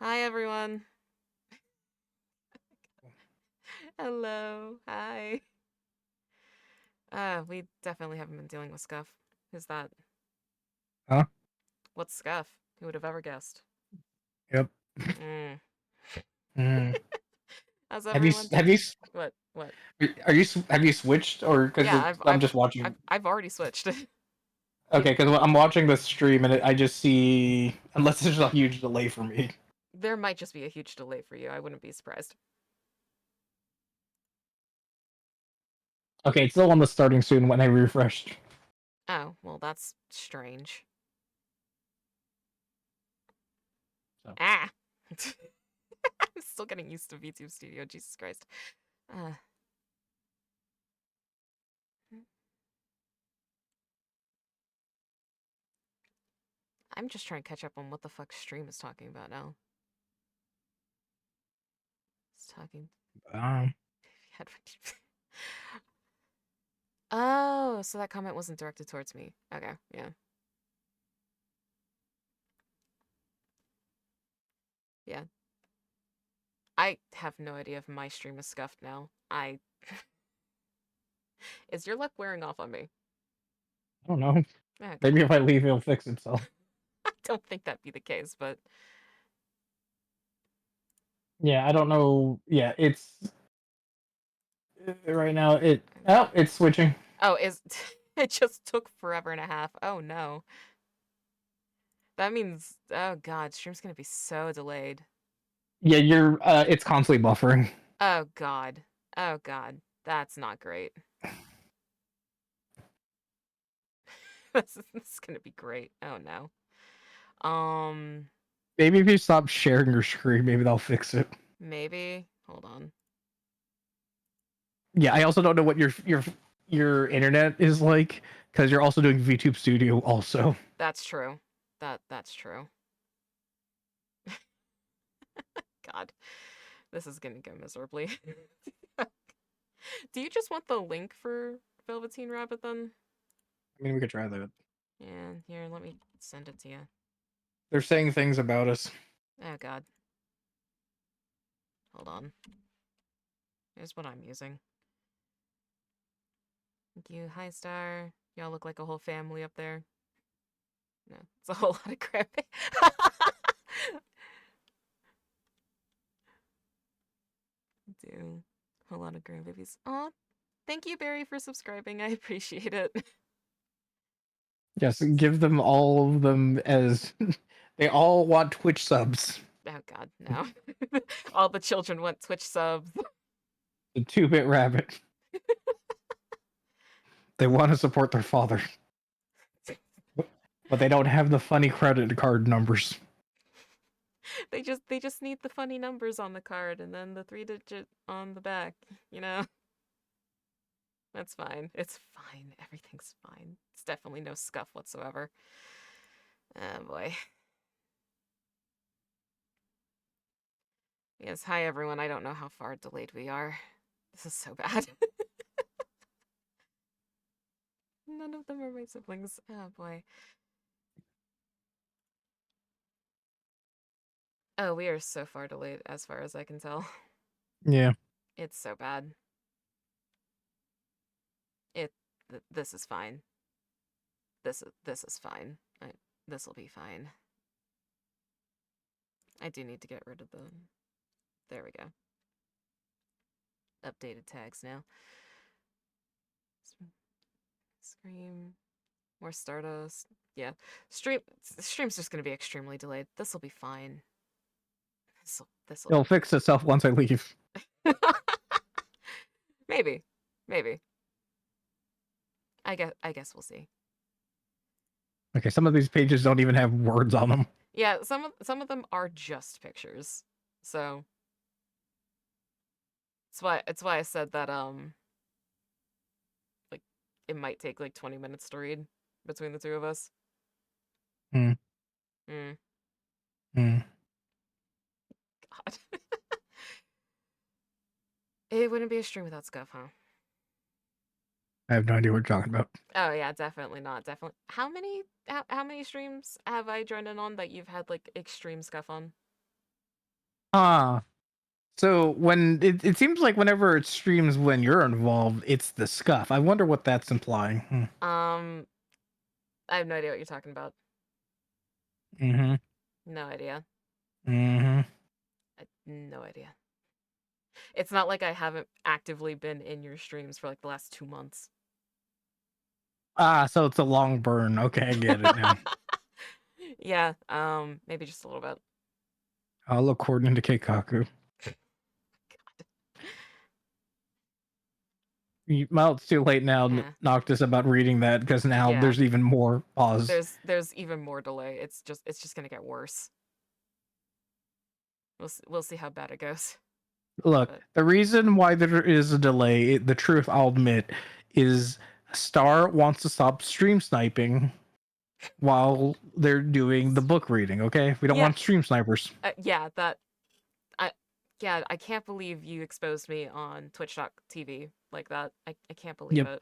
Hi, everyone. Hello. Hi. We definitely haven't been dealing with Scuff. Who's that? Huh? What's Scuff? Who would have ever guessed? Yep. Mm. Mm. How's Have you everyone? have you What? What? have you switched or because Yeah, I've I'm I've just I've watching? I've already switched. You, Okay, because I'm watching the stream and I just see unless there's a huge delay for me. there might just be a huge delay for you. I wouldn't be surprised. Okay, it's still on the starting soon when I refreshed. Oh, well, that's strange. So Ah. I'm still getting used to VTube Studio. Jesus Christ. Uh, I'm just trying to catch up on what the fuck stream is talking about now. It's talking. um, Oh, so that comment wasn't directed towards me. Okay, yeah. Yeah. I have no idea if my stream is scuffed now. Is your luck wearing off on me? I don't know. Oh Maybe god. if I leave, it'll fix itself. I don't think that'd be the case, but Yeah, I don't know. Yeah, it's right now. It's switching. oh, is it just took forever and a half. Oh no. That means oh god, stream's gonna be so delayed. Yeah, it's constantly buffering. Oh god. Oh god. That's not great. This is gonna be great. Oh no. Um, Maybe if you stop sharing your screen, maybe they'll fix it. maybe. Hold on. Yeah, I also don't know what your internet is like because you're also doing VTube Studio also. That's true. That's true. God, this is gonna go miserably. Do you just want the link for Velveteen Rabbit then? I mean, we could try that. Yeah, here, let me send it to you. They're saying things about us. Oh god. Hold on. Here's what I'm using. Thank you, Hi Star. Y'all look like a whole family up there. No, it's a whole lot of cramping. Do a lot of grandbabies. Oh, thank you, Barry, for subscribing. I appreciate it. Yes, give them all of them as they all want Twitch subs. Oh god, no. All the children want Twitch subs. The 2-bit rabbit. They want to support their father, but they don't have the funny credit card numbers. They just need the funny numbers on the card and then the 3-digit on the back, you know? That's fine. It's fine. Everything's fine. It's definitely no scuff whatsoever. Oh boy. Yes, hi everyone. I don't know how far delayed we are. This is so bad. None of them are my siblings. Oh boy. Oh, we are so far delayed as far as I can tell. Yeah. It's so bad. It this is fine. This is fine. This will be fine. I do need to get rid of the there we go. Updated tags now. Scream. More Stardust. Yeah. Stream's just gonna be extremely delayed. This'll be fine. This'll It'll fix itself once I leave. maybe. Maybe. I guess we'll see. Okay, some of these pages don't even have words on them. Yeah, some of them are just pictures. So it's why I said that like it might take like 20 minutes to read between the two of us. Hmm. Mm, Hmm. God. It wouldn't be a stream without Scuff, huh? I have no idea what you're talking about. Oh yeah, definitely not. Definitely. How many streams have I joined in on that you've had like extreme Scuff on? Ah. So when it seems like whenever it streams when you're involved, it's the scuff. I wonder what that's implying. I have no idea what you're talking about. Mm-hmm. No idea. Mm-hmm. No idea. It's not like I haven't actively been in your streams for like the last 2 months. Ah, so it's a long burn. Okay, I get it now. Yeah, maybe just a little bit. I'll according to Keikaku. Well, it's too late now. Eh, Noctis about reading that because now yeah. there's even more pause. There's even more delay. It's just gonna get worse. We'll see how bad it goes. Look, But the reason why there is a delay, the truth I'll admit, is Star wants to stop stream sniping while they're doing the book reading. Okay, we don't yeah, want stream snipers. yeah, that I yeah, I can't believe you exposed me on Twitch.tv like that. I can't believe Yep. it.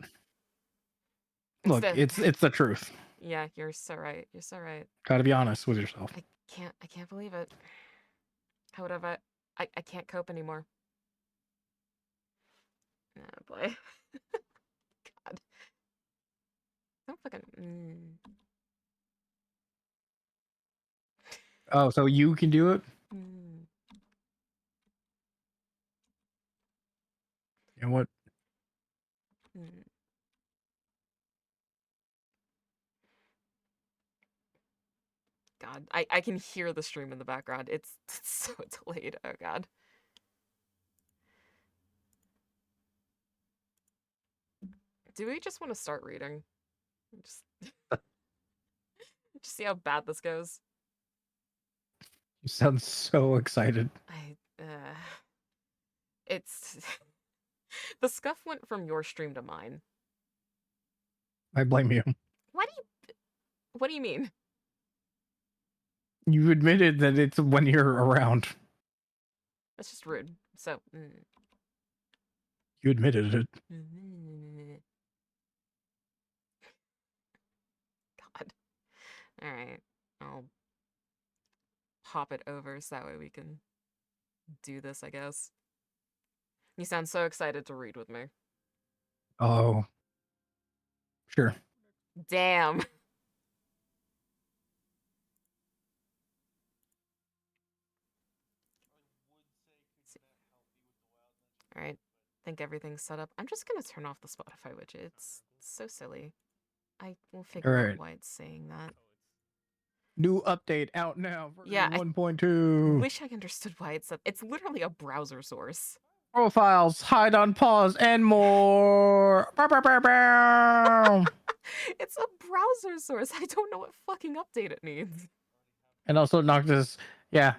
Look, Instead, it's the truth. yeah, you're so right. You're so right. Got to be honest with yourself. I can't believe it. How would I can't cope anymore. Oh boy. God. Don't fucking Oh, so you can do it? mm. And what? Mm. God, I can hear the stream in the background. It's so delayed. Oh God. Do we just want to start reading? Just just see how bad this goes. You sound so excited. It's the scuff went from your stream to mine. I blame you. Why do you what do you mean? You admitted that it's when you're around. That's just rude. So You admitted it. God. All right. I'll hop it over so that way we can do this, I guess. You sound so excited to read with me. Oh, sure. Damn. All right. Think everything's set up. I'm just gonna turn off the Spotify widget. It's so silly. I will All figure out right. why it's saying that. New update out now, Yeah, version I 1.2. wish I understood why it's up. It's literally a browser source. Profiles, hide on pause, and more. Bow, bow, bow, bow. It's a browser source. I don't know what fucking update it needs. And also Noctis, yeah,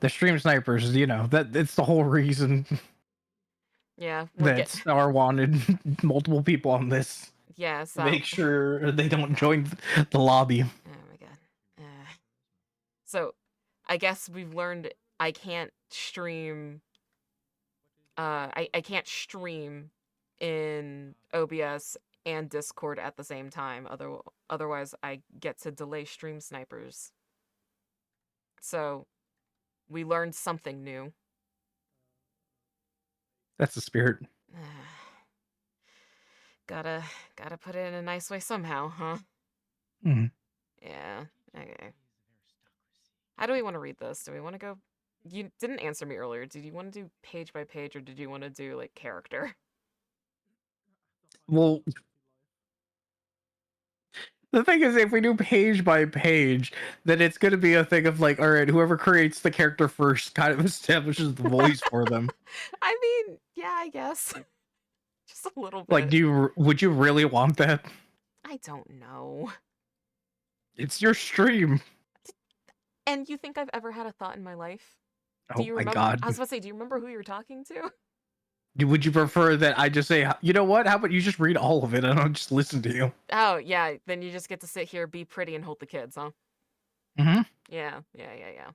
the stream snipers, that it's the whole reason Yeah, we'll that get. Star wanted multiple people on this. Yeah, so. Make sure they don't join the lobby. Oh my god. So, I guess we've learned I can't stream. I can't stream in OBS and Discord at the same time. Otherwise, I get to delay stream snipers. So, we learned something new. That's the spirit. Gotta put it in a nice way somehow, huh? Mm. Yeah. Okay. How do we want to read this? Do we want to go? You didn't answer me earlier. Did you want to do page by page or did you want to do like character? Well, the thing is, if we do page by page, then it's going to be a thing of like, all right, whoever creates the character first kind of establishes the voice for them. I mean, yeah, I guess. Just a little Like, bit. would you really want that? I don't know. It's your stream. And you think I've ever had a thought in my life? Do Oh you my remember? god. I was about to say, do you remember who you were talking to? Would you prefer that I just say, you know what? How about you just read all of it and I'll just listen to you? Oh, yeah, then you just get to sit here, be pretty, and hold the kids, huh? Mm-hmm. Yeah. Oh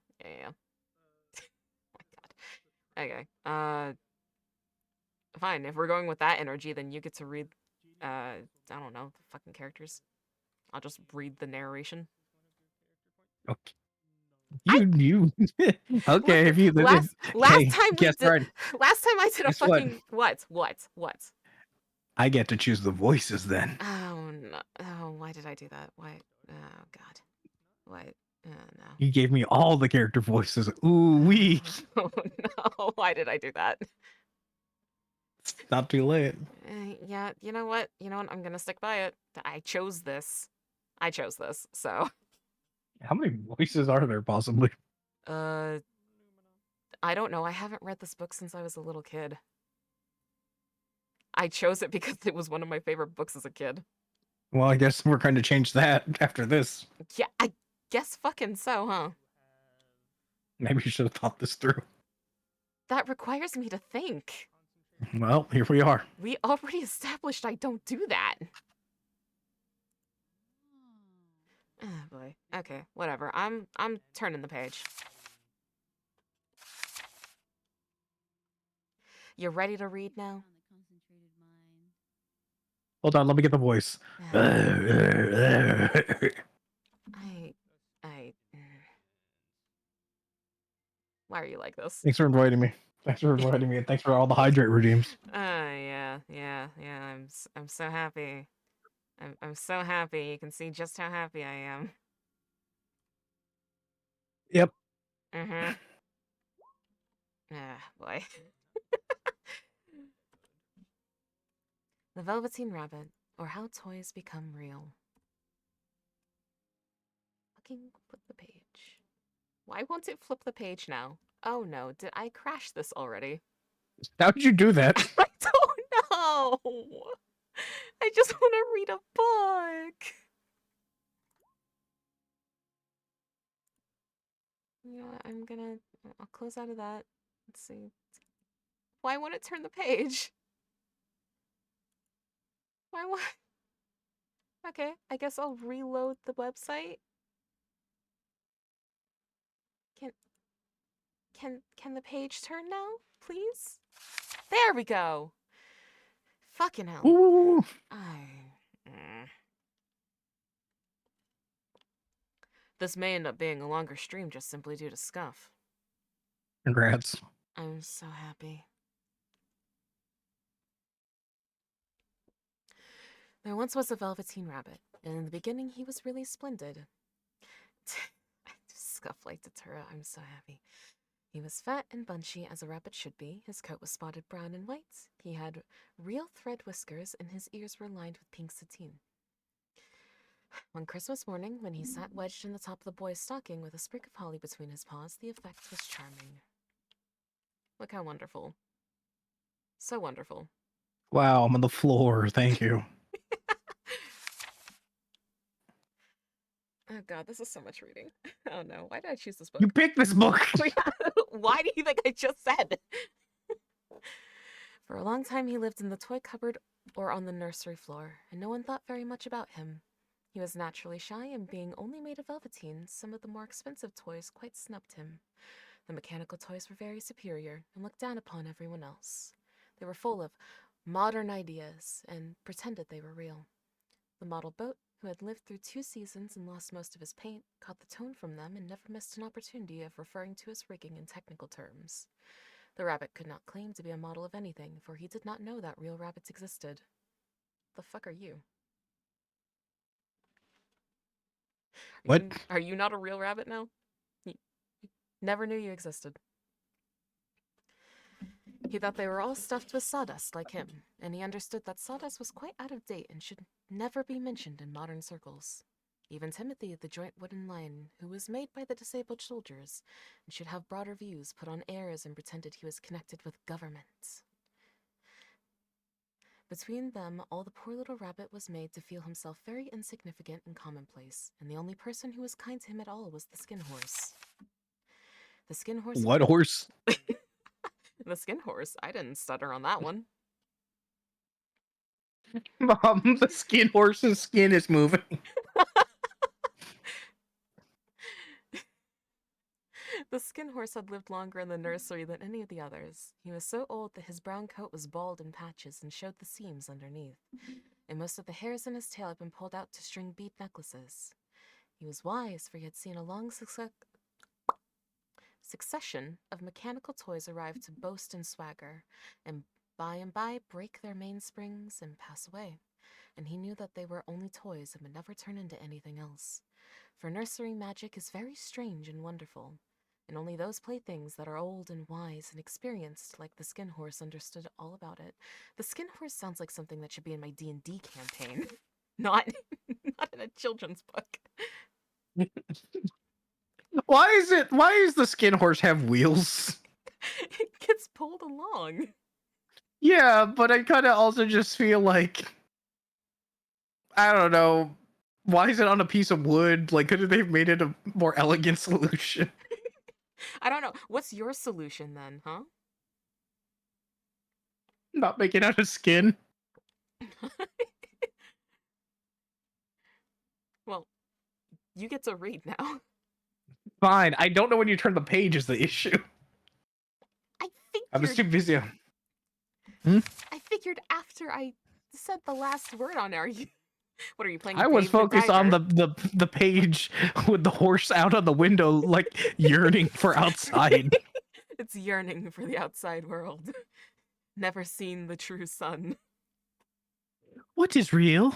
my god. Okay. Fine. If we're going with that energy, then you get to read, I don't know, the fucking characters. I'll just read the narration. Okay. You okay? Listen, If you last hey, time we guess did, right. last time I did a Guess what? fucking what? I get to choose the voices then. Oh no! Oh, why did I do that? Why? Oh God! What? Oh no! You gave me all the character voices. Ooh wee! Oh no! Why did I do that? It's not too late. Yeah, you know what? You know what? I'm gonna stick by it. I chose this. I chose this. So, How many voices are there possibly? uh, I don't know. I haven't read this book since I was a little kid. I chose it because it was one of my favorite books as a kid. Well, I guess we're going to change that after this. Yeah, I guess fucking so, huh? Maybe you should have thought this through. That requires me to think. Well, here we are. We already established I don't do that. Oh boy. Okay, whatever. I'm turning the page. You ready to read now? Hold on, let me get the voice. I I Why are you like this? Thanks for inviting me. Thanks for inviting me, and thanks for all the hydrate redeems. Yeah. I'm so happy. I'm so happy. You can see just how happy I am. Yep. Mhm. Ah, boy. The Velveteen Rabbit, or How Toys Become Real. Fucking flip the page. Why won't it flip the page now? Oh no, did I crash this already? How did you do that? I don't know. I just want to read a book. You know what? I'll close out of that. Let's see. Why won't it turn the page? Why won't? Okay, I guess I'll reload the website. Can can the page turn now, please? There we go. Fucking hell. Ooh. I. This may end up being a longer stream just simply due to Scuff. Congrats. I'm so happy. There once was a Velveteen Rabbit, and in the beginning he was really splendid. Scuff liked it, Tura. I'm so happy. He was fat and bunchy as a rabbit should be. His coat was spotted brown and white. He had real thread whiskers, and his ears were lined with pink sateen. One Christmas morning, when he sat wedged in the top of the boy's stocking with a sprig of holly between his paws, the effect was charming. Look how wonderful. So wonderful. Wow, I'm on the floor. Thank you. Oh god, this is so much reading. Oh no, why did I choose this book? You picked this book. Why do you think I just said? For a long time he lived in the toy cupboard or on the nursery floor, and no one thought very much about him. He was naturally shy, and being only made of velveteen, some of the more expensive toys quite snubbed him. The mechanical toys were very superior and looked down upon everyone else. They were full of modern ideas and pretended they were real. The model boat, who had lived through 2 seasons and lost most of his paint, caught the tone from them and never missed an opportunity of referring to his rigging in technical terms. The rabbit could not claim to be a model of anything, for he did not know that real rabbits existed. The fuck are you? What? Are you not a real rabbit now? You never knew you existed. He thought they were all stuffed with sawdust like him, and he understood that sawdust was quite out of date and should never be mentioned in modern circles. Even Timothy, the joint wooden lion, who was made by the disabled soldiers, and should have broader views, put on airs and pretended he was connected with government. Between them, all the poor little rabbit was made to feel himself very insignificant and commonplace, and the only person who was kind to him at all was the skin horse. The skin horse. What horse? The skin horse. I didn't stutter on that one. Mom, the skin horse's skin is moving. The skin horse had lived longer in the nursery than any of the others. He was so old that his brown coat was bald in patches and showed the seams underneath, and most of the hairs in his tail had been pulled out to string bead necklaces. He was wise, for he had seen a long succession of mechanical toys arrived to boast and swagger, and by break their mainsprings and pass away. And he knew that they were only toys and would never turn into anything else. For nursery magic is very strange and wonderful, and only those playthings that are old and wise and experienced, like the skin horse, understood all about it. The skin horse sounds like something that should be in my D&D campaign, not not in a children's book. Why is the skin horse have wheels? It gets pulled along. Yeah, but I kind of also just feel like, I don't know, why is it on a piece of wood? Like, couldn't they have made it a more elegant solution? I don't know. What's your solution then, huh? Not make it out of skin. Well, you get to read now. Fine. I don't know when you turn the page is the issue. I I'm just too figured busy. I figured after I said the last word on there, what are you playing I was Dave the focused on Diver? the page with the horse out on the window, like yearning for outside. It's yearning for the outside world. Never seen the true sun. What is real?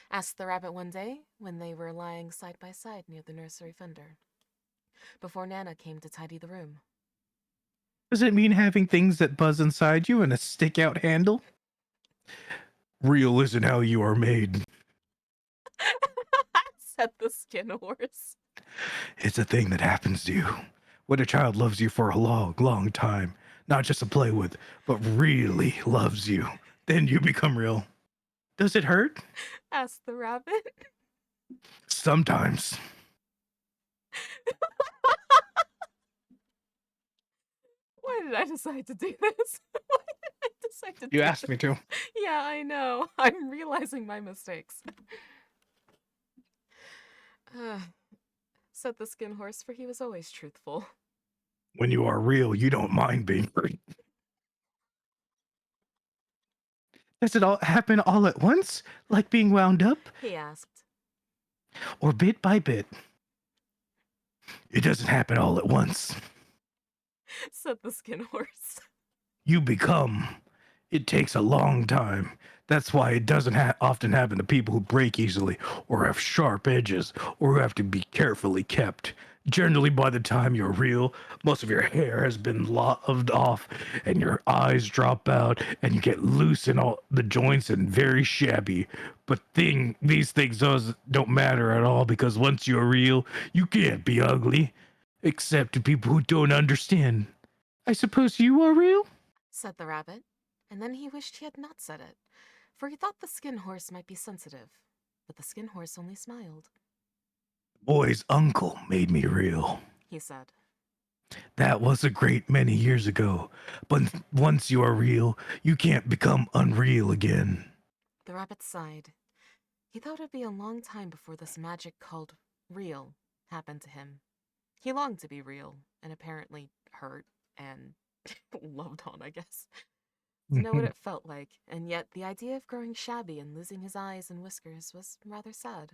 Asked the rabbit one day when they were lying side by side near the nursery fender, before Nana came to tidy the room. Does it mean having things that buzz inside you and a stick out handle? Real isn't how you are made. Said the skin horse. It's a thing that happens to you. When a child loves you for a long, long time, not just to play with, but really loves you, then you become real. Does it hurt? Asked the rabbit. Sometimes. Why did I decide to do this? Why did I decide to You do asked this? me to. Yeah, I know. I'm realizing my mistakes. Said the skin horse, for he was always truthful. When you are real, you don't mind being hurt. Does it all happen all at once? Like being wound up? He asked. Or bit by bit? It doesn't happen all at once. Said the skin horse. You become. It takes a long time. That's why it doesn't often happen to people who break easily, or have sharp edges, or who have to be carefully kept. Generally, by the time you're real, most of your hair has been lopped off, and your eyes drop out, and you get loose in all the joints and very shabby. But these things don't matter at all, because once you're real, you can't be ugly, except to people who don't understand. I suppose you are real? Said the rabbit, and then he wished he had not said it, for he thought the skin horse might be sensitive. But the skin horse only smiled. Boy's uncle made me real. He said. That was a great many years ago. But once you are real, you can't become unreal again. The rabbit sighed. He thought it'd be a long time before this magic called real happened to him. He longed to be real, and apparently hurt and loved on, I guess. To know what it felt like, and yet the idea of growing shabby and losing his eyes and whiskers was rather sad.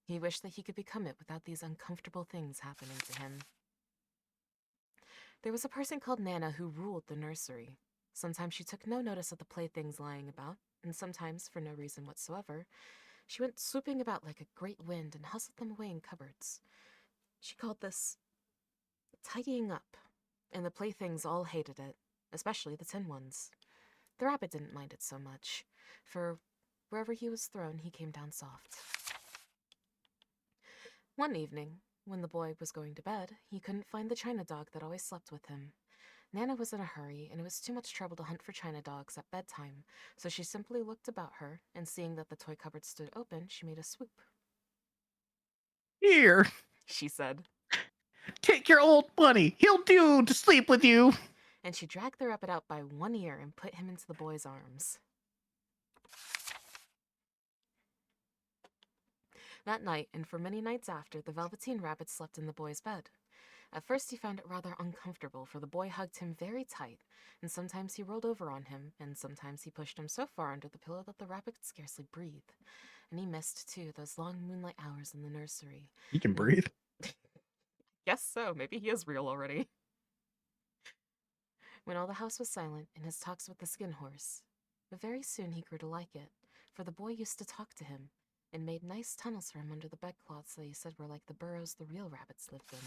He wished that he could become it without these uncomfortable things happening to him. There was a person called Nana who ruled the nursery. Sometimes she took no notice of the playthings lying about, and sometimes, for no reason whatsoever, she went swooping about like a great wind and hustled them away in cupboards. She called this tidying up, and the playthings all hated it, especially the tin ones. The rabbit didn't mind it so much, for wherever he was thrown, he came down soft. One evening, when the boy was going to bed, he couldn't find the china dog that always slept with him. Nana was in a hurry, and it was too much trouble to hunt for china dogs at bedtime, so she simply looked about her, and seeing that the toy cupboard stood open, she made a swoop. Here, She said, take your old bunny. He'll do to sleep with you. and she dragged the rabbit out by one ear and put him into the boy's arms. That night, and for many nights after, the Velveteen Rabbit slept in the boy's bed. At first he found it rather uncomfortable, for the boy hugged him very tight, and sometimes he rolled over on him, and sometimes he pushed him so far under the pillow that the rabbit could scarcely breathe. And he missed, too, those long moonlight hours in the nursery. He can breathe. Guess so. Maybe he is real already. When all the house was silent in his talks with the skin horse, but very soon he grew to like it, for the boy used to talk to him and made nice tunnels for him under the bedcloths that he said were like the burrows the real rabbits lived in.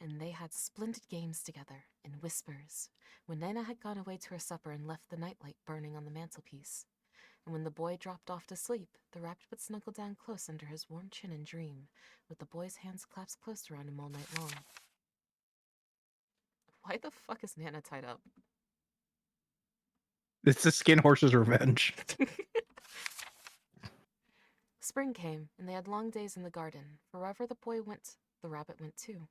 And they had splendid games together, in whispers, when Nana had gone away to her supper and left the nightlight burning on the mantelpiece. And when the boy dropped off to sleep, the rabbit would snuggle down close under his warm chin and dream, with the boy's hands clasped close around him all night long. Why the fuck is Nana tied up? It's the skin horse's revenge. Spring came, and they had long days in the garden. Wherever the boy went, the rabbit went too.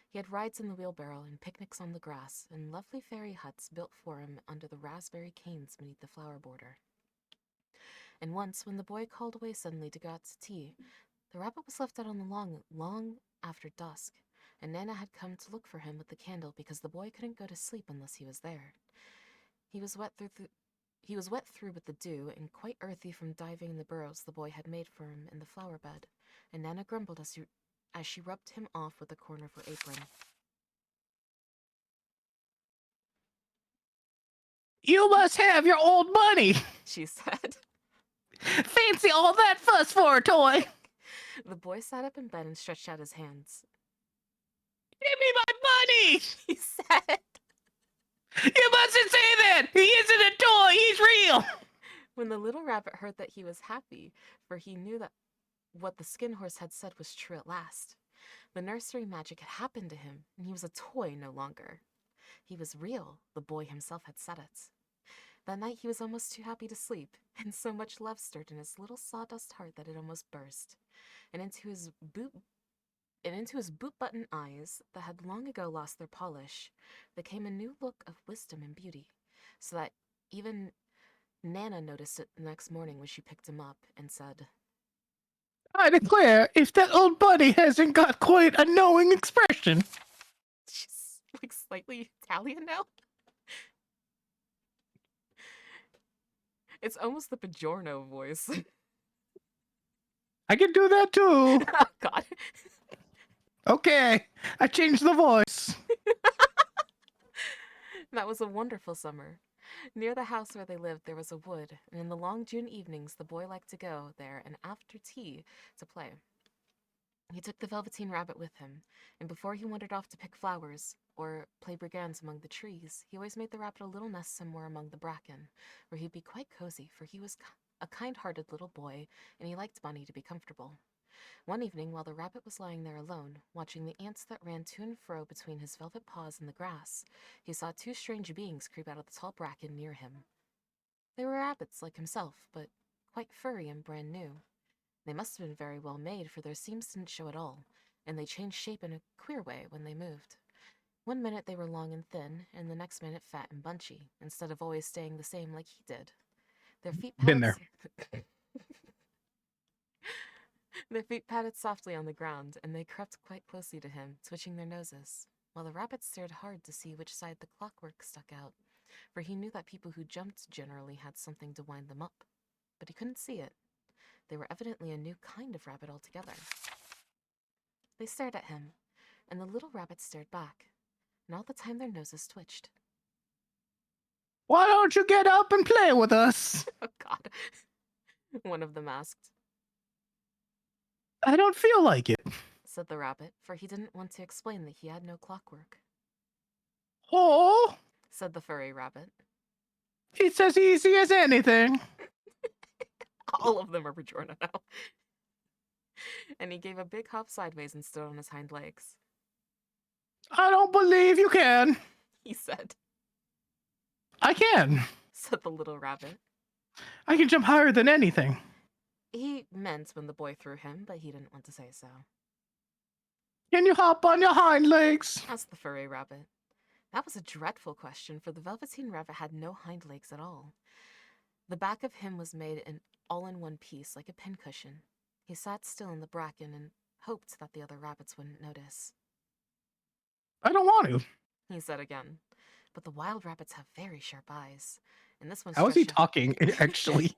He had rides in the wheelbarrow and picnics on the grass, and lovely fairy huts built for him under the raspberry canes beneath the flower border. And once, when the boy called away suddenly to go out to tea, the rabbit was left out on the lawn long after dusk, and Nana had come to look for him with the candle because the boy couldn't go to sleep unless he was there. He was wet through with the dew and quite earthy from diving in the burrows the boy had made for him in the flower bed, and Nana grumbled as she rubbed him off with the corner of her apron. You must have your old money. She said. Fancy all that fuss for a toy. The boy sat up in bed and stretched out his hands. Give me my money. He said. You mustn't say that. He isn't a toy. He's real. When the little rabbit heard that, he was happy, for he knew that what the skin horse had said was true at last. The nursery magic had happened to him, and he was a toy no longer. He was real, the boy himself had said it. That night he was almost too happy to sleep, and so much love stirred in his little sawdust heart that it almost burst. And into his boot-button eyes that had long ago lost their polish, there came a new look of wisdom and beauty, so that even Nana noticed it the next morning when she picked him up and said, I declare, if that old buddy hasn't got quite a knowing expression. she's like slightly Italian now. It's almost the Pajorno voice. I can do that too. Oh, God. Okay, I changed the voice. That was a wonderful summer. Near the house where they lived, there was a wood, and in the long June evenings, the boy liked to go there and after tea to play. He took the Velveteen Rabbit with him, and before he wandered off to pick flowers or play brigands among the trees, he always made the rabbit a little nest somewhere among the bracken, where he'd be quite cozy, for he was a kind-hearted little boy, and he liked Bunny to be comfortable. One evening, while the rabbit was lying there alone, watching the ants that ran to and fro between his velvet paws in the grass, he saw two strange beings creep out of the tall bracken near him. They were rabbits like himself, but quite furry and brand new. They must have been very well made, for their seams didn't show at all, and they changed shape in a queer way when they moved. One minute they were long and thin, and the next minute fat and bunchy, instead of always staying the same like he did. Their feet Been patted there. Their feet patted softly on the ground, and they crept quite closely to him, twitching their noses, while the rabbit stared hard to see which side the clockwork stuck out, for he knew that people who jumped generally had something to wind them up. But he couldn't see it. They were evidently a new kind of rabbit altogether. They stared at him, and the little rabbit stared back, and all the time their noses twitched. Why don't you get up and play with us? Oh, God. One of them asked. I don't feel like it, Said the rabbit, for he didn't want to explain that he had no clockwork. Oh, Said the furry rabbit. it's as easy as anything. All of them are Bajorno now. And he gave a big hop sideways and stood on his hind legs. I don't believe you can. He said. I can. Said the little rabbit. I can jump higher than anything. He meant when the boy threw him, but he didn't want to say so. Can you hop on your hind legs? Asked the furry rabbit. That was a dreadful question, for the Velveteen Rabbit had no hind legs at all. The back of him was made all in one piece, like a pincushion. He sat still in the bracken and hoped that the other rabbits wouldn't notice. I don't want to. He said again. But the wild rabbits have very sharp eyes, and this one. How is he talking, actually?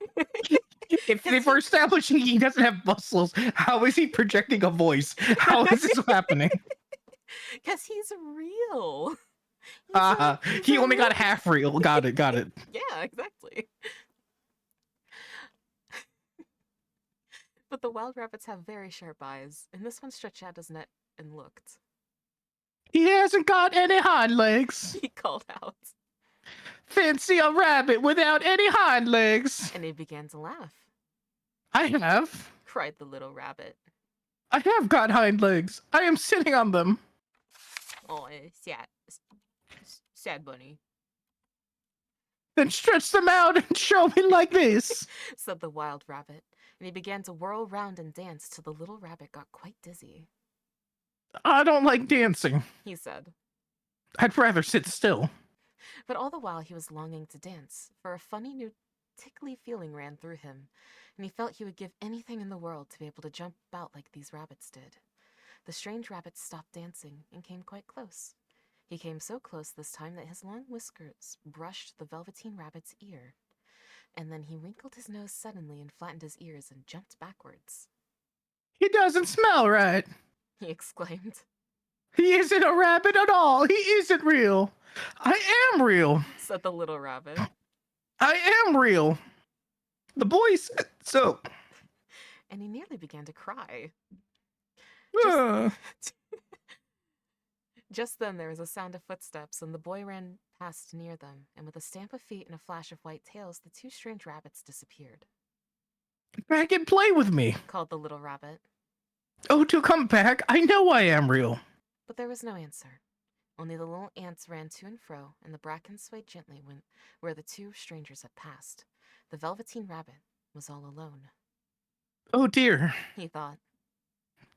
If we're establishing he doesn't have muscles, how is he projecting a voice? How is this happening? Because he's real. He's He a only got real. half real. Got it. Got it. Yeah, exactly. But the wild rabbits have very sharp eyes, and this one stretched out his neck and looked. He hasn't got any hind legs. He called out. Fancy a rabbit without any hind legs. And he began to laugh. I have. Cried the little rabbit. I have got hind legs. I am sitting on them. Oh, sad bunny, Then stretch them out and show me like this, said the wild rabbit, and he began to whirl round and dance till the little rabbit got quite dizzy. I don't like dancing, he said. I'd rather sit still. But all the while he was longing to dance, for a funny new tickly feeling ran through him, and he felt he would give anything in the world to be able to jump about like these rabbits did. The strange rabbit stopped dancing and came quite close. He came so close this time that his long whiskers brushed the Velveteen Rabbit's ear. And then he wrinkled his nose suddenly and flattened his ears and jumped backwards. He doesn't smell right, he exclaimed. He isn't a rabbit at all. He isn't real. I am real, said the little rabbit. I am real. The boy said so. And he nearly began to cry. Just then there was a sound of footsteps, and the boy ran past near them, and with a stamp of feet and a flash of white tails, the two strange rabbits disappeared. Back and play with me, called the little rabbit. Oh, to come back. I know I am real. But there was no answer. Only the little ants ran to and fro, and the bracken swayed gently where the two strangers had passed. The Velveteen Rabbit was all alone. Oh dear, he thought.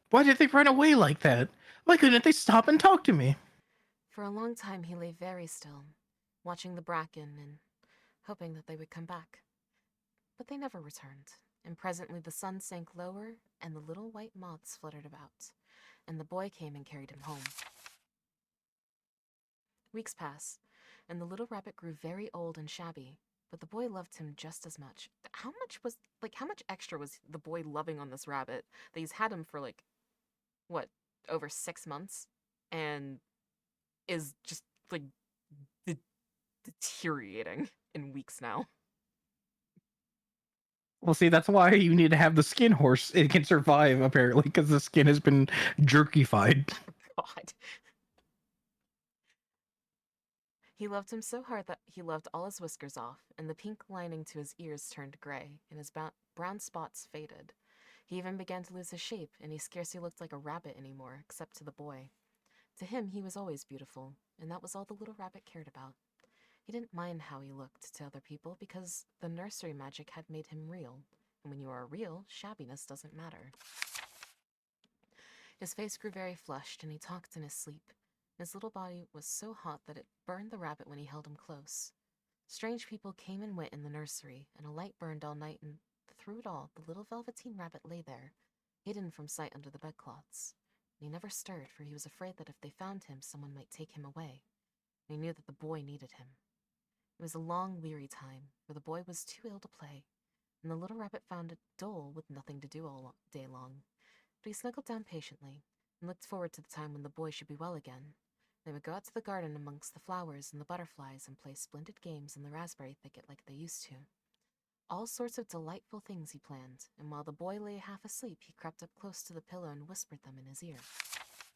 Why did they run away like that? Why couldn't they stop and talk to me? For a long time he lay very still, watching the bracken and hoping that they would come back. But they never returned, and presently the sun sank lower and the little white moths fluttered about, and the boy came and carried him home. Weeks passed, and the little rabbit grew very old and shabby, but the boy loved him just as much. How much extra was the boy loving on this rabbit that he's had him for over 6 months and is just deteriorating in weeks now? Well, see, that's why you need to have the skin horse. It can survive, apparently, because the skin has been jerkified. God. He loved him so hard that he loved all his whiskers off, and the pink lining to his ears turned gray, and his brown spots faded. He even began to lose his shape, and he scarcely looked like a rabbit anymore, except to the boy. To him, he was always beautiful, and that was all the little rabbit cared about. He didn't mind how he looked to other people, because the nursery magic had made him real, and when you are real, shabbiness doesn't matter. His face grew very flushed, and he talked in his sleep. His little body was so hot that it burned the rabbit when he held him close. Strange people came and went in the nursery, and a light burned all night, and through it all, the little Velveteen Rabbit lay there, hidden from sight under the bedcloths. And he never stirred, for he was afraid that if they found him, someone might take him away. And he knew that the boy needed him. It was a long, weary time, for the boy was too ill to play, and the little rabbit found it dull with nothing to do all day long. But he snuggled down patiently, and looked forward to the time when the boy should be well again. They would go out to the garden amongst the flowers and the butterflies and play splendid games in the raspberry thicket like they used to. All sorts of delightful things he planned, and while the boy lay half asleep, he crept up close to the pillow and whispered them in his ear.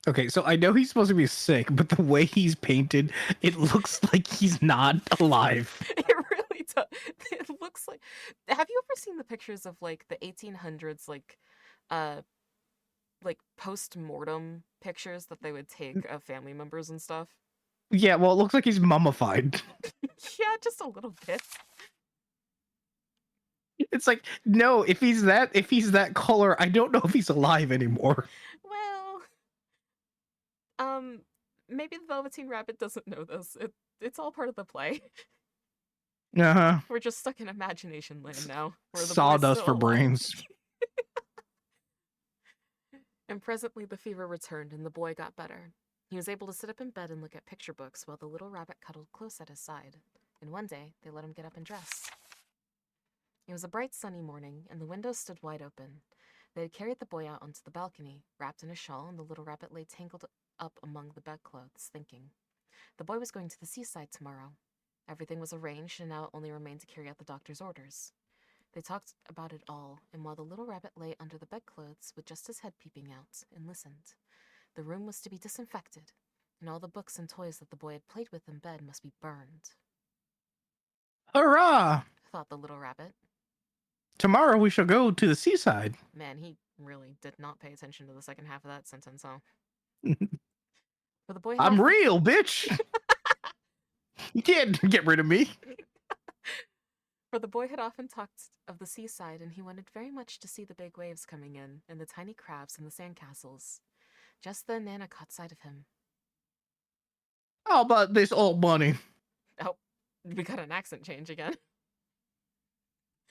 Okay, so I know he's supposed to be sick, but the way he's painted, it looks like he's not alive. It really does. It looks like... Have you ever seen the pictures of, the 1800s, post-mortem pictures that they would take of family members and stuff? Yeah, well, it looks like he's mummified. Yeah, just a little bit. It's like, no, if he's that color, I don't know if he's alive anymore. Well, maybe the Velveteen Rabbit doesn't know this. It's all part of the play. Uh-huh. We're just stuck in imagination land now. Where the Sawdust for brains. And presently the fever returned and the boy got better. He was able to sit up in bed and look at picture books while the little rabbit cuddled close at his side. And one day, they let him get up and dress. It was a bright sunny morning, and the windows stood wide open. They had carried the boy out onto the balcony, wrapped in a shawl, and the little rabbit lay tangled up among the bedclothes, thinking. The boy was going to the seaside tomorrow. Everything was arranged, and now it only remained to carry out the doctor's orders. They talked about it all, and while the little rabbit lay under the bedclothes with just his head peeping out, and listened, the room was to be disinfected, and all the books and toys that the boy had played with in bed must be burned, Hurrah! thought the little rabbit. Tomorrow we shall go to the seaside. Man, he really did not pay attention to the second half of that sentence, huh? For the boy had I'm often real, bitch. You can't get rid of me. For the boy had often talked of the seaside, and he wanted very much to see the big waves coming in, and the tiny crabs and the sandcastles. Just then Nana caught sight of him. How about this old money? Oh, we got an accent change again.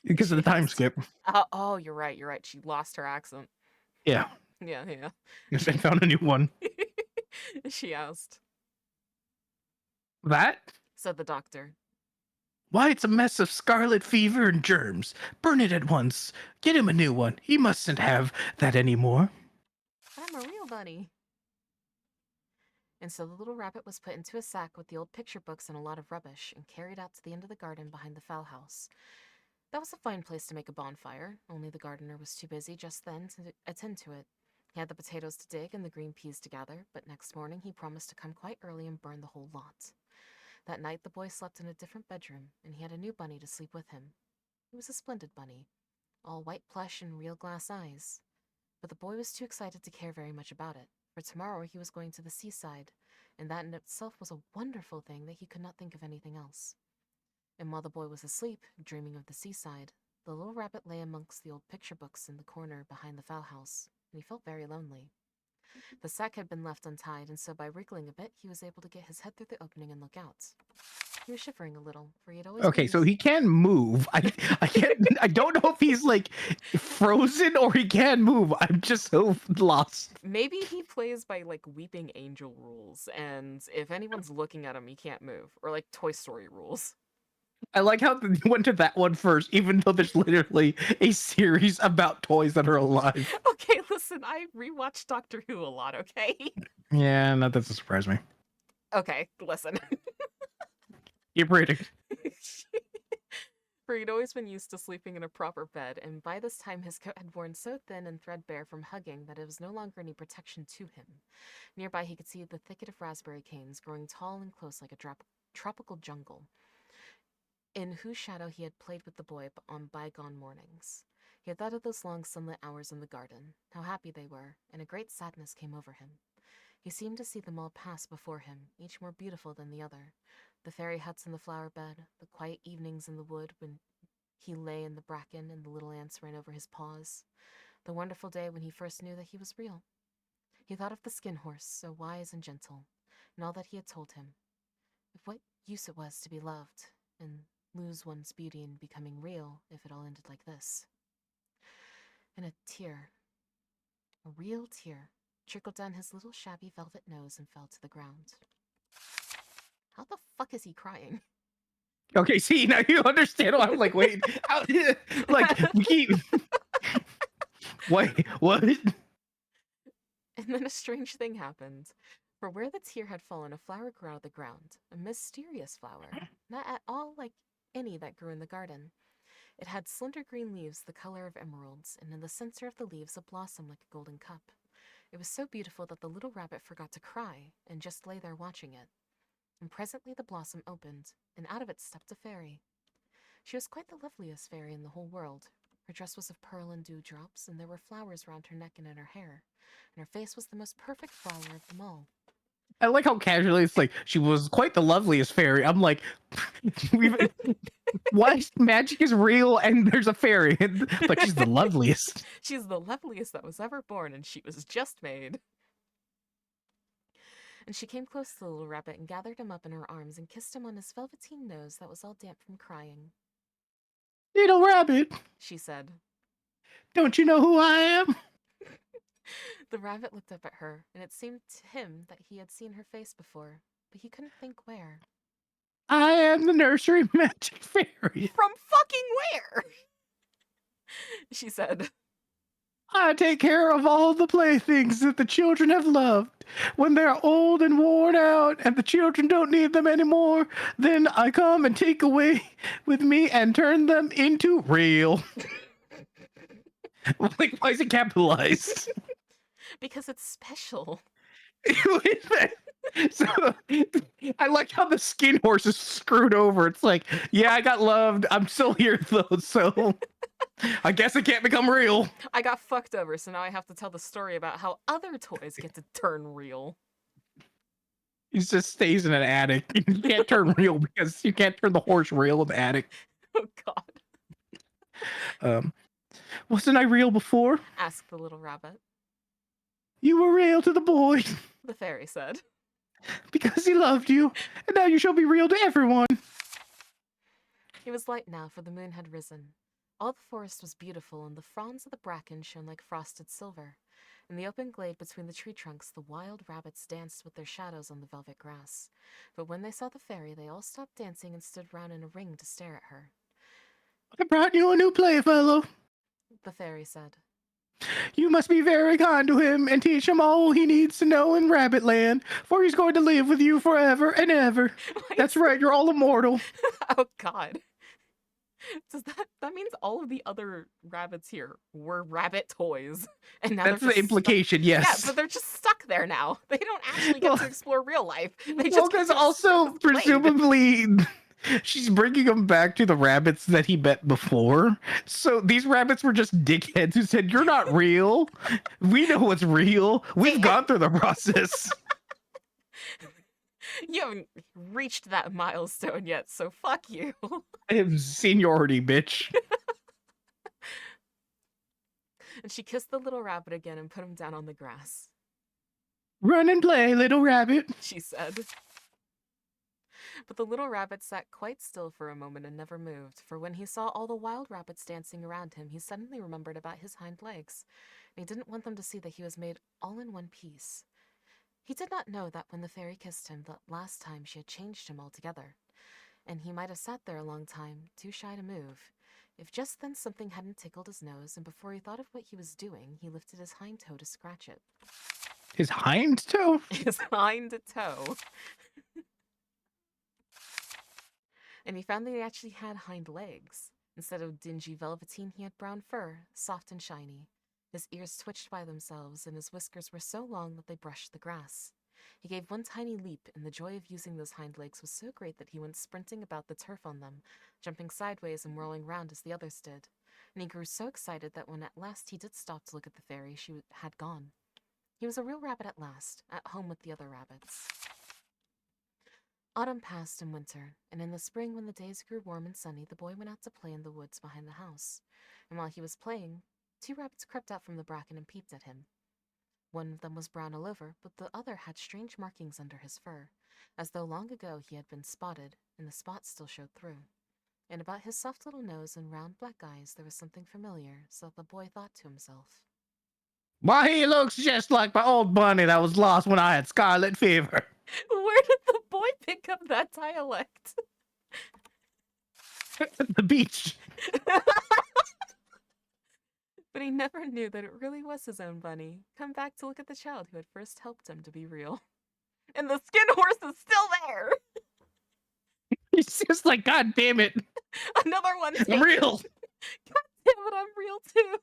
Because of the time skip. Oh, you're right. You're right. She lost her accent. Yeah. Yeah, yeah. I found a new one. She asked. That? Said the doctor. Why, it's a mess of scarlet fever and germs. Burn it at once. Get him a new one. He mustn't have that anymore. I'm a real bunny. And so the little rabbit was put into a sack with the old picture books and a lot of rubbish, and carried out to the end of the garden behind the fowl house. That was a fine place to make a bonfire, only the gardener was too busy just then to attend to it. He had the potatoes to dig and the green peas to gather, but next morning he promised to come quite early and burn the whole lot. That night the boy slept in a different bedroom, and he had a new bunny to sleep with him. It was a splendid bunny, all white plush and real glass eyes. But the boy was too excited to care very much about it, for tomorrow he was going to the seaside, and that in itself was a wonderful thing that he could not think of anything else. And while the boy was asleep, dreaming of the seaside, the little rabbit lay amongst the old picture books in the corner behind the fowl house, and he felt very lonely. The sack had been left untied, and so by wriggling a bit, he was able to get his head through the opening and look out. He was shivering a little, for he had always Okay, been so used. he can move. I can't. I don't know if he's like frozen or he can move. I'm just so lost. Maybe he plays by like Weeping Angel rules, and if anyone's looking at him, he can't move, or like Toy Story rules. I like how you went to that one first, even though there's literally a series about toys that are alive. Okay, listen, I rewatched Doctor Who a lot, okay? Yeah, that doesn't surprise me. Okay, listen. Keep reading. For he'd always been used to sleeping in a proper bed, and by this time his coat had worn so thin and threadbare from hugging that it was no longer any protection to him. Nearby he could see the thicket of raspberry canes growing tall and close like a tropical jungle, in whose shadow he had played with the boy on bygone mornings. He had thought of those long sunlit hours in the garden, how happy they were, and a great sadness came over him. He seemed to see them all pass before him, each more beautiful than the other. The fairy huts in the flower bed, the quiet evenings in the wood when he lay in the bracken and the little ants ran over his paws, the wonderful day when he first knew that he was real. He thought of the skin horse, so wise and gentle, and all that he had told him. Of what use it was to be loved, and lose one's beauty in becoming real if it all ended like this. And a tear, a real tear, trickled down his little shabby velvet nose and fell to the ground. How the fuck is he crying? Okay, see, now you understand why I'm like, wait, how, like, we keep. Wait, what? And then a strange thing happened. For where the tear had fallen, a flower grew out of the ground, a mysterious flower, not at all like any that grew in the garden. It had slender green leaves the color of emeralds, and in the center of the leaves a blossom like a golden cup. It was so beautiful that the little rabbit forgot to cry, and just lay there watching it. And presently the blossom opened, and out of it stepped a fairy. She was quite the loveliest fairy in the whole world. Her dress was of pearl and dewdrops, and there were flowers round her neck and in her hair, and her face was the most perfect flower of them all. I like how casually it's like she was quite the loveliest fairy. I'm like, what? Magic is real, and there's a fairy, but she's the loveliest. She's the loveliest that was ever born, and she was just made. And she came close to the little rabbit and gathered him up in her arms and kissed him on his velveteen nose that was all damp from crying. Little rabbit, She said. don't you know who I am? The rabbit looked up at her, and it seemed to him that he had seen her face before, but he couldn't think where. I am the nursery magic fairy. From fucking where? She said, I take care of all the playthings that the children have loved. When they're old and worn out and the children don't need them anymore, then I come and take away with me and turn them into real. Like, why is it capitalized? because it's special. So I like how the skin horse is screwed over. It's like, yeah, I got loved. I'm still here though, so I guess it can't become real. I got fucked over, so now I have to tell the story about how other toys get to turn real. He just stays in an attic. You can't turn real because you can't turn the horse real in the attic. Oh god. Um, wasn't I real before? Asked the little rabbit. You were real to the boy The fairy said. because he loved you, and now you shall be real to everyone. It was light now, for the moon had risen. All the forest was beautiful, and the fronds of the bracken shone like frosted silver. In the open glade between the tree trunks, the wild rabbits danced with their shadows on the velvet grass. But when they saw the fairy, they all stopped dancing and stood round in a ring to stare at her. I brought you a new playfellow. The fairy said. You must be very kind to him and teach him all he needs to know in Rabbitland, for he's going to live with you forever and ever. That's right, you're all immortal. Oh god. Does that means all of the other rabbits here were rabbit toys, and now That's they're the just implication, yeah, yes. but they're just stuck there now. They don't actually get Well, to explore real life. They well, just get because to also explore this glade. presumably she's bringing him back to the rabbits that he met before. So these rabbits were just dickheads who said, "You're not real. We know what's real. We've gone through the process." You haven't reached that milestone yet, so fuck you. I have seniority, bitch. And she kissed the little rabbit again and put him down on the grass. Run and play, little rabbit. She said. But the little rabbit sat quite still for a moment and never moved, for when he saw all the wild rabbits dancing around him, he suddenly remembered about his hind legs, and he didn't want them to see that he was made all in one piece. He did not know that when the fairy kissed him that last time she had changed him altogether, and he might have sat there a long time, too shy to move, if just then something hadn't tickled his nose, and before he thought of what he was doing, he lifted his hind toe to scratch it. His hind toe? His hind toe. And he found that he actually had hind legs. Instead of dingy velveteen, he had brown fur, soft and shiny. His ears twitched by themselves, and his whiskers were so long that they brushed the grass. He gave one tiny leap, and the joy of using those hind legs was so great that he went sprinting about the turf on them, jumping sideways and whirling round as the others did. And he grew so excited that when at last he did stop to look at the fairy, she had gone. He was a real rabbit at last, at home with the other rabbits. Autumn passed and winter, and in the spring when the days grew warm and sunny, the boy went out to play in the woods behind the house. And while he was playing, 2 rabbits crept out from the bracken and peeped at him. One of them was brown all over, but the other had strange markings under his fur, as though long ago he had been spotted, and the spots still showed through. And about his soft little nose and round black eyes there was something familiar, so that the boy thought to himself, Why, he looks just like my old bunny that was lost when I had scarlet fever. where did the boy pick up that dialect? The beach. But he never knew that it really was his own bunny, come back to look at the child who had first helped him to be real. And the skin horse is still there! He's just like, God damn it. Another one I'm taken. real. God damn it, I'm real too!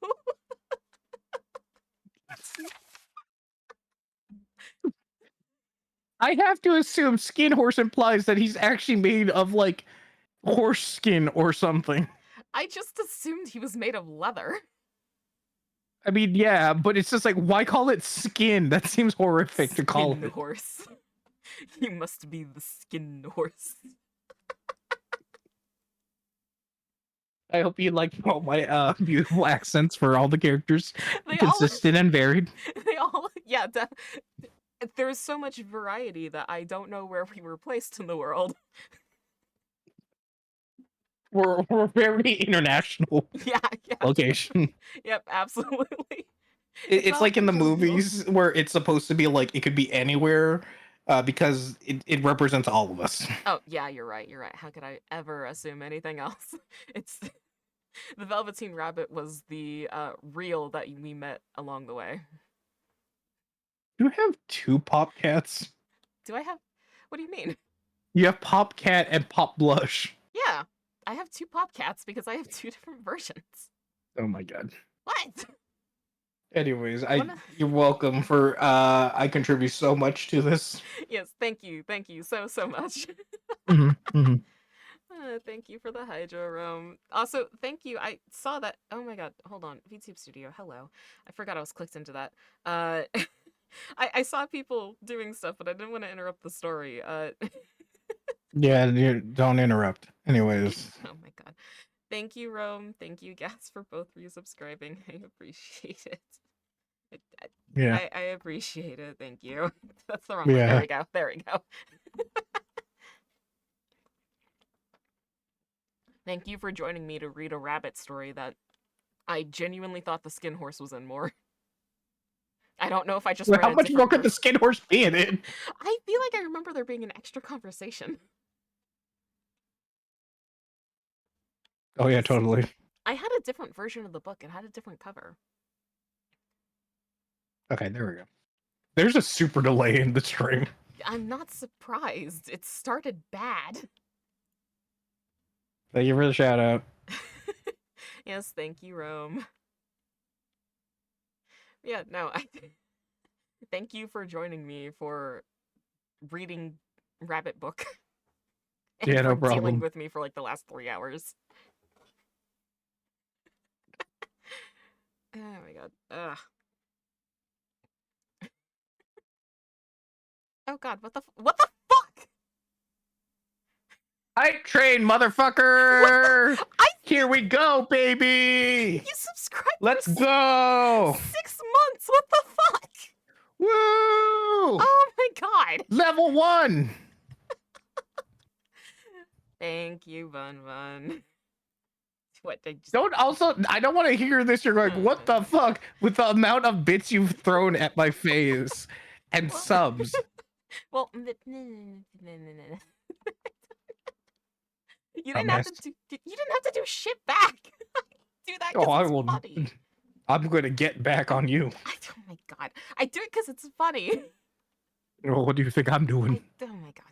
I have to assume skin horse implies that he's actually made of like horse skin or something. I just assumed he was made of leather. I mean, yeah, but it's just like, why call it skin? That seems horrific to call Skin it. horse. You must be the skin horse. I hope you like all my beautiful accents for all the characters. They Consistent and varied. yeah, there's so much variety that I don't know where we were placed in the world. We're very international Yeah. location. Yep, absolutely. It's not like in the regional. movies where it's supposed to be like it could be anywhere because it represents all of us. Oh, yeah, you're right. How could I ever assume anything else? It's The Velveteen Rabbit was the reel that we met along the way. You have two Pop Cats? Do I have? What do you mean? You have Pop Cat and Pop Blush. Yeah, I have two Pop Cats because I have two different versions. Oh my god. What? Anyways, One. you're welcome for I contribute so much to this. Yes, thank you so much. Mm-hmm, mm-hmm. Thank you for the Hydro Roam. Also, thank you. I saw that. Oh my god, hold on. VTube Studio, hello. I forgot I was clicked into that. I saw people doing stuff, but I didn't want to interrupt the story. Yeah, don't interrupt. Anyways. Oh my god. Thank you, Rome. Thank you, Gas, for both resubscribing. I appreciate it. Yeah. I appreciate it. Thank you. That's the wrong one. There Yeah. we go. There we go. Thank you for joining me to read a rabbit story that I genuinely thought the Skin Horse was in more. I don't know if I just Well, read how a much more different could the Skin Horse be in it? I feel like I remember there being an extra conversation. Oh yeah, totally. I had a different version of the book. It had a different cover. Okay, there we go. There's a super delay in the stream. I'm not surprised. It started bad. Thank you for the shout out. Yes, thank you, Rome. Yeah, no, thank you for joining me for reading Rabbit Book. And Yeah, for no dealing problem. with me for like the last 3 hours. Oh my god. Ugh. Oh god, what the fuck? Hype train, motherfucker! I Here we go, baby! You subscribed Let's for go! 6 months. What the fuck? Woo! Oh my god. Level 1! Thank you, Bun Bun. What did you I don't want to hear this. You're like, what the fuck? With the amount of bits you've thrown at my face and Well, subs. well, you didn't have to Dumbass. do. You didn't have to do shit back. Do that Oh, because I it's will. funny. I'm gonna get back on you. Oh my god, I do it because it's funny. Oh, what do you think I'm doing? Oh my god,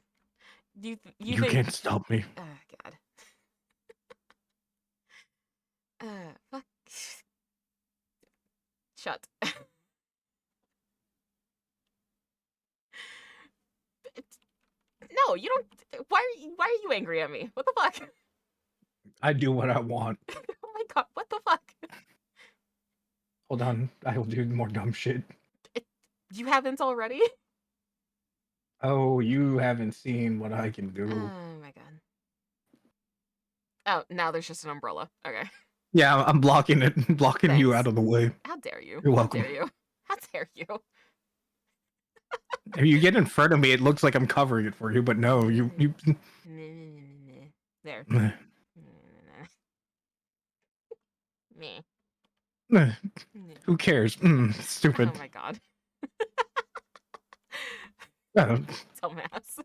you You think? can't stop me. Oh god. Fuck. Shut. No, you don't. Why are you angry at me? What the fuck? I do what I want. Oh my god, what the fuck? Hold on, I will do more dumb shit. You haven't already? Oh, you haven't seen what I can do. Oh my god. Oh, now there's just an umbrella. Okay. Yeah, I'm blocking it, blocking you Thanks. out of the way. How dare you? You're How welcome. dare you? How dare you? If you get in front of me, it looks like I'm covering it for you, but no, you. There. Me. Who cares? Stupid. Oh my god. Uh, Dumbass.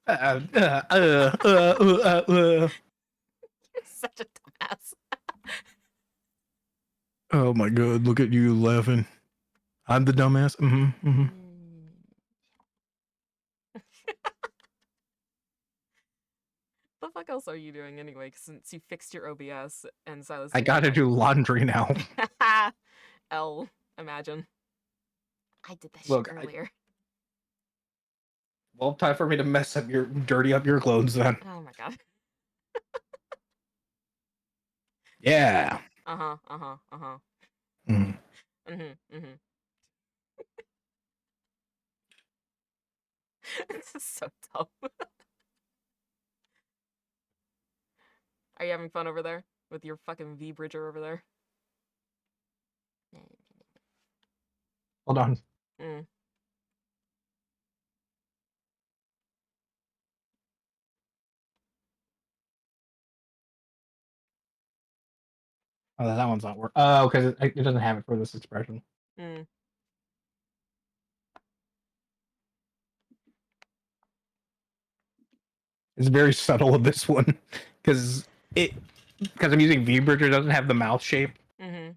uh, uh, uh, uh, You're such a dumbass. Oh my god, look at you laughing. I'm the dumbass. What the fuck else are you doing anyway? Since you fixed your OBS and Silas. I gotta do laundry now. L, imagine. I did that Look, shit earlier. Well, time for me to dirty up your clothes then. Oh my god. Yeah. Uh-huh. Mm. This is so dumb. Are you having fun over there? With your fucking V-Bridger over there? Hold on. Mm. Oh, that one's not working. Oh, because it doesn't have it for this expression. Mm. It's very subtle with this one because because I'm using VBridge, it doesn't have the mouth shape Mm-hmm.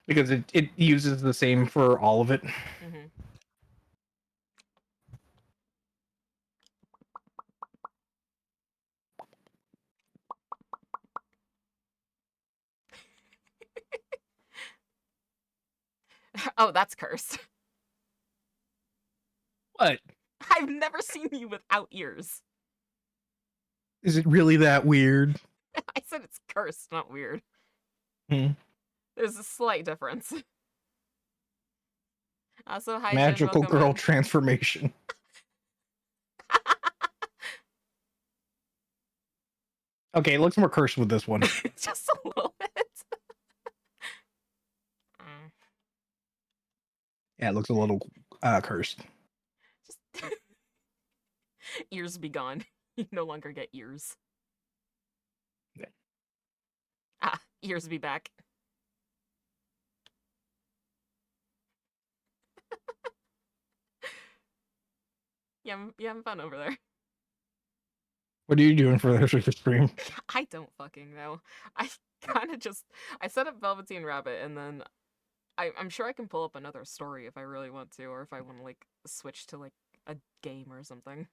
because it uses the same for all of it. Mm-hmm. Oh, that's cursed. What? I've never seen you without ears. Is it really that weird? I said it's cursed, not weird. Hmm. There's a slight difference. Also, hi Jen, Magical welcome girl in. transformation. Okay, it looks more cursed with this one. Just a little bit. Yeah, it looks a little cursed. Just ears be gone. You no longer get ears. Yeah. Ah, ears be back. You having fun over there. What are you doing for the rest of the stream? I don't fucking know. I kind of just I set up Velveteen Rabbit and then I'm sure I can pull up another story if I really want to, or if I want to like switch to like a game or something.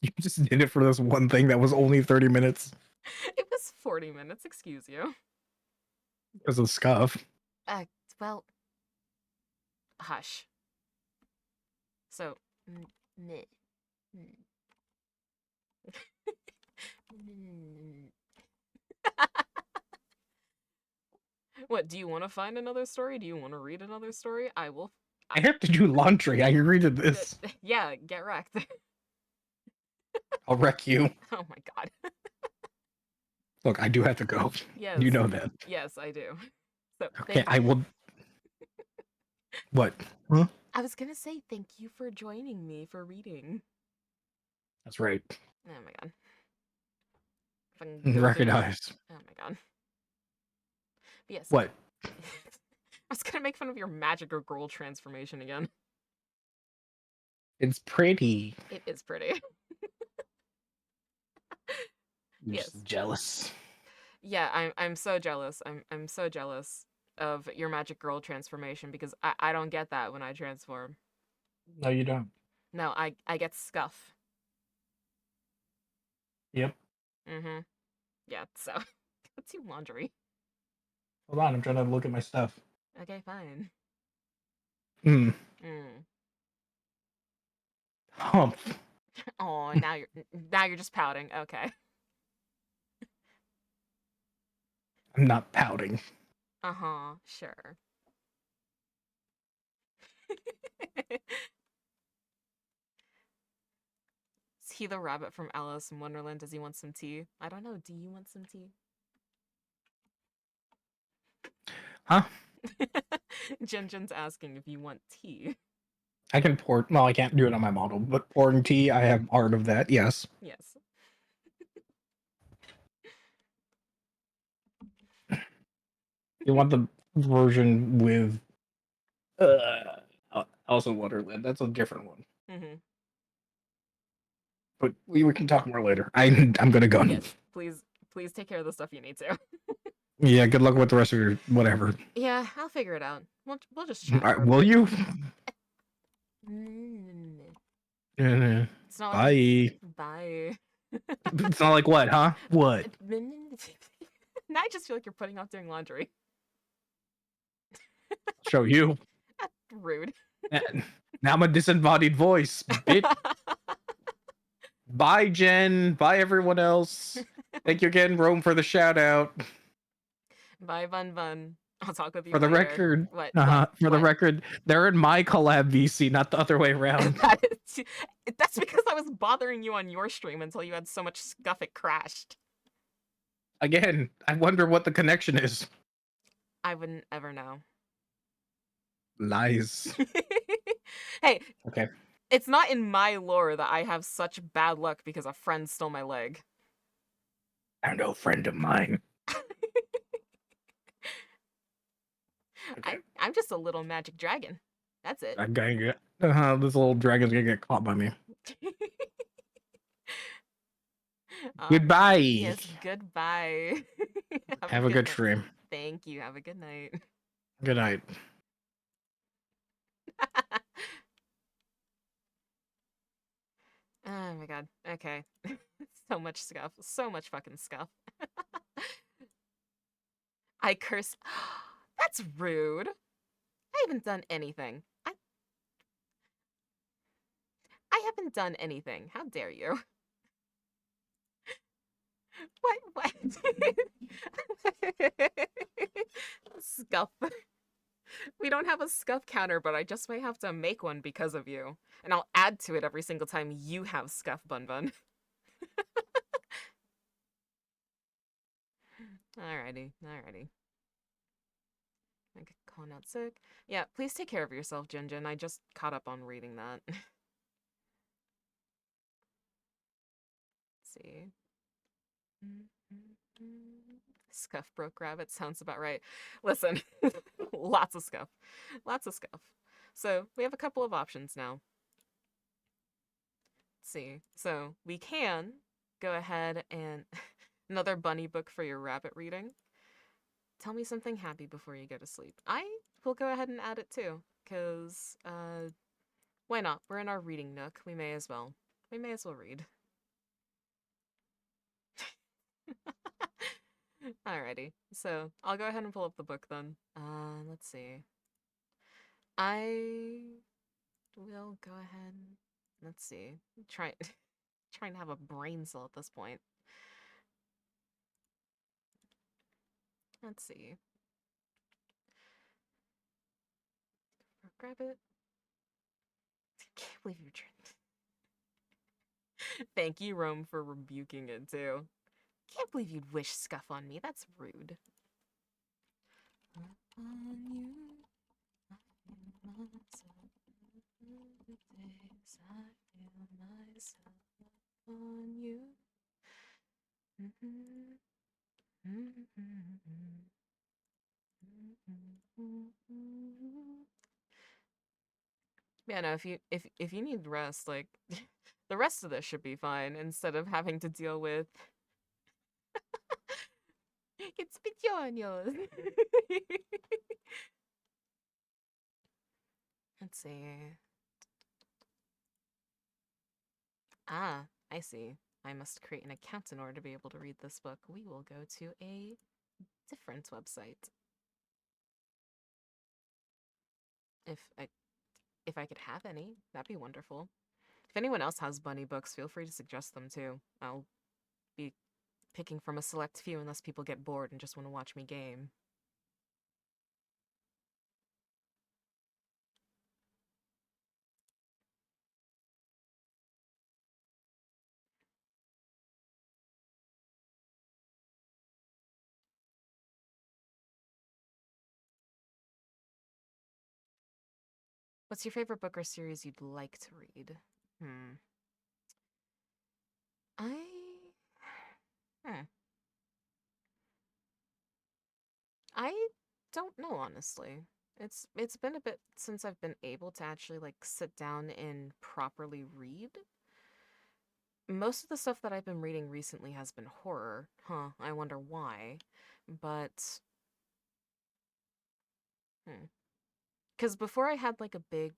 You just did it for this one thing that was only 30 minutes It was 40 minutes, excuse you. because of scuff. Uh, well, hush. So, meh. What, do you want to find another story? Do you want to read another story? I will. I have to do laundry. I agreed to this. Yeah, get wrecked. I'll wreck you. Oh my god. Look, I do have to go. Yes. You know that. Yes, I do. So, Okay, I will. What? Huh? I was gonna say thank you for joining me for reading. That's right. Oh my god. Fucking go through. Recognize. Oh my god. But yes. What? I was gonna make fun of your magical girl transformation again. It's pretty. It is pretty. I'm Yes. just jealous. Yeah, I'm so jealous. I'm so jealous of your magic girl transformation because I don't get that when I transform. No, you don't. No, I get scuff. Yep. Mm-hmm. Yeah, so let's do laundry. Hold on, I'm trying to look at my stuff. Okay, fine. Hmm. Mm. Humph. Oh, now you're just pouting. Okay. I'm not pouting. Uh-huh, sure. Is he the rabbit from Alice in Wonderland? Does he want some tea? I don't know. Do you want some tea? Huh? Jin's asking if you want tea. I can pour. Well, I can't do it on my model, but pouring tea, I have art of that. Yes. Yes. You want the version with Alice in Wonderland? That's a different one. Mm-hmm. But we can talk more later. I'm gonna go. Yes. Please take care of the stuff you need to. Yeah. Good luck with the rest of your whatever. Yeah, I'll figure it out. We'll just chat. All For right, a will bit. you? It's not like Bye. bye. It's not like what, huh? What? Now I just feel like you're putting off doing laundry. Show you. Rude. Now I'm a disembodied voice. Bye, Jen. Bye, everyone else. Thank you again, Rome, for the shout out. Bye, Bun Bun. I'll talk with you For the later. record, What? for the record, they're in my collab VC, not the other way around. That's because I was bothering you on your stream until you had so much scuff it crashed. Again, I wonder what the connection is. I wouldn't ever know. Lies. Hey. Okay. It's not in my lore that I have such bad luck because a friend stole my leg. I'm no friend of mine. Okay. I'm just a little magic dragon. That's it. I'm gonna get this little dragon's gonna get caught by me. All right. Goodbye. Yes, goodbye. Have a Have a good good night. stream. Thank you. Have a good night. Good night. Oh my god. Okay. So much scuff. So much fucking scuff. I curse. That's rude. I haven't done anything. I haven't done anything. How dare you? What? Scuff. We don't have a scuff counter, but I just might have to make one because of you. And I'll add to it every single time you have scuff, Bun Bun. Alrighty. I get calling out sick. Yeah, please take care of yourself, Jinjin. I just caught up on reading that. Let's see. Scuff broke rabbit sounds about right. Listen, lots of scuff. Lots of scuff. So we have a couple of options now. Let's see. So we can go ahead and another bunny book for your rabbit reading. Tell me something happy before you go to sleep. I will go ahead and add it too, because why not? We're in our reading nook. We may as well. We may as well read. Alrighty. So I'll go ahead and pull up the book then. Let's see. I will go ahead. Let's see. Trying to have a brain cell at this point. Let's see. Grab it. Can't believe you turned. Thank you, Rome, for rebuking it too. Can't believe you'd wish scuff on me. That's rude. On you, I feel myself. The days I feel myself on you. Yeah, no, if you need rest, like the rest of this should be fine instead of having to deal with it's piñones. Let's see. Ah, I see. I must create an account in order to be able to read this book. We will go to a different website. If I if I could have any, that'd be wonderful. If anyone else has bunny books, feel free to suggest them too. I'll be picking from a select few unless people get bored and just want to watch me game. What's your favorite book or series you'd like to read? Hmm. I. Hmm. I don't know, honestly. It's been a bit since I've been able to actually like sit down and properly read. Most of the stuff that I've been reading recently has been horror. Huh, I wonder why. But hmm. Cuz before I had like a big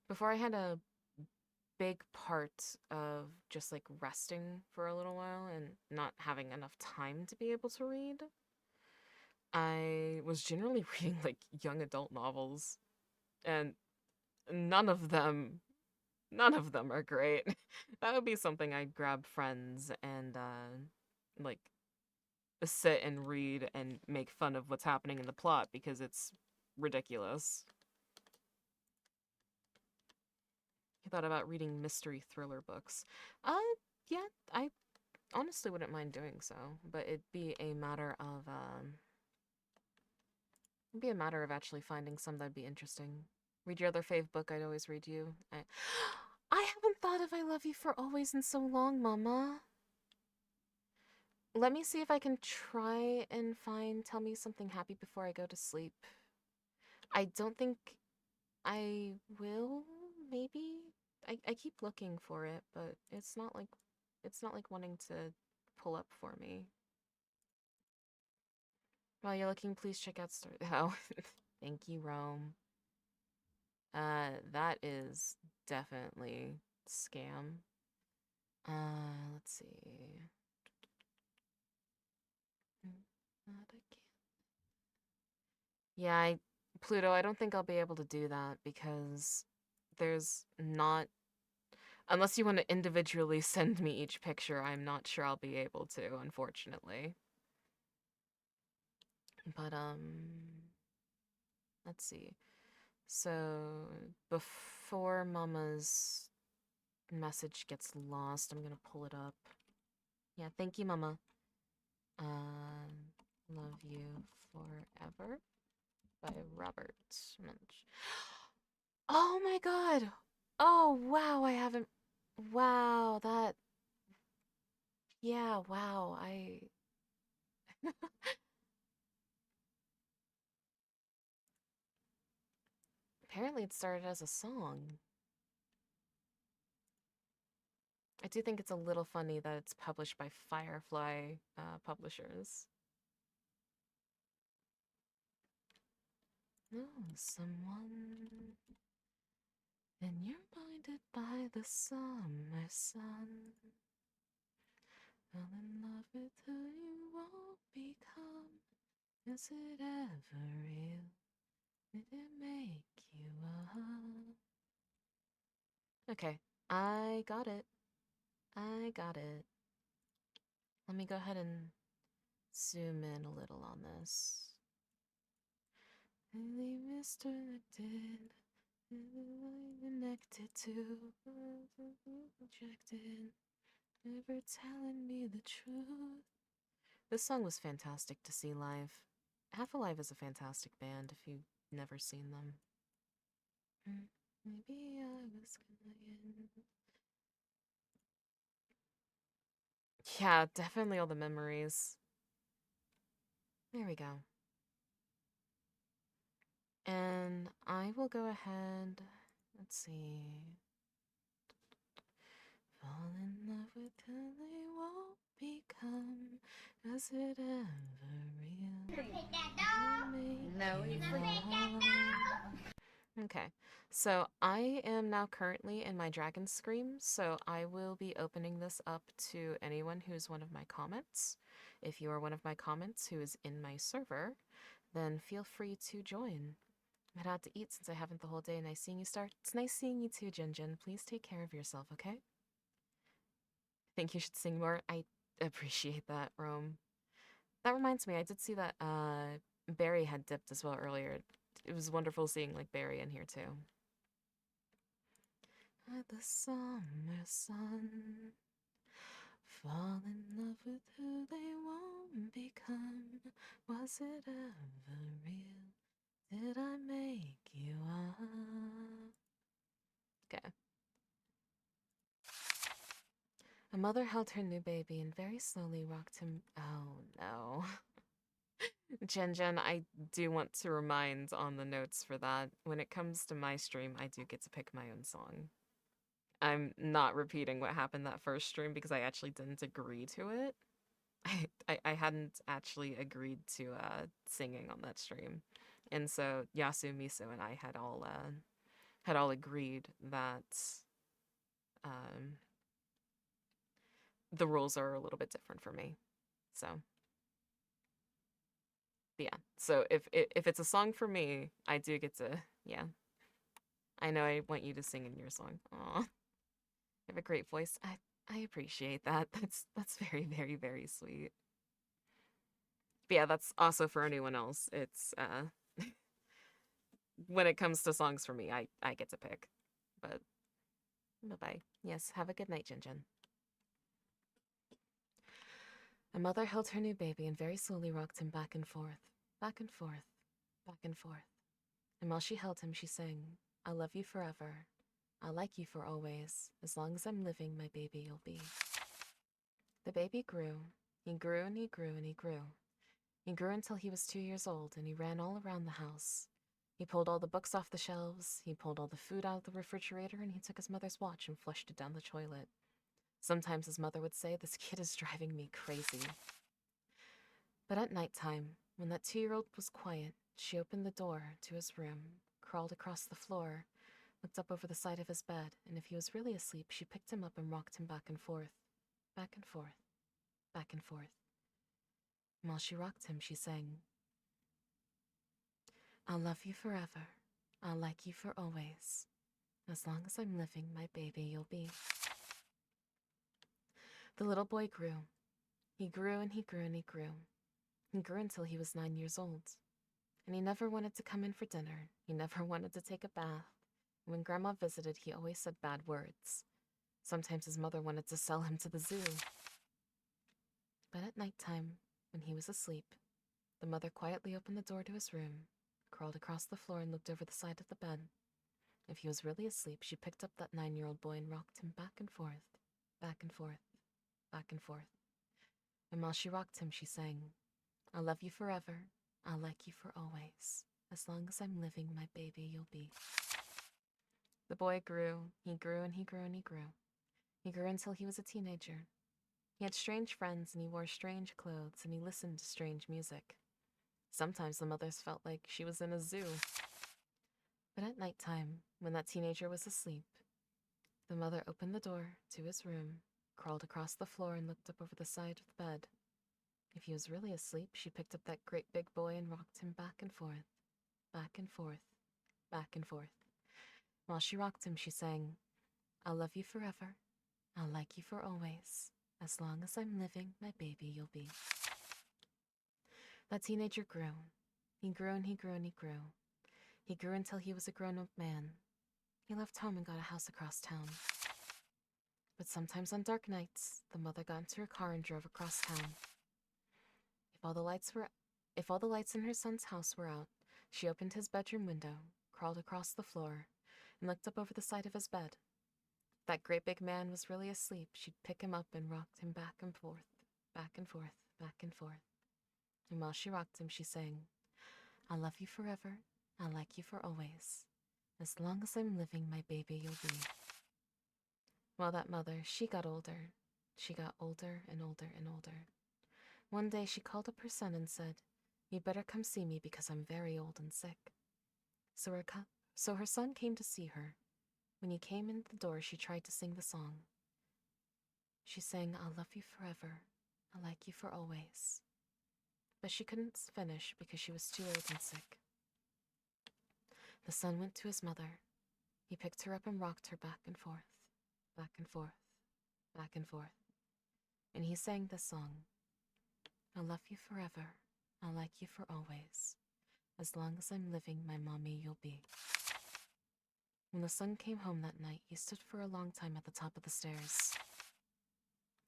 before I had a big part of just like resting for a little while and not having enough time to be able to read, I was generally reading like young adult novels, and none of them none of them are great. That would be something I'd grab friends and like sit and read and make fun of what's happening in the plot because it's ridiculous. I thought about reading mystery thriller books. Yeah, I honestly wouldn't mind doing so, but it'd be a matter of actually finding some that'd be interesting. Read your other fave book, I'd always read you. I haven't thought of I Love You for Always in so long, Mama. Let me see if I can try and find Tell Me Something Happy Before I Go to Sleep. I don't think I will, maybe? I keep looking for it, but it's not like wanting to pull up for me. While you're looking, please check out Star. Oh, thank you, Rome. That is definitely scam. Let's see. Not again. Yeah, Pluto, I don't think I'll be able to do that because there's not, unless you want to individually send me each picture, I'm not sure I'll be able to, unfortunately. But, let's see. So, before Mama's message gets lost, I'm gonna pull it up. Yeah, thank you, Mama. Love You Forever by Robert Munch. Oh my god! Oh, wow, I haven't. Wow, that. Yeah, wow, I. Apparently, it started as a song. I do think it's a little funny that it's published by Firefly Publishers. Oh, someone. And you're blinded by the summer sun. Fell in love with who you won't become. Is it ever real? Did it make you up? Okay, I got it. I got it. Let me go ahead and zoom in a little on this. Really misdirected, connected to, rejected, never telling me the truth. This song was fantastic to see live. Half Alive is a fantastic band if you've never seen them. Maybe I was gonna. Yeah, definitely all the memories. There we go. And I will go ahead. Let's see. Fall in love with who they won't become. Was it ever real? No, okay, so I am now currently in my Dragon Scream, so I will be opening this up to anyone who's one of my comments. If you are one of my comments who is in my server, then feel free to join. I'm head out to eat since I haven't the whole day. Nice seeing you, Star. It's nice seeing you too, Jinjin. Please take care of yourself, okay? Think you should sing more. I appreciate that, Rome. That reminds me, I did see that Barry had dipped as well earlier. It was wonderful seeing like Barry in here too. At the summer sun, fall in love with who they won't become. Was it ever real? Did I make you up? Okay. A mother held her new baby and very slowly rocked him. Oh no. Jen Jen, I do want to remind on the notes for that. When it comes to my stream, I do get to pick my own song. I'm not repeating what happened that first stream because I actually didn't agree to it. I hadn't actually agreed to singing on that stream. And so Yasu, Miso, and I had all agreed that um, the rules are a little bit different for me. So yeah. So if it's a song for me, I do get to, yeah. I know I want you to sing in your song. Aw. You have a great voice. I appreciate that. That's very, very, very sweet. But yeah, that's also for anyone else. It's when it comes to songs for me, I get to pick. But bye-bye. Yes, have a good night, Jinjin. A mother held her new baby and very slowly rocked him back and forth, back and forth, back and forth. And while she held him, she sang, I love you forever. I'll like you for always. As long as I'm living, my baby you'll be. The baby grew. He grew and he grew and he grew. He grew until he was 2 years old and he ran all around the house. He pulled all the books off the shelves, he pulled all the food out of the refrigerator, and he took his mother's watch and flushed it down the toilet. Sometimes his mother would say, "This kid is driving me crazy." But at night time, when that 2-year-old was quiet, she opened the door to his room, crawled across the floor, looked up over the side of his bed, and if he was really asleep, she picked him up and rocked him back and forth, back and forth, back and forth. And while she rocked him, she sang, "I'll love you forever. I'll like you for always. As long as I'm living, my baby you'll be." The little boy grew. He grew and he grew and he grew. He grew until he was 9 years old. And he never wanted to come in for dinner. He never wanted to take a bath. When Grandma visited, he always said bad words. Sometimes his mother wanted to sell him to the zoo. But at night time, when he was asleep, the mother quietly opened the door to his room, crawled across the floor and looked over the side of the bed. If he was really asleep, she picked up that 9-year-old boy and rocked him back and forth, back and forth, back and forth. And while she rocked him, she sang, "I'll love you forever. I'll like you for always. As long as I'm living, my baby you'll be." The boy grew. He grew and he grew and he grew. He grew until he was a teenager. He had strange friends and he wore strange clothes and he listened to strange music. Sometimes the mothers felt like she was in a zoo. But at night time, when that teenager was asleep, the mother opened the door to his room, crawled across the floor and looked up over the side of the bed. If he was really asleep, she picked up that great big boy and rocked him back and forth, back and forth, back and forth. While she rocked him, she sang, "I'll love you forever. I'll like you for always. As long as I'm living, my baby you'll be." That teenager grew. He grew and he grew and he grew. He grew until he was a grown-up man. He left home and got a house across town. But sometimes on dark nights, the mother got into her car and drove across town. If all the lights in her son's house were out, she opened his bedroom window, crawled across the floor, and looked up over the side of his bed. If that great big man was really asleep, she'd pick him up and rocked him back and forth, back and forth, back and forth. And while she rocked him, she sang, "I'll love you forever. I'll like you for always. As long as I'm living, my baby you'll be." Well, that mother, she got older. She got older and older and older. One day she called up her son and said, "You better come see me because I'm very old and sick." So her son came to see her. When he came in the door, she tried to sing the song. She sang, "I'll love you forever. I'll like you for always." But she couldn't finish because she was too old and sick. The son went to his mother. He picked her up and rocked her back and forth, back and forth, back and forth. And he sang this song, "I'll love you forever. I'll like you for always. As long as I'm living, my mommy you'll be." When the son came home that night, he stood for a long time at the top of the stairs.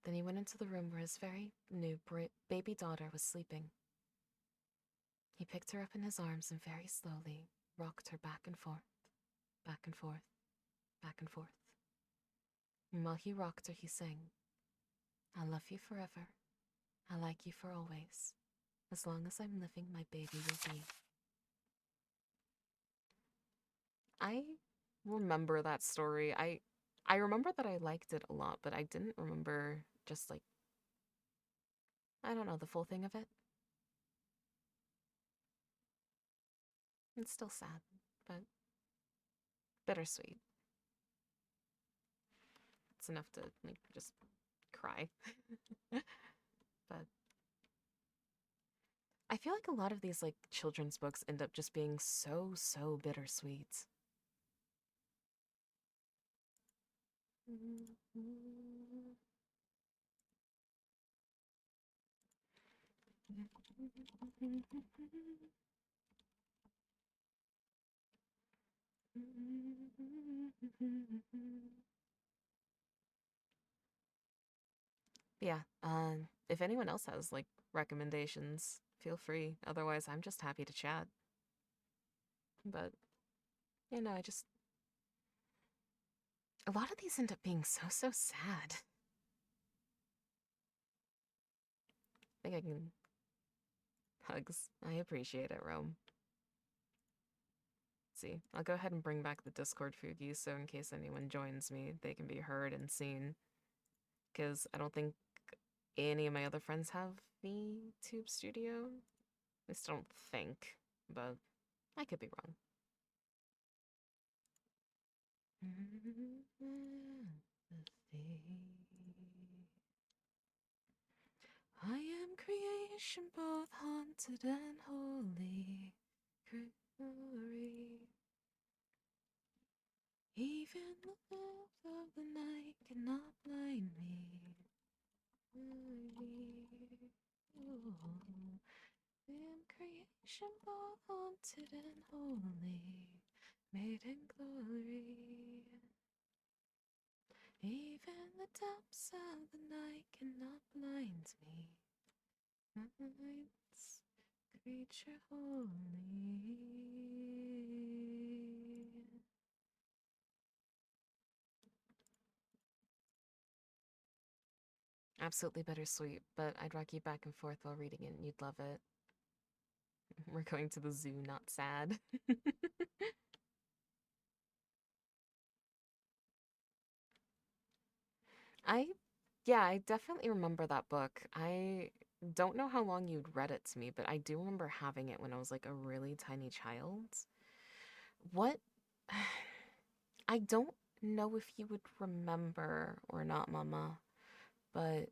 Then he went into the room where his very new baby daughter was sleeping. He picked her up in his arms and very slowly rocked her back and forth, back and forth, back and forth. And while he rocked her, he sang, "I'll love you forever. I'll like you for always. As long as I'm living, my baby will be." I remember that story. I remember that I liked it a lot, but I didn't remember just like, I don't know, the full thing of it. It's still sad, but bittersweet. It's enough to like just cry. But I feel like a lot of these like children's books end up just being so bittersweet. Yeah, if anyone else has like recommendations, feel free. Otherwise, I'm just happy to chat. But, I just. A lot of these end up being so sad. I think I can. Hugs. I appreciate it, Rome. see, I'll go ahead and bring back the Discord Fugi so in case anyone joins me, they can be heard and seen. Because I don't think any of my other friends have the Tube Studio. At least I don't think, but I could be wrong. I am creation both haunted and holy. Glory. Even the depth of the night cannot blind me. I am creation both haunted and holy, made in glory. Even the depths of the night cannot blind me. Night's creature holy. Absolutely bittersweet, but I'd rock you back and forth while reading it and you'd love it. We're going to the zoo, not sad. I, yeah, I definitely remember that book. I don't know how long you'd read it to me, but I do remember having it when I was like a really tiny child. What? I don't know if you would remember or not, Mama, but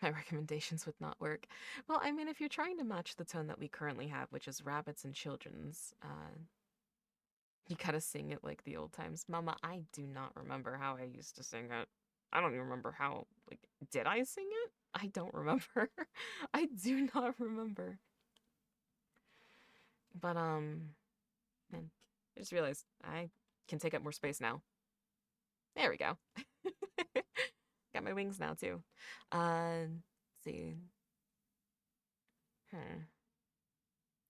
my recommendations would not work. Well, I mean, if you're trying to match the tone that we currently have, which is rabbits and children's, you gotta sing it like the old times. Mama, I do not remember how I used to sing it. I don't even remember how, like, did I sing it? I don't remember. I do not remember. But, man, I just realized I can take up more space now. There we go. Got my wings now, too. Let's see. Hmm.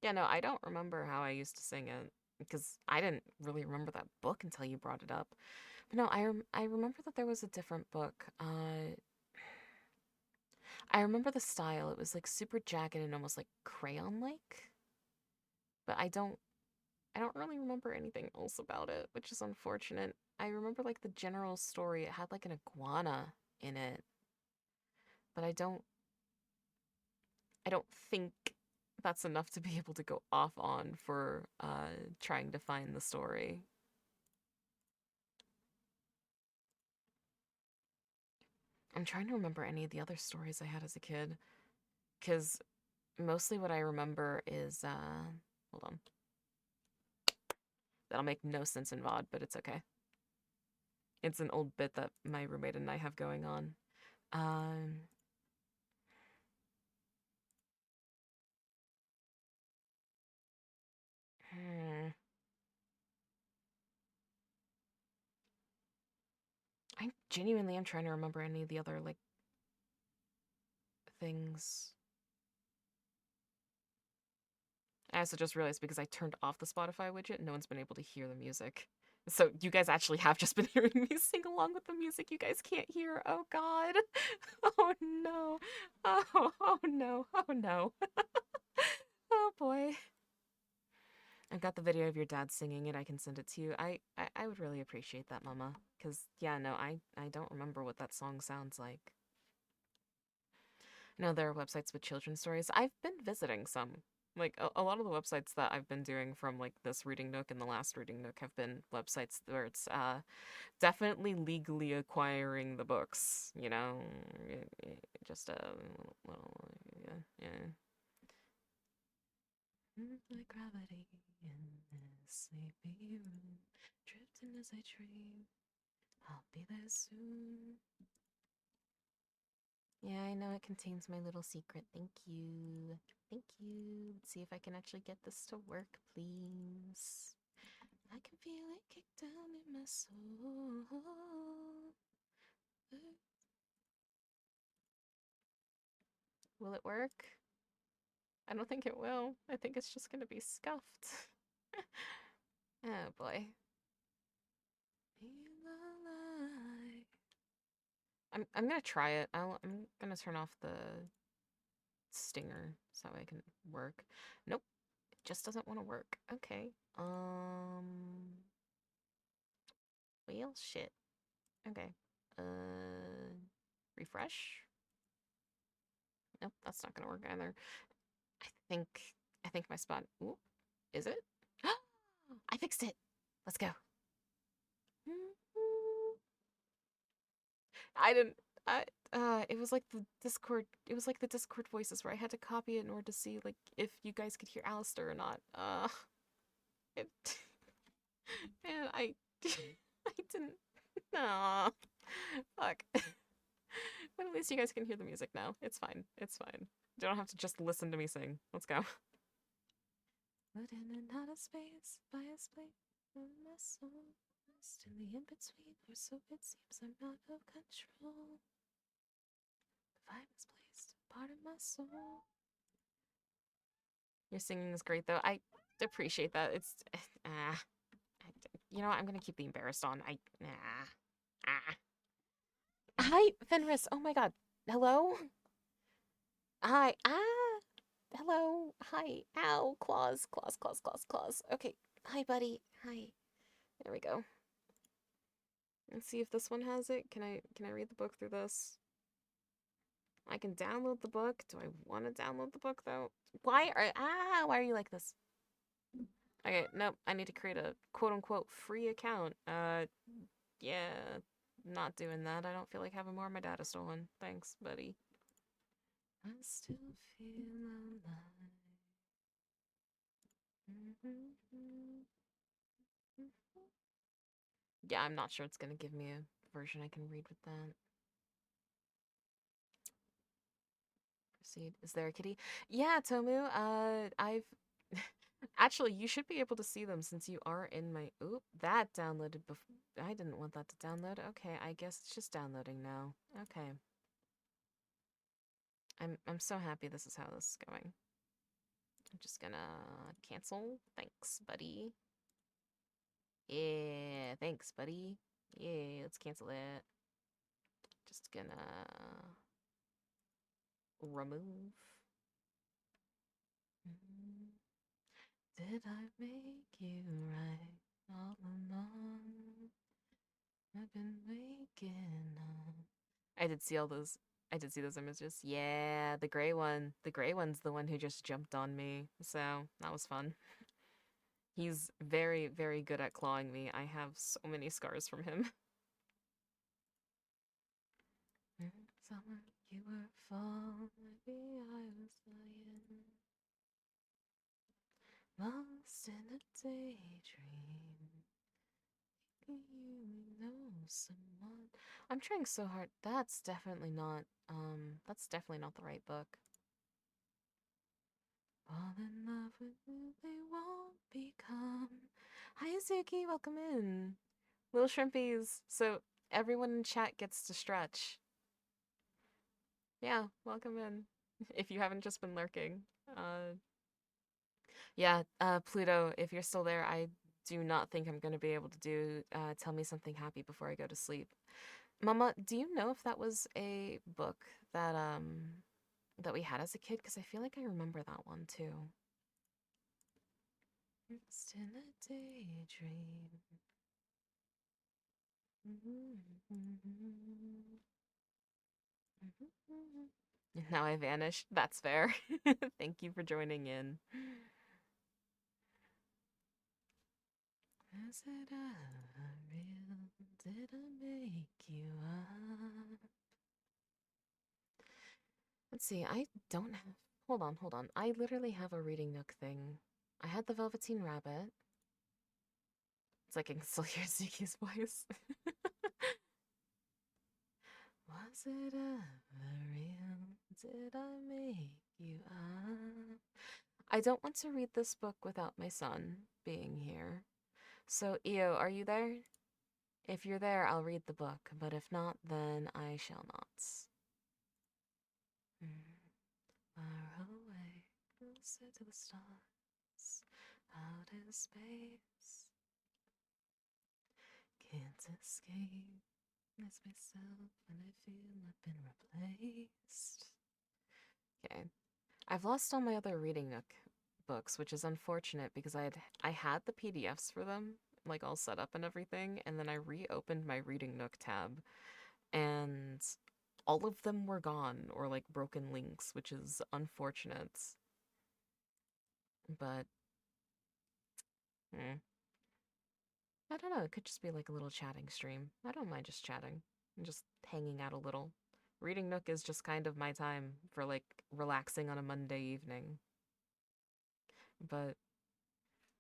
Yeah, no, I don't remember how I used to sing it because I didn't really remember that book until you brought it up. But no, I remember that there was a different book. I remember the style. It was like super jagged and almost like crayon-like. But I don't really remember anything else about it, which is unfortunate. I remember like the general story. It had like an iguana in it, but I don't think that's enough to be able to go off on for trying to find the story. I'm trying to remember any of the other stories I had as a kid, because mostly what I remember is hold on. That'll make no sense in VOD, but it's okay. It's an old bit that my roommate and I have going on. Um, hmm. I genuinely am trying to remember any of the other like things. I also just realized because I turned off the Spotify widget, no one's been able to hear the music. So you guys actually have just been hearing me sing along with the music you guys can't hear. Oh God. Oh no. Oh no. Oh no. Oh boy. I've got the video of your dad singing it. I can send it to you. I would really appreciate that, Mama. Cause yeah, no, I don't remember what that song sounds like. I know there are websites with children's stories. I've been visiting some. Like a lot of the websites that I've been doing from like this Reading Nook and the last Reading Nook have been websites where it's definitely legally acquiring the books, you know? Just a little yeah, yeah. Like gravity in this sleepy room, drifting as I dream. I'll be there soon. Yeah, I know it contains my little secret. Thank you. Thank you. Let's see if I can actually get this to work, please. I can feel it kick down in my soul. Will it work? I don't think it will. I think it's just gonna be scuffed. Oh boy. I'm gonna try it. I'm gonna turn off the stinger so I can work. Nope. just doesn't want to work. Okay. Well, shit. Okay. Refresh. Nope, that's not gonna work either. I think I think my spot. Ooh, is it? I fixed it. Let's go. I didn't. I. It was like the Discord. It was like the Discord voices where I had to copy it in order to see like if you guys could hear Alistair or not. It. Man, I. I didn't. Aw. Fuck. But at least you guys can hear the music now. It's fine. It's fine. You don't have to just listen to me sing. Let's go. But in and out of space, by a space, my soul, lost in the in-between, or so it seems I'm out of control. The vibe is placed, part of my soul. Your singing is great, though. I appreciate that. It's, you know what? I'm gonna keep the embarrassed on. Hi, Fenris. Oh my god. Hello? Hi. Hello. Hi. Ow. Claws. Claws, claws, claws, claws. Okay. Hi, buddy. Hi. There we go. Let's see if this one has it. Can I read the book through this? I can download the book. Do I want to download the book though? Why are you like this? Okay, nope. I need to create a quote unquote free account. Yeah, not doing that. I don't feel like having more of my data stolen. Thanks, buddy. I still feel alive. Yeah, I'm not sure it's gonna give me a version I can read with that. Proceed. Is there a kitty? Yeah, Tomu. I've actually, you should be able to see them since you are in my. Oop, that downloaded before. I didn't want that to download. Okay, I guess it's just downloading now. Okay. I'm so happy this is how this is going. I'm just gonna cancel. Thanks, buddy. Yeah, thanks, buddy. Yeah, let's cancel it. Just gonna remove. Did I make you right all along? I've been waking up. I did see all those. I did see those images. Yeah, the gray one. The gray one's the one who just jumped on me. So that was fun. He's very, very good at clawing me. I have so many scars from him. Summer, you were fall, maybe I was lying. Lost in a daydream. You know someone. I'm trying so hard. That's definitely not the right book. Fall in love with who they won't become. Hi Azuki, welcome in. Little shrimpies. So everyone in chat gets to stretch. Yeah, welcome in. If you haven't just been lurking. Yeah, Pluto, if you're still there, I do not think I'm gonna be able to do Tell Me Something Happy before I go to sleep. Mama, do you know if that was a book that we had as a kid? Because I feel like I remember that one too. Lost in a daydream. Now I vanished. That's fair. Thank you for joining in. Is it ever real? Did I make you up? Let's see, I don't have. Hold on, hold on. I literally have a Reading Nook thing. I had the Velveteen Rabbit. It's like I can still hear Zuki's voice. Was it ever real? Did I make you up? I don't want to read this book without my son being here. So, Io, are you there? If you're there, I'll read the book, but if not, then I shall not. Far away, closer to the stars, out in space. Can't escape, miss myself when I feel I've been replaced. Okay, I've lost all my other Reading Nook books, which is unfortunate because I had the PDFs for them, like all set up and everything, and then I reopened my Reading Nook tab, and all of them were gone or like broken links, which is unfortunate. But hmm, I don't know. It could just be like a little chatting stream. I don't mind just chatting and just hanging out a little. Reading Nook is just kind of my time for like relaxing on a Monday evening. But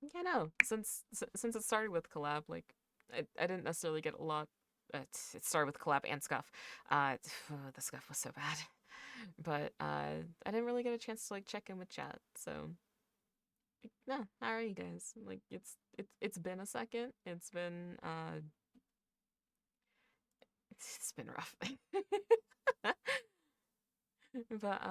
yeah, no, since it started with collab, like I didn't necessarily get a lot. It started with collab and scuff. The scuff was so bad, but I didn't really get a chance to like check in with chat. So like, no, how are you guys? Like it's been a second. It's been rough. But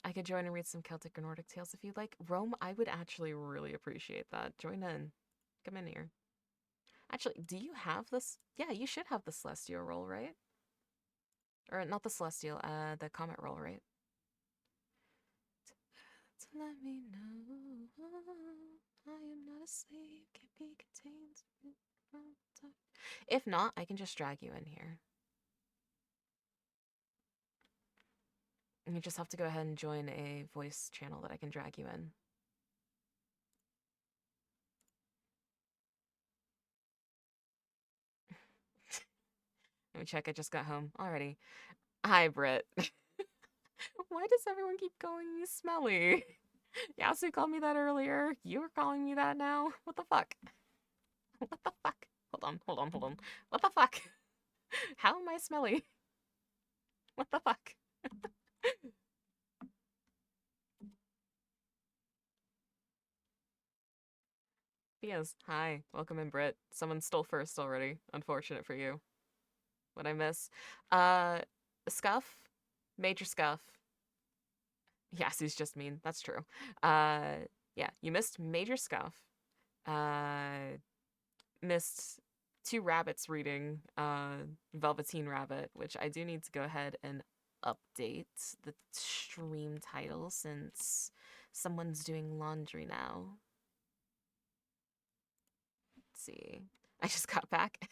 I could join and read some Celtic or Nordic tales if you'd like. Rome, I would actually really appreciate that. Join in. Come in here. Actually, do you have this? Yeah, you should have the Celestial roll, right? Or not the Celestial, the Comet roll, right? To let me know I am not asleep, can't be contained. If not, I can just drag you in here. And you just have to go ahead and join a voice channel that I can drag you in. Let me check, I just got home already. Hi, Britt. Why does everyone keep calling me smelly? Yasu called me that earlier. You were calling me that now? What the fuck? What the fuck? Hold on. What the fuck? How am I smelly? What the fuck? Yes, hi. Welcome in, Britt. Someone stole first already. Unfortunate for you. What I miss? Uh, Scuff? Major Scuff. Yasu's just mean. That's true. Yeah, you missed Major Scuff. Uh, missed two rabbits reading Velveteen Rabbit, which I do need to go ahead and update the stream title since someone's doing laundry now. Let's see. I just got back.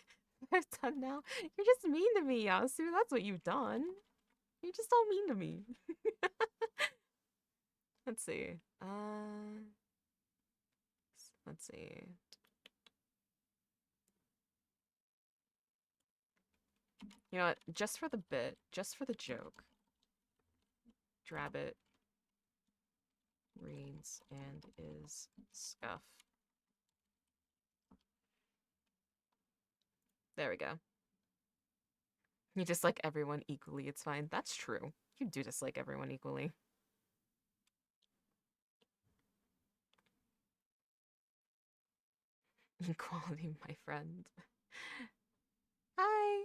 I'm done now. You're just mean to me, Yasu. That's what you've done. You're just all mean to me. Let's see. Let's see. You know what? Just for the bit, just for the joke, Drabbit reads and is scuff. There we go. You dislike everyone equally, it's fine. That's true. You do dislike everyone equally. Equality, my friend. Hi.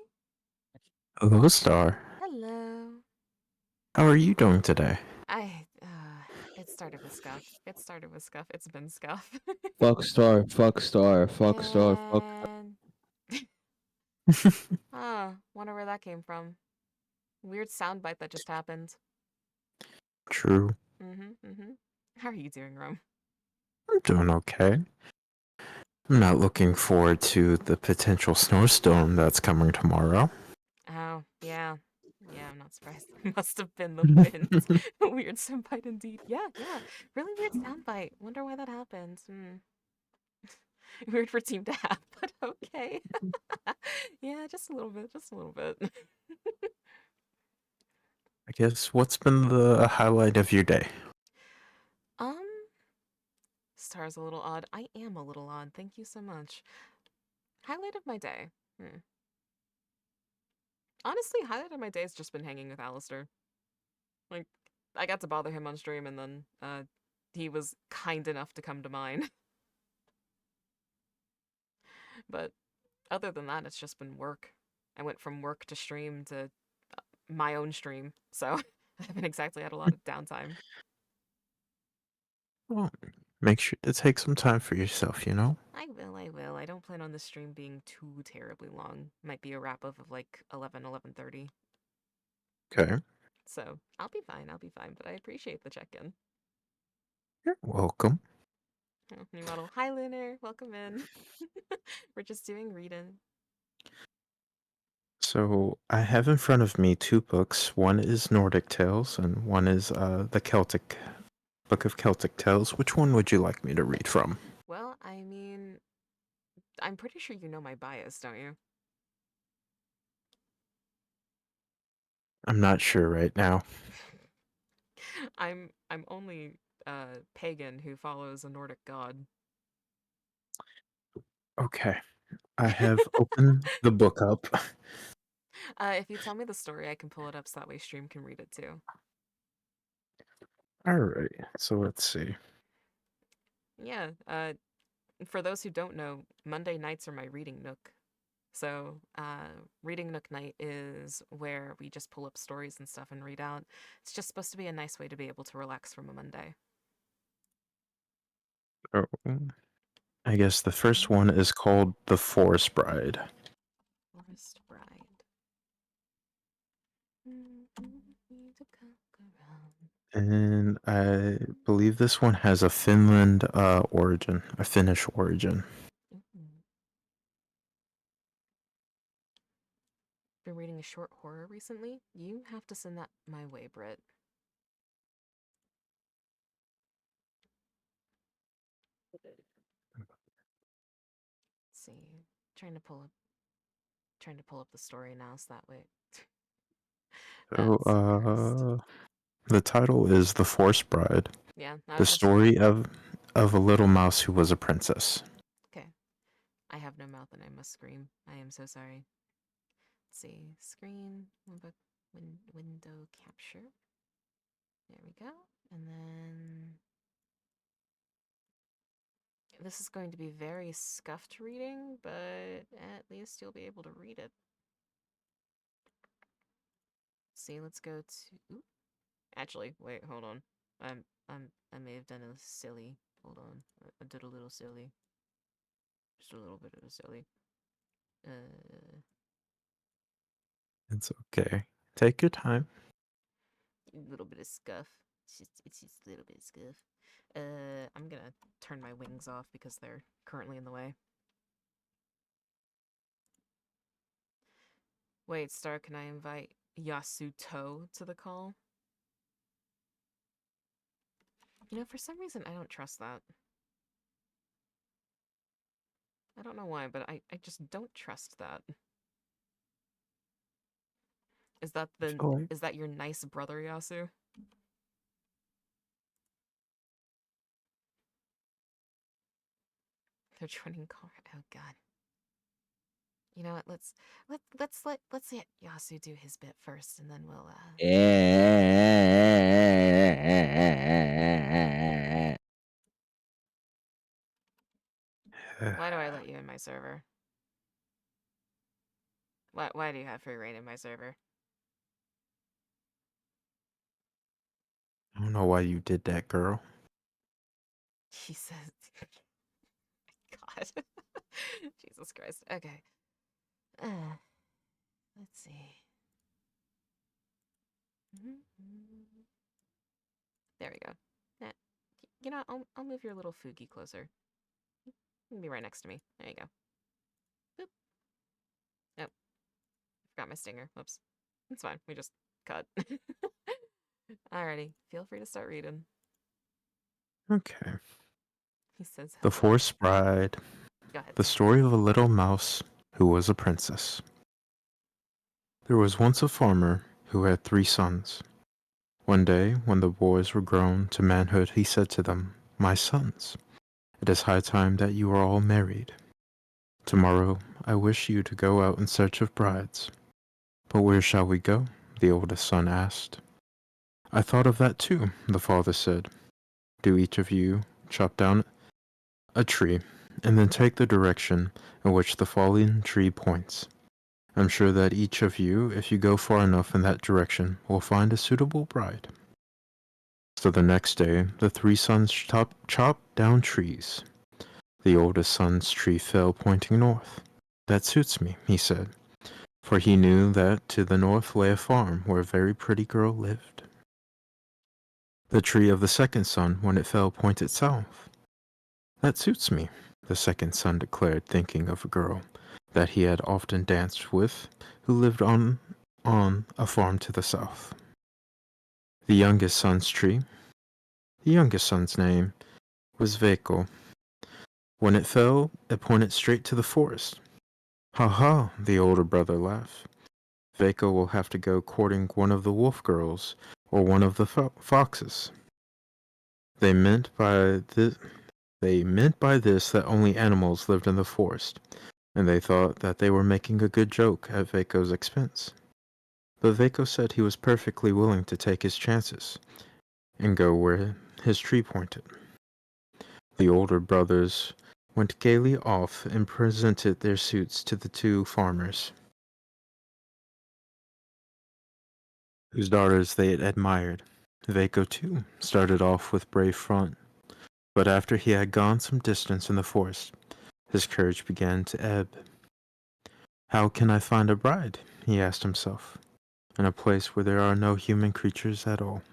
Hello, Star. Hello. How are you doing today? It started with scuff. It started with scuff. It's been scuff. Fuck Star, fuck Star, fuck Star, fuck. And wonder where that came from. Weird soundbite that just happened. True. How are you doing, Rome? I'm doing okay. I'm not looking forward to the potential snowstorm that's coming tomorrow. Oh, yeah. Yeah, I'm not surprised. It must have been the wind. Weird soundbite indeed. Yeah, yeah. Really weird soundbite. Wonder why that happened. Weird for Team to have, but okay. Yeah, just a little bit. Just a little bit. I guess what's been the highlight of your day? Um, Star's a little odd. I am a little odd. Thank you so much. Highlight of my day. Honestly, highlight of my day has just been hanging with Alistair. Like, I got to bother him on stream, and then he was kind enough to come to mine. But other than that, it's just been work. I went from work to stream to my own stream, so I haven't exactly had a lot of downtime. Well, make sure to take some time for yourself, you know? I will. I don't plan on this stream being too terribly long. Might be a wrap up of like 11:30. Okay. So I'll be fine, but I appreciate the check-in. You're welcome. Oh, new model. Hi, Lunar. Welcome in. We're just doing reading. So I have in front of me two books. One is Nordic Tales, and one is the Celtic Book of Celtic Tales. Which one would you like me to read from? Well, I mean, I'm pretty sure you know my bias, don't you? I'm not sure right now. I'm only a pagan who follows a Nordic god. Okay, I have opened the book up. If you tell me the story, I can pull it up so that way stream can read it too. All right, so let's see. Yeah, for those who don't know, Monday nights are my reading nook. So, Reading Nook night is where we just pull up stories and stuff and read out. It's just supposed to be a nice way to be able to relax from a Monday. Oh, I guess the first one is called The Forest Bride. Forest Bride. And I believe this one has a Finland origin, a Finnish origin. Been reading a short horror recently? You have to send that my way, Britt. Let's see. Trying to pull up the story now so that way. So, That's cursed. the title is The Forest Bride, Yeah, I the was just story of a little mouse who was a princess. okay. I have no mouth and I must scream. I am so sorry. Let's see. Screen, window capture. There we go. And then this is going to be very scuffed reading, but at least you'll be able to read it. See, let's go to. Ooh. Actually, wait, hold on. I may have done a silly. Hold on, I did a little silly. Just a little bit of a silly. It's okay. Take your time. A little bit of scuff. It's just a little bit of scuff. I'm gonna turn my wings off because they're currently in the way. Wait, Star, can I invite Yasuto to the call? You know, for some reason, I don't trust that. I don't know why, but I just don't trust that. Is that the Feel like is that your nice brother, Yasu? They're joining car. Oh God. You know what? Let's let Yasu do his bit first, and then we'll Why do I let you in my server? Why do you have free reign in my server? I don't know why you did that, girl. He says, God, Jesus Christ. Okay. Let's see. There we go. Nah, you know, I'll move your little Fugi closer. You can be right next to me. There you go. Boop. Oh, forgot my stinger. Whoops. It's fine. We just cut. Alrighty. Feel free to start reading. Okay. He says The hello. Forest Bride, Go ahead, the sir. story of a little mouse who was a princess. There was once a farmer who had 3 sons. One day, when the boys were grown to manhood, he said to them, "My sons, it is high time that you are all married. Tomorrow I wish you to go out in search of brides." "But where shall we go?" the oldest son asked. "I thought of that too," the father said. "Do each of you chop down a tree, and then take the direction in which the fallen tree points. I'm sure that each of you, if you go far enough in that direction, will find a suitable bride." So the next day, the 3 sons chopped down trees. The oldest son's tree fell pointing north. "That suits me," he said, for he knew that to the north lay a farm where a very pretty girl lived. The tree of the second son, when it fell, pointed south. That suits me, the second son declared, thinking of a girl that he had often danced with, who lived on a farm to the south. The youngest son's tree. The youngest son's name was Veiko. When it fell, it pointed straight to the forest. Ha ha, the older brother laughed. Veiko will have to go courting one of the wolf girls or one of the foxes. They meant by this that only animals lived in the forest, and they thought that they were making a good joke at Veiko's expense. But Veiko said he was perfectly willing to take his chances and go where his tree pointed. The older brothers went gaily off and presented their suits to the two farmers, whose daughters they had admired. Veiko, too, started off with brave front, but after he had gone some distance in the forest, his courage began to ebb. How can I find a bride, he asked himself, in a place where there are no human creatures at all?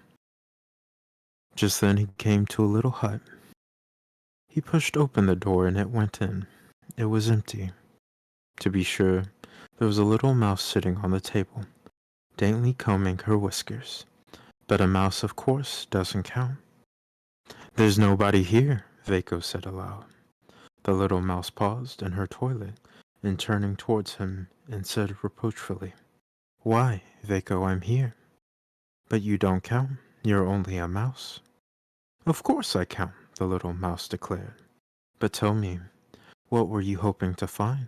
Just then he came to a little hut. He pushed open the door and it went in. It was empty. To be sure, there was a little mouse sitting on the table, daintily combing her whiskers. But a mouse, of course, doesn't count. There's nobody here, Veiko said aloud. The little mouse paused in her toilet and turning towards him and said reproachfully, Why, Veiko, I'm here. But you don't count. You're only a mouse. Of course I count, the little mouse declared. But tell me, what were you hoping to find?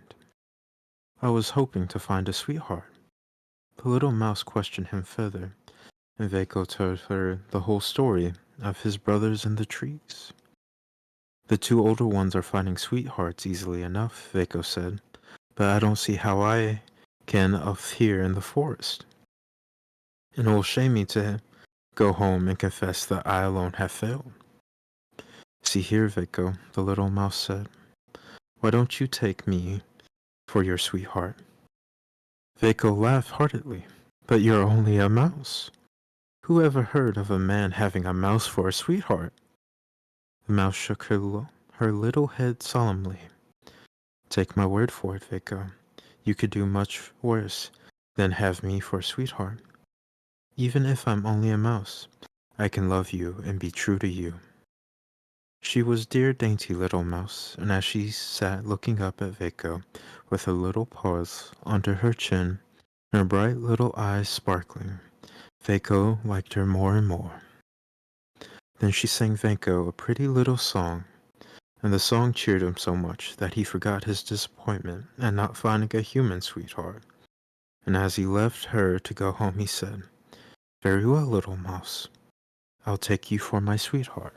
I was hoping to find a sweetheart. The little mouse questioned him further, and Veiko told her the whole story of his brothers in the trees. The two older ones are finding sweethearts easily enough, Veiko said, but I don't see how I can up here in the forest. And it will shame me to go home and confess that I alone have failed. See here, Veiko, the little mouse said, why don't you take me for your sweetheart? Veiko laughed heartily, but you're only a mouse. Who ever heard of a man having a mouse for a sweetheart? The mouse shook her little head solemnly. Take my word for it, Veiko. You could do much worse than have me for a sweetheart. Even if I'm only a mouse, I can love you and be true to you. She was dear dainty little mouse, and as she sat looking up at Veiko, with her little paws under her chin, and her bright little eyes sparkling, Veiko liked her more and more. Then she sang Veiko a pretty little song, and the song cheered him so much that he forgot his disappointment at not finding a human sweetheart. And as he left her to go home, he said, Very well, little mouse, I'll take you for my sweetheart.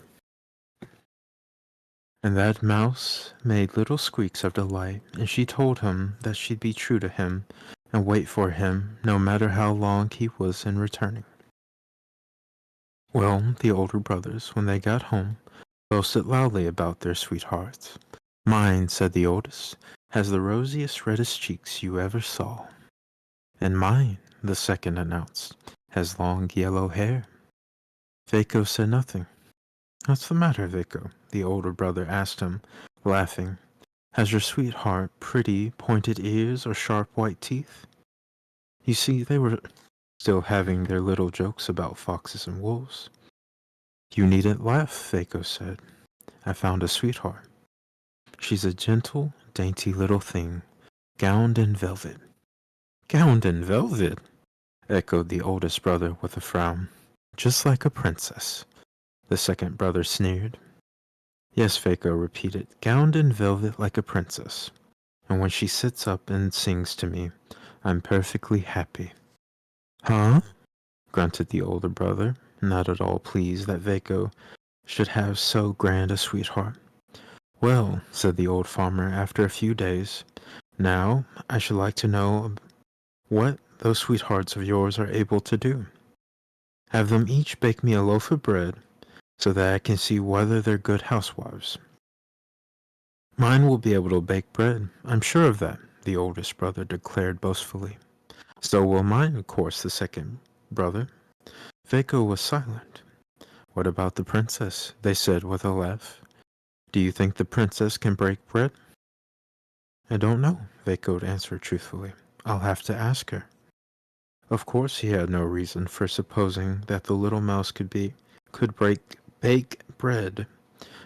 And that mouse made little squeaks of delight, and she told him that she'd be true to him and wait for him no matter how long he was in returning. Well, the older brothers, when they got home, boasted loudly about their sweethearts. Mine, said the oldest, has the rosiest, reddest cheeks you ever saw. And mine, the second announced, has long yellow hair. Veiko said nothing. What's the matter, Veiko? The older brother asked him, laughing. Has your sweetheart pretty, pointed ears or sharp white teeth? You see, they were still having their little jokes about foxes and wolves. You needn't laugh, Veiko said. I found a sweetheart. She's a gentle, dainty little thing, gowned in velvet. Gowned in velvet? Echoed the oldest brother with a frown. Just like a princess. The second brother sneered. Yes, Veiko repeated, gowned in velvet like a princess. And when she sits up and sings to me, I'm perfectly happy. Huh? Grunted the older brother, not at all pleased that Veiko should have so grand a sweetheart. Well, said the old farmer after a few days, now I should like to know what those sweethearts of yours are able to do. Have them each bake me a loaf of bread, so that I can see whether they're good housewives. Mine will be able to bake bread, I'm sure of that, the oldest brother declared boastfully. So will mine, of course, the second brother. Veiko was silent. What about the princess? They said with a laugh. Do you think the princess can break bread? I don't know, Vaco answered truthfully. I'll have to ask her. Of course he had no reason for supposing that the little mouse could bake bread,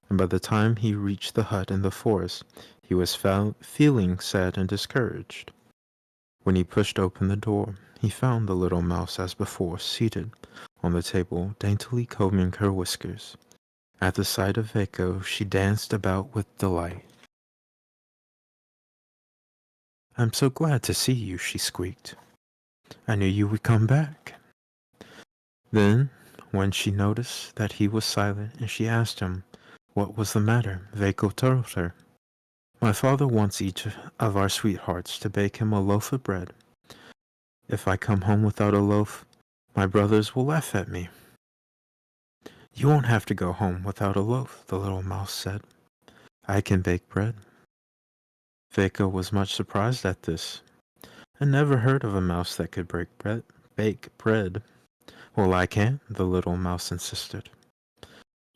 and by the time he reached the hut in the forest, he was feeling sad and discouraged. When he pushed open the door, he found the little mouse as before, seated on the table, daintily combing her whiskers. At the sight of Vaco, she danced about with delight. I'm so glad to see you, she squeaked. I knew you would come back. Then, when she noticed that he was silent and she asked him what was the matter, Vaco told her, My father wants each of our sweethearts to bake him a loaf of bread. If I come home without a loaf, my brothers will laugh at me. You won't have to go home without a loaf, the little mouse said. I can bake bread. Vaco was much surprised at this. I never heard of a mouse that could bake bread. Well, I can, the little mouse insisted.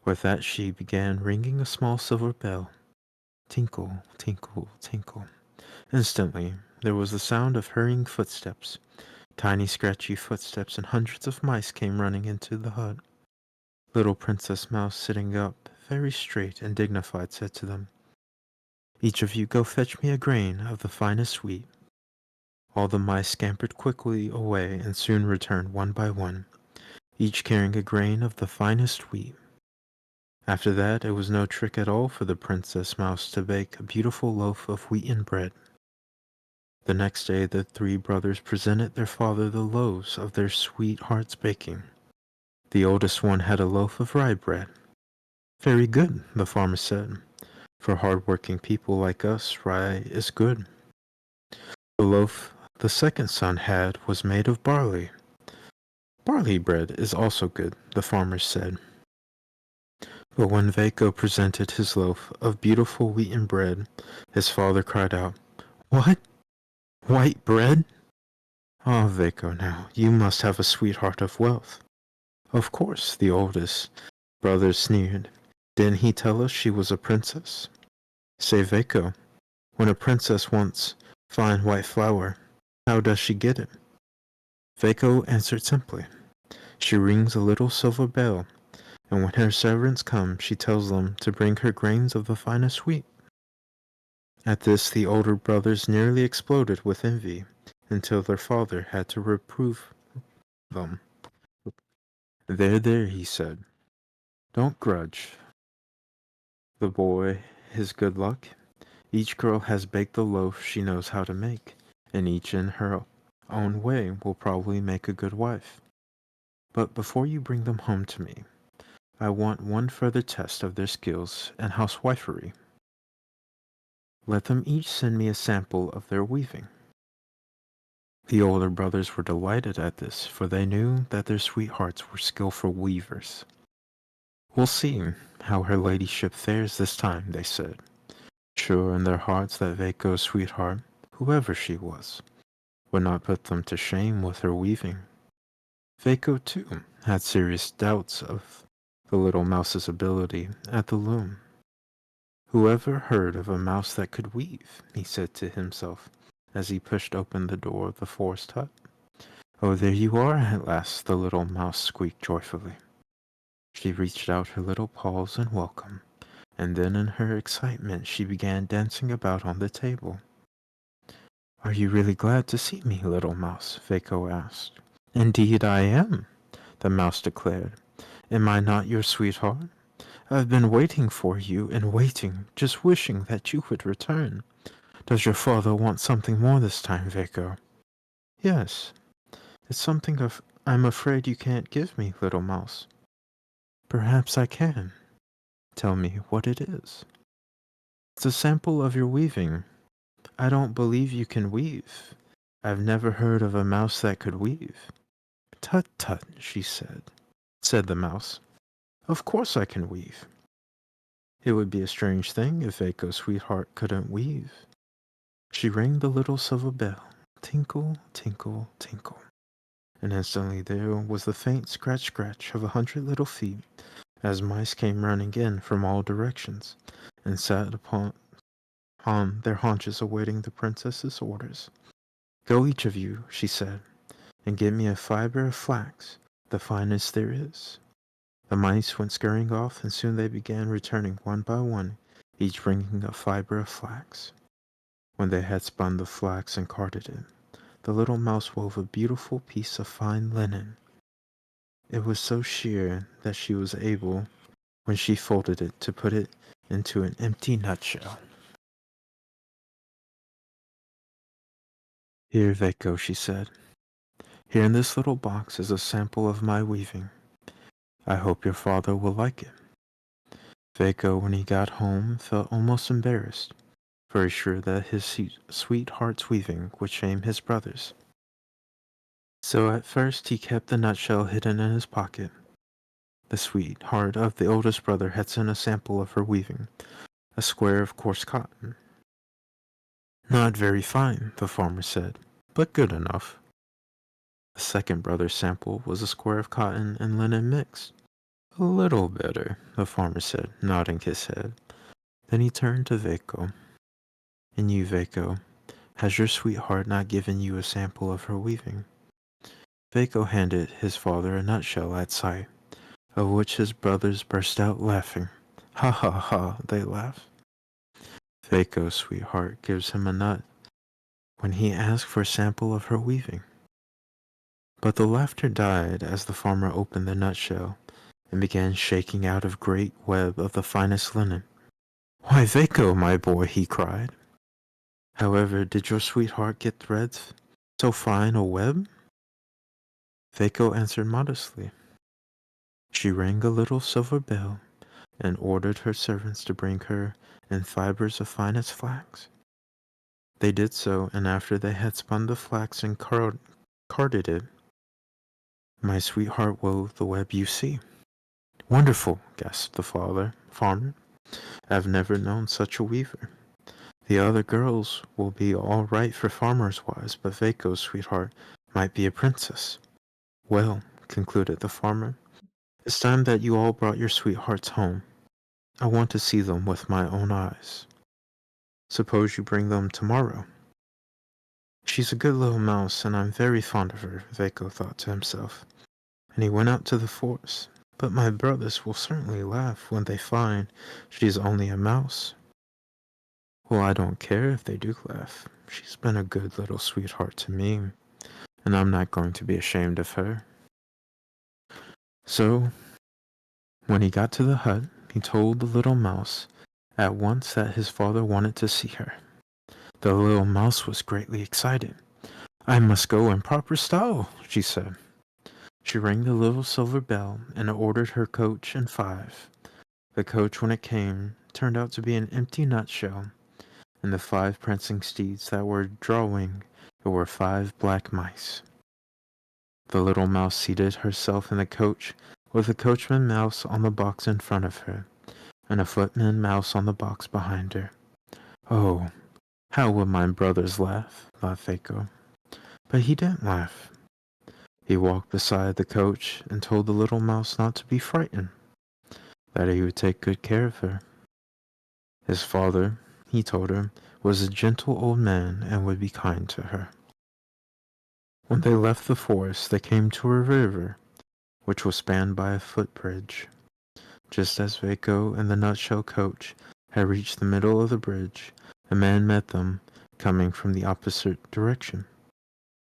With that, she began ringing a small silver bell. Tinkle, tinkle, tinkle. Instantly, there was the sound of hurrying footsteps. Tiny, scratchy footsteps, and hundreds of mice came running into the hut. Little Princess Mouse, sitting up, very straight and dignified, said to them, Each of you go fetch me a grain of the finest wheat. All the mice scampered quickly away and soon returned one by one, each carrying a grain of the finest wheat. After that, it was no trick at all for the Princess Mouse to bake a beautiful loaf of wheaten bread. The next day, the three brothers presented their father the loaves of their sweethearts' baking. The oldest one had a loaf of rye bread. Very good, the farmer said. For hard-working people like us, rye is good. The loaf the second son had was made of barley. Barley bread is also good, the farmer said. But when Vaco presented his loaf of beautiful wheaten bread, his father cried out, What? White bread? Ah, Vaco, now, you must have a sweetheart of wealth. Of course, the oldest brother sneered. Didn't he tell us she was a princess? Say, Vaco, when a princess wants fine white flour, how does she get it? Vaco answered simply. She rings a little silver bell, and when her servants come, she tells them to bring her grains of the finest wheat. At this, the older brothers nearly exploded with envy, until their father had to reprove them. There, he said. Don't grudge the boy his good luck. Each girl has baked the loaf she knows how to make, and each in her own way will probably make a good wife. But before you bring them home to me, I want one further test of their skills and housewifery. Let them each send me a sample of their weaving. The older brothers were delighted at this, for they knew that their sweethearts were skillful weavers. We'll see how her ladyship fares this time, they said, sure in their hearts that Vaco's sweetheart, whoever she was, would not put them to shame with her weaving. Vaco, too, had serious doubts of the little mouse's ability at the loom. Whoever heard of a mouse that could weave? He said to himself as he pushed open the door of the forest hut. Oh, there you are at last, the little mouse squeaked joyfully. She reached out her little paws in welcome, and then in her excitement she began dancing about on the table. Are you really glad to see me, little mouse? Vaco asked. Indeed I am, the mouse declared. Am I not your sweetheart? I've been waiting for you and waiting, just wishing that you would return. Does your father want something more this time, Vaco? Yes, it's something I'm afraid you can't give me, little mouse. Perhaps I can. Tell me what it is. It's a sample of your weaving. I don't believe you can weave. I've never heard of a mouse that could weave. Tut tut, said the mouse. Of course I can weave. It would be a strange thing if Vaco's sweetheart couldn't weave. She rang the little silver bell. Tinkle, tinkle, tinkle. and instantly there was the faint scratch of 100 little feet, as mice came running in from all directions, and sat upon their haunches awaiting the princess's orders. "Go each of you," she said, "and get me a fibre of flax, the finest there is." The mice went scurrying off, and soon they began returning one by one, each bringing a fibre of flax. When they had spun the flax and carded it, the little mouse wove a beautiful piece of fine linen. It was so sheer that she was able, when she folded it, to put it into an empty nutshell. "Here, Vaco," she said. "Here in this little box is a sample of my weaving. I hope your father will like it." Vaco, when he got home, felt almost embarrassed, very sure that his sweetheart's weaving would shame his brothers. So at first he kept the nutshell hidden in his pocket. The sweetheart of the oldest brother had sent a sample of her weaving, a square of coarse cotton. "Not very fine," the farmer said, "but good enough." The second brother's sample was a square of cotton and linen mixed. "A little better," the farmer said, nodding his head. Then he turned to Vaco. "And you, Vaco, has your sweetheart not given you a sample of her weaving?" Vaco handed his father a nutshell at sight, of which his brothers burst out laughing. "Ha ha ha," they laughed. Vaco's sweetheart gives him a nut when he asks for a sample of her weaving. But the laughter died as the farmer opened the nutshell and began shaking out a great web of the finest linen. "Why, Vaco, my boy," he cried. "However did your sweetheart get threads so fine a web?" Vaco answered modestly. She rang a little silver bell and ordered her servants to bring her in fibres of finest flax. They did so, and after they had spun the flax and carded it, my sweetheart wove the web you see. "Wonderful," gasped the farmer. "I've never known such a weaver. The other girls will be all right for farmers' wives, but Vaco's sweetheart might be a princess. Well," concluded the farmer, "it's time that you all brought your sweethearts home. I want to see them with my own eyes. Suppose you bring them tomorrow." "She's a good little mouse, and I'm very fond of her," Vaco thought to himself, and he went out to the forest. "But my brothers will certainly laugh when they find she's only a mouse. Well, I don't care if they do laugh. She's been a good little sweetheart to me, and I'm not going to be ashamed of her." So, when he got to the hut, he told the little mouse at once that his father wanted to see her. The little mouse was greatly excited. "I must go in proper style," she said. She rang the little silver bell and ordered her coach and five. The coach, when it came, turned out to be an empty nutshell, and the 5 prancing steeds that were drawing it were 5 black mice. The little mouse seated herself in the coach, with the coachman mouse on the box in front of her, and a footman mouse on the box behind her. "Oh, how would my brothers laugh," thought Vaco. But he didn't laugh. He walked beside the coach and told the little mouse not to be frightened, that he would take good care of her. His father, he told her, was a gentle old man and would be kind to her. When they left the forest, they came to a river, which was spanned by a footbridge. Just as Vaco and the nutshell coach had reached the middle of the bridge, a man met them, coming from the opposite direction.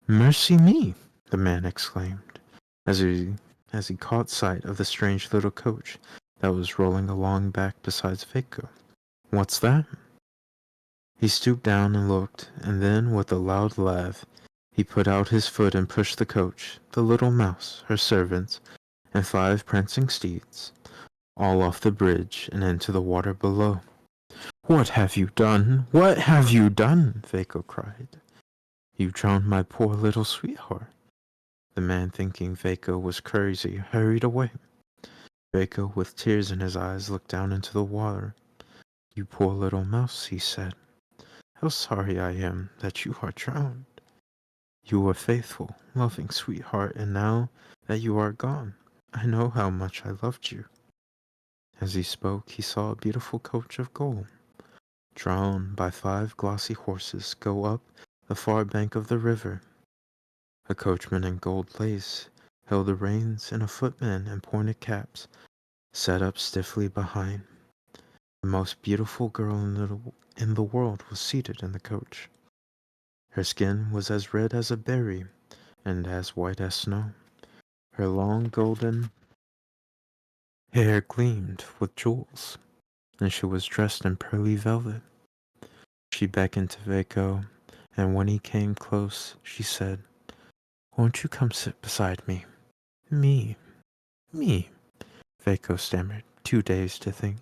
"Mercy me!" the man exclaimed, as he caught sight of the strange little coach that was rolling along back beside Vaco. "What's that?" He stooped down and looked, and then, with a loud laugh, he put out his foot and pushed the coach, the little mouse, her servants, and 5 prancing steeds, all off the bridge and into the water below. "What have you done? What have you done?" Vaco cried. "You drowned my poor little sweetheart." The man, thinking Vaco was crazy, hurried away. Vaco, with tears in his eyes, looked down into the water. "You poor little mouse," he said. "How sorry I am that you are drowned. You were faithful, loving sweetheart, and now that you are gone, I know how much I loved you. As he spoke, he saw a beautiful coach of gold, drawn by 5 glossy horses, go up the far bank of the river. A coachman in gold lace held the reins, and a footman in pointed caps sat up stiffly behind. The most beautiful girl in the world was seated in the coach. Her skin was as red as a berry and as white as snow. Her long golden hair gleamed with jewels, and she was dressed in pearly velvet. She beckoned to Vaco, and when he came close, she said, "Won't you come sit beside me?" "Me, me," Vaco stammered, too dazed to think.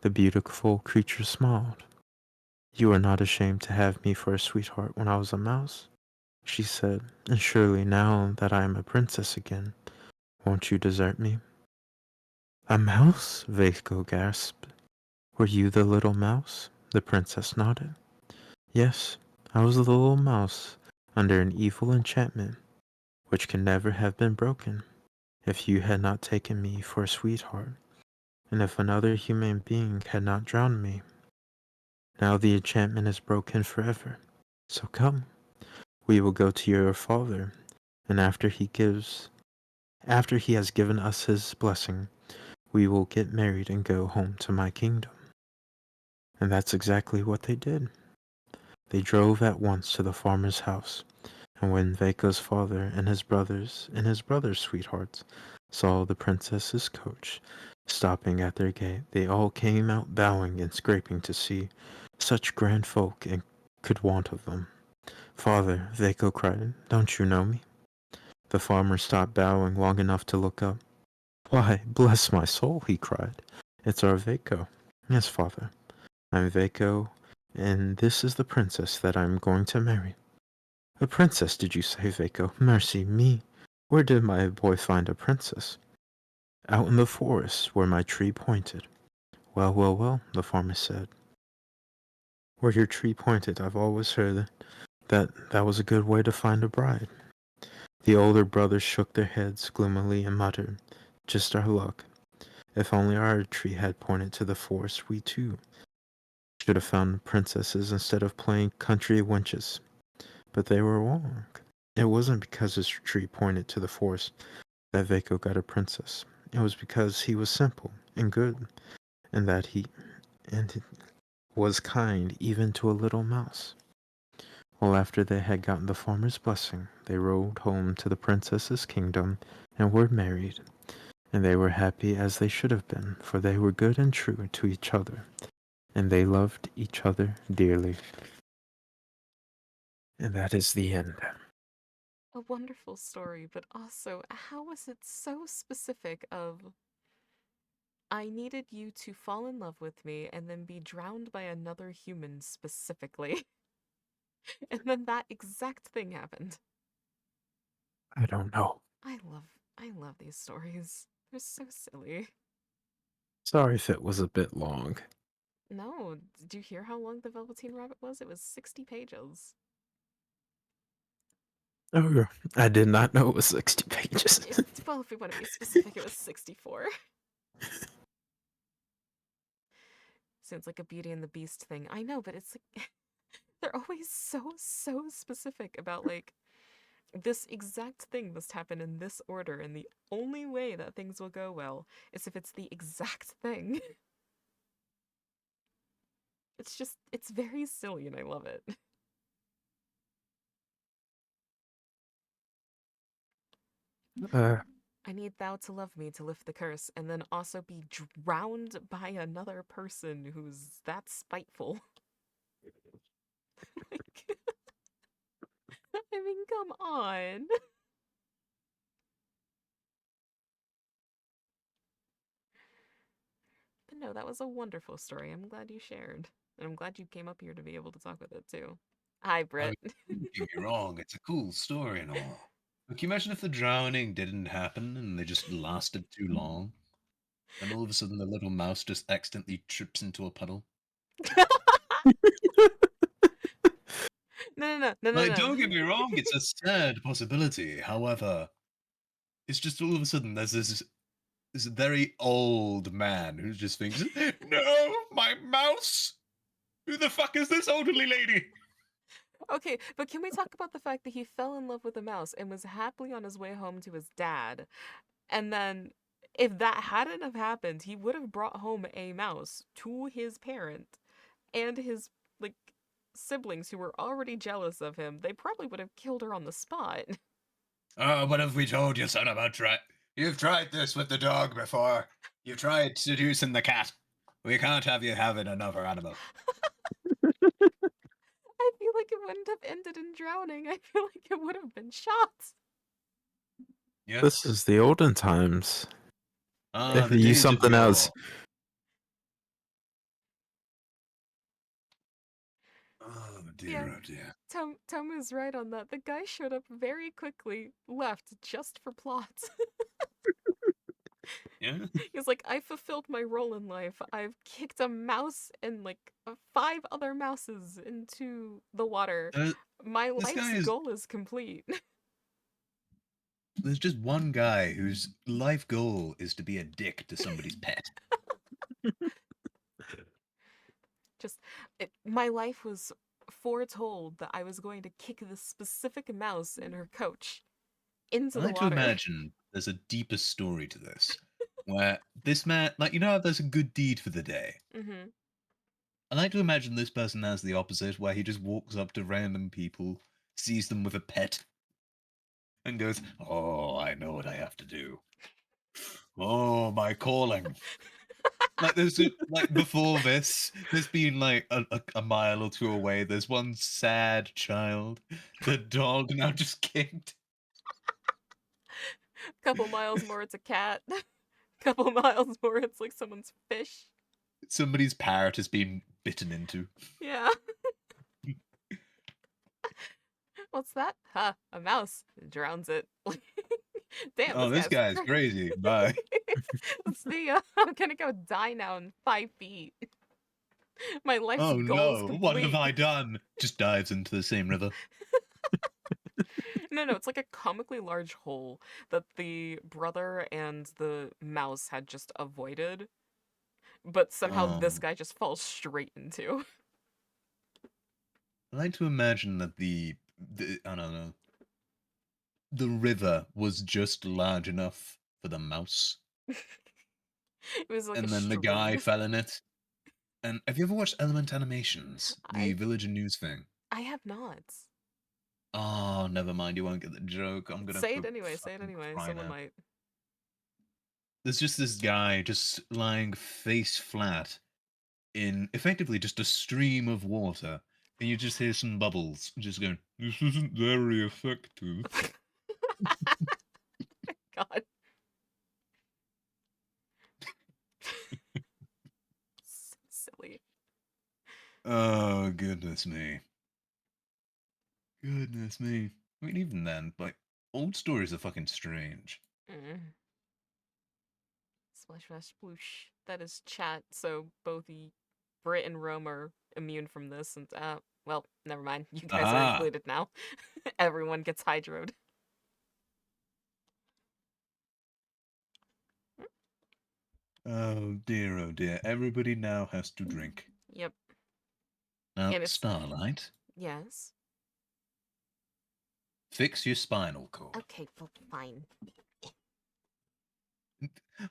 The beautiful creature smiled. "You are not ashamed to have me for a sweetheart when I was a mouse?" she said, "and surely now that I am a princess again, won't you desert me?" "A mouse?" Vaco gasped. "Were you the little mouse?" The princess nodded. "Yes, I was the little mouse under an evil enchantment which can never have been broken if you had not taken me for a sweetheart, and if another human being had not drowned me. Now the enchantment is broken forever. So come, we will go to your father, and after he has given us his blessing, we will get married and go home to my kingdom." And that's exactly what they did. They drove at once to the farmer's house, and when Vaco's father and his brothers' sweethearts saw the princess's coach stopping at their gate, they all came out bowing and scraping to see such grand folk and could want of them. "Father," Vaco cried, "don't you know me?" The farmer stopped bowing long enough to look up. "Why, bless my soul," he cried, "it's our Vaco." "Yes, father, I'm Vaco, and this is the princess that I'm going to marry." "A princess, did you say, Vaco? Mercy me! Where did my boy find a princess?" "Out in the forest, where my tree pointed." "Well, well, well," the farmer said. "Where your tree pointed, I've always heard that was a good way to find a bride." The older brothers shook their heads gloomily and muttered, "Just our luck. If only our tree had pointed to the forest, we too should have found princesses instead of playing country wenches." But they were wrong. It wasn't because his tree pointed to the forest that Vaco got a princess. It was because he was simple and good, and that he and was kind even to a little mouse. Well, after they had gotten the farmer's blessing, they rode home to the princess's kingdom and were married. And they were happy as they should have been, for they were good and true to each other, and they loved each other dearly. And that is the end. A wonderful story, but also, how was it so specific of I needed you to fall in love with me and then be drowned by another human specifically. And then that exact thing happened. I don't know. I love these stories. They're so silly. Sorry if it was a bit long. No, did you hear how long the Velveteen Rabbit was? It was 60 pages. Oh, I did not know it was 60 pages. Well, if we want to be specific, it was 64. Sounds like a Beauty and the Beast thing. I know, but it's like they're always so specific about like this exact thing must happen in this order, and the only way that things will go well is if it's the exact thing. It's very silly and I love it. uh, I need thou to love me to lift the curse, and then also be drowned by another person who's that spiteful. Like, I mean, come on. But no, that was a wonderful story. I'm glad you shared. And I'm glad you came up here to be able to talk with it too. Hi, I Britt. mean, don't get me wrong, it's a cool story and all. But can you imagine if the drowning didn't happen and they just lasted too long? Then all of a sudden the little mouse just accidentally trips into a puddle. No. Like, don't get me wrong, it's a sad possibility. However, it's just all of a sudden there's this very old man who just thinks, "No, my mouse! Who the fuck is this elderly lady?" Okay, but can we talk about the fact that he fell in love with a mouse and was happily on his way home to his dad? And then, if that hadn't have happened, he would have brought home a mouse to his parent and his, like, siblings who were already jealous of him. They probably would have killed her on the spot. Oh, what have we told you, son, about You've tried this with the dog before. You've tried seducing the cat. We can't have you having another animal. I feel like it wouldn't have ended in drowning. I feel like it would have been shot. Yeah. This is the olden times. Ah, They the use days of something yore. else. Oh Yeah. dear, oh dear. Tomu's right on that. The guy showed up very quickly, left just for plot. Yeah. He's like, I fulfilled my role in life. I've kicked a mouse and like 5 other mouses into the water. My This guy life's is. goal is complete. There's just one guy whose life goal is to be a dick to somebody's pet. My life was foretold that I was going to kick this specific mouse and her coach into I the like to water. imagine there's a deeper story to this, where this man, like, you know how there's a good deed for the day? Mm-hmm. I like to imagine this person has the opposite, where he just walks up to random people, sees them with a pet, and goes, "Oh, I know what I have to do. Oh, my calling." Like like before this, there's been like a mile or two away. There's one sad child. The dog now just kicked. Couple miles more, it's a cat. Couple miles more, it's like someone's fish. Somebody's parrot has been bitten into. Yeah. What's that? Huh, a mouse. Drowns it. Damn, Oh, this this guy's guy's crazy. Bye. See ya. I'm gonna go die now in 5 feet. My life's Oh goal is no, what have complete. I done? Just dives into the same river. No, it's like a comically large hole that the brother and the mouse had just avoided. But somehow this guy just falls straight into. I like to imagine that I don't know, the river was just large enough for the mouse, It was like a and then the guy stream. fell in it. And have you ever watched Element Animations, the I Villager News thing? I have not. Oh, never mind. You won't get the joke. I'm gonna Say it anyway, fucking cry someone now. might. There's just this guy just lying face flat in effectively just a stream of water, and you just hear some bubbles just going, "This isn't very effective." God. So silly. Oh, goodness me. Goodness me. I mean, even then, like, old stories are fucking strange. Mm. Splash, splash, sploosh. That is chat, so both the Brit and Rome are immune from this, and well, never mind. You guys are Aha! included now. Everyone gets hydroed. Oh dear, oh dear. Everybody now has to drink. Yep. Now, And it's Starlight, yes. fix your spinal cord. Okay, well, fine.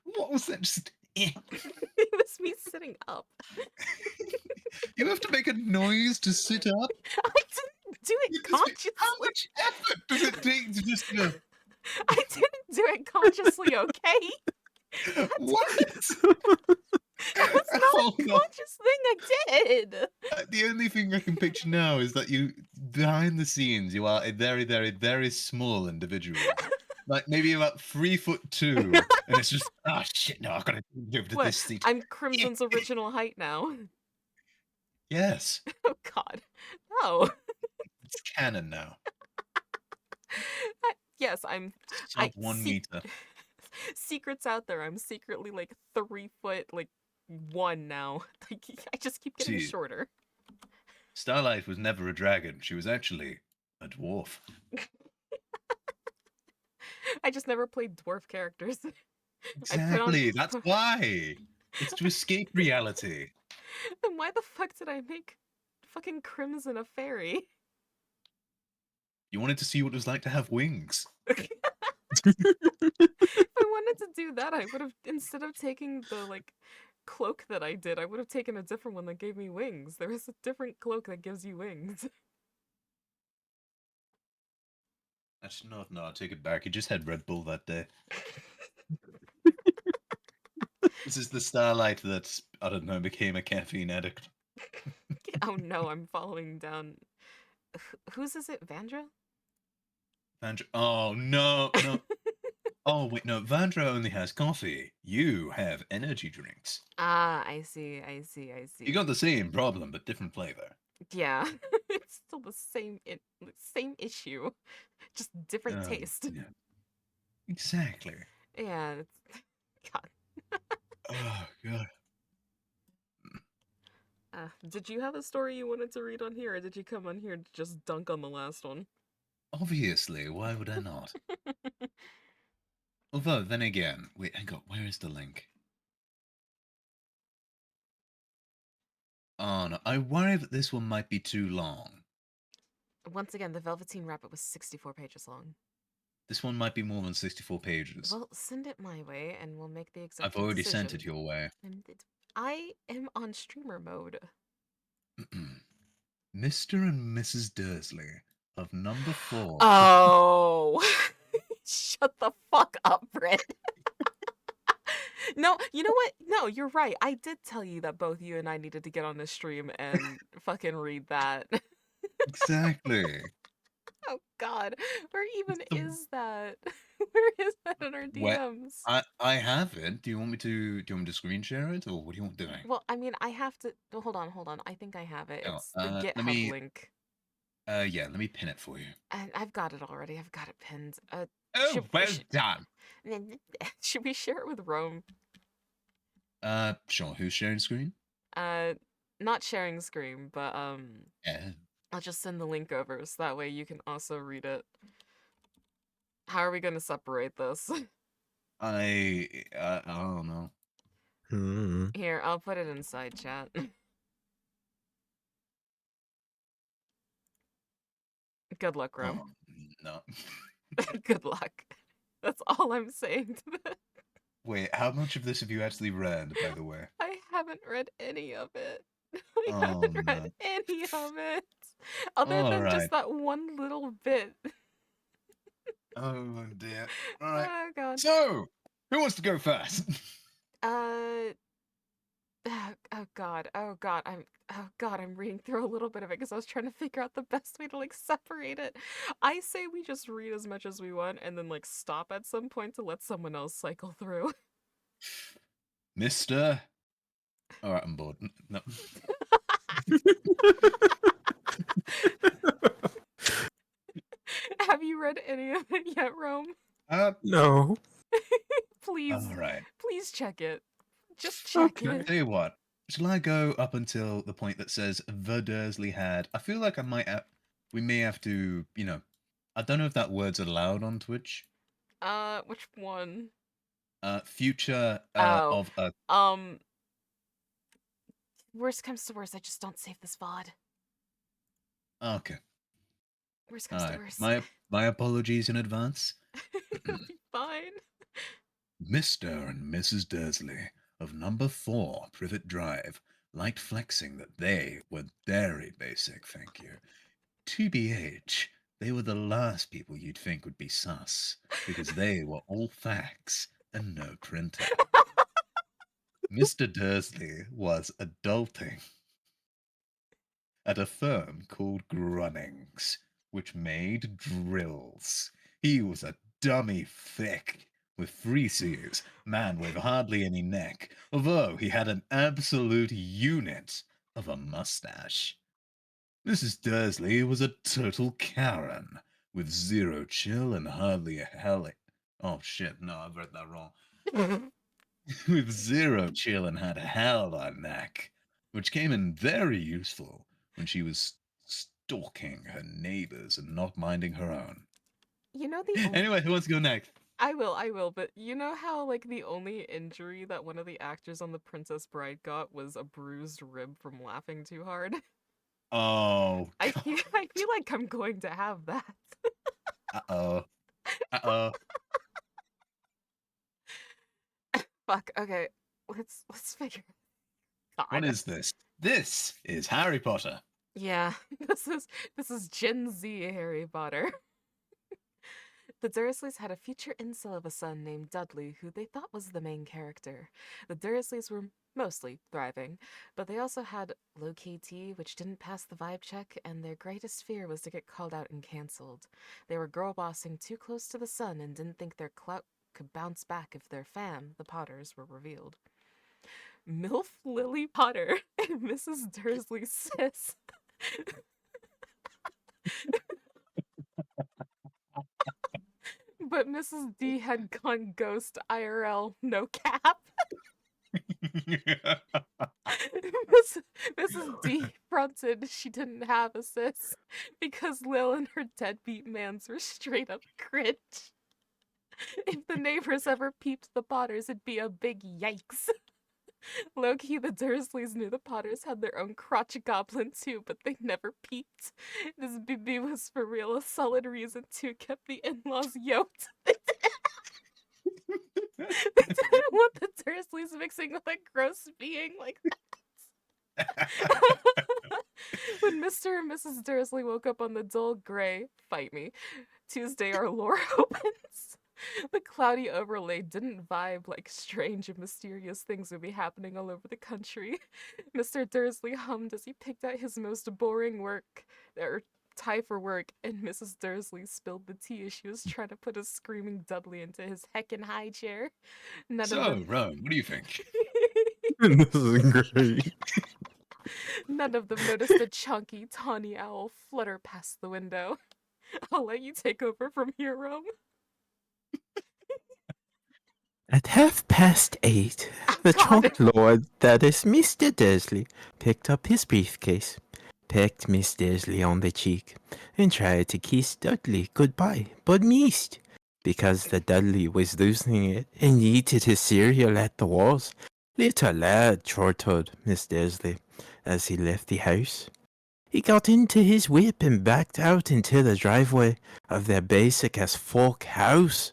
What was that? Just. It was me sitting up. You have to make a noise to sit up? I didn't do it consciously. How much effort does it take to just go? I didn't do it consciously, okay? What? That was not Hold a on. conscious thing I did. The only thing I can picture now is that you, behind the scenes, you are a very, very, very small individual. Like maybe about 3'2", and it's just, oh shit, no, I've got to go to What? this seat. I'm Crimson's original height now. Yes, Oh God, no. it's canon now. Yes, I'm. Sub 1 meter. Secrets out there. I'm secretly like 3 foot, like 1 now. Like, I just keep getting See. shorter. Starlight was never a dragon. She was actually a dwarf. I just never played dwarf characters. Exactly. That's why. It's to escape reality. Then why the fuck did I make fucking Crimson a fairy? You wanted to see what it was like to have wings. If I wanted to do that, I would have, instead of taking the, like, cloak that I did, I would have taken a different one that gave me wings. There is a different cloak that gives you wings. Actually, no, I take it back. He just had Red Bull that day. This is the Starlight that, I don't know, became a caffeine addict. Oh no, I'm following down. Whose is it? Vandra? Vandra. Oh, no. Oh, wait, no. Vandra only has coffee. You have energy drinks. Ah, I see. You got the same problem, but different flavor. Yeah, it's still the same issue, just different taste. Yeah. Exactly. Yeah, it's, God. Oh, God. Did you have a story you wanted to read on here, or did you come on here to just dunk on the last one? Obviously, why would I not? Although, then again, wait, hang on, where is the link? Oh, no, I worry that this one might be too long. Once again, the Velveteen Rabbit was 64 pages long. This one might be more than 64 pages. Well, send it my way, and we'll make the I've executive already decision. sent it your way. I am on streamer mode. Mr. and Mrs. Dursley of number 4. Oh, shut the fuck up, Britt. No, you know what? No, you're right. I did tell you that both you and I needed to get on this stream and fucking read that. Exactly. Oh God, where even is that? Where is that in our DMs? I have it. Do you want me to screen share it, or what do you want doing? Well, I mean, I have to. Hold on. I think I have it. It's the GitHub link. Yeah, let me pin it for you. And I've got it already. I've got it pinned. Well done. Should we share it with Rome? Sure. Who's sharing screen? Not sharing screen, but Yeah. I'll just send the link over so that way you can also read it. How are we gonna separate this? I don't know. Here, I'll put it inside chat. Good luck, Rome. Oh, no. Good luck. That's all I'm saying to this. Wait, how much of this have you actually read, by the way? I haven't read any of it. I haven't read any of it. Other than just that one little bit. Oh dear. Alright. Oh God. So, who wants to go first? Oh God. I'm reading through a little bit of it because I was trying to figure out the best way to like separate it. I say we just read as much as we want and then like stop at some point to let someone else cycle through. Mister. Alright, I'm bored. No. Have you read any of it yet, Rome? No. Please. Alright. Please check it. Just check it. Tell you what. Shall I go up until the point that says the Dursley had? I feel like I might have, we may have to, you know, I don't know if that word's allowed on Twitch. Which one? Future of a worst comes to worst, I just don't save this VOD. Okay. Worst comes to worst. My apologies in advance. It'll be fine. Mr. and Mrs. Dursley of number 4 Privet Drive liked flexing that they were very basic, thank you. TBH, they were the last people you'd think would be sus, because they were all facts and no printer. Mr. Dursley was adulting at a firm called Grunnings, which made drills. He was a dummy thick, with 3 C's, man with hardly any neck, although he had an absolute unit of a mustache. Mrs. Dursley was a total Karen, with 0 chill and hardly a hell. Oh shit, no, I've read that wrong. With 0 chill and had a hell of a neck, which came in very useful when she was stalking her neighbors and not minding her own. You know the only Anyway, who wants to go next? I will, but you know how like the only injury that one of the actors on The Princess Bride got was a bruised rib from laughing too hard? Oh, I God. feel I feel like I'm going to have that. Uh-oh. Uh-oh. Fuck. Okay. Let's figure. What God. is this? This is Harry Potter. Yeah. This is Gen Z Harry Potter. The Dursleys had a future incel of a son named Dudley, who they thought was the main character. The Dursleys were mostly thriving, but they also had low KT, which didn't pass the vibe check, and their greatest fear was to get called out and cancelled. They were girl bossing too close to the sun and didn't think their clout could bounce back if their fam, the Potters, were revealed. MILF Lily Potter and Mrs. Dursley's sis. But Mrs. D had gone ghost IRL, no cap. Mrs. D fronted she didn't have a sis because Lil and her deadbeat mans were straight up cringe. If the neighbors ever peeped the Potters, it'd be a big yikes. Low-key, the Dursleys knew the Potters had their own crotch goblin too, but they never peeped. This BB was for real a solid reason to kept the in-laws yoked. They didn't want the Dursleys mixing with a gross being like that. When Mr. and Mrs. Dursley woke up on the dull gray, fight me, Tuesday, our lore opens. The cloudy overlay didn't vibe like strange and mysterious things would be happening all over the country. Mr. Dursley hummed as he picked out his most boring work, or tie for work, and Mrs. Dursley spilled the tea as she was trying to put a screaming Dudley into his heckin' high chair. None of So, them. Rowan, what do you think? This is great. None of them noticed a chunky, tawny owl flutter past the window. I'll let you take over from here, Rome. At 8:30, the God. trunk lord, that is Mr. Dursley, picked up his briefcase, pecked Miss Dursley on the cheek, and tried to kiss Dudley goodbye, but missed, because the Dudley was losing it and yeeted his cereal at the walls. Little lad, chortled Miss Dursley, as he left the house. He got into his whip and backed out into the driveway of their basic as folk house.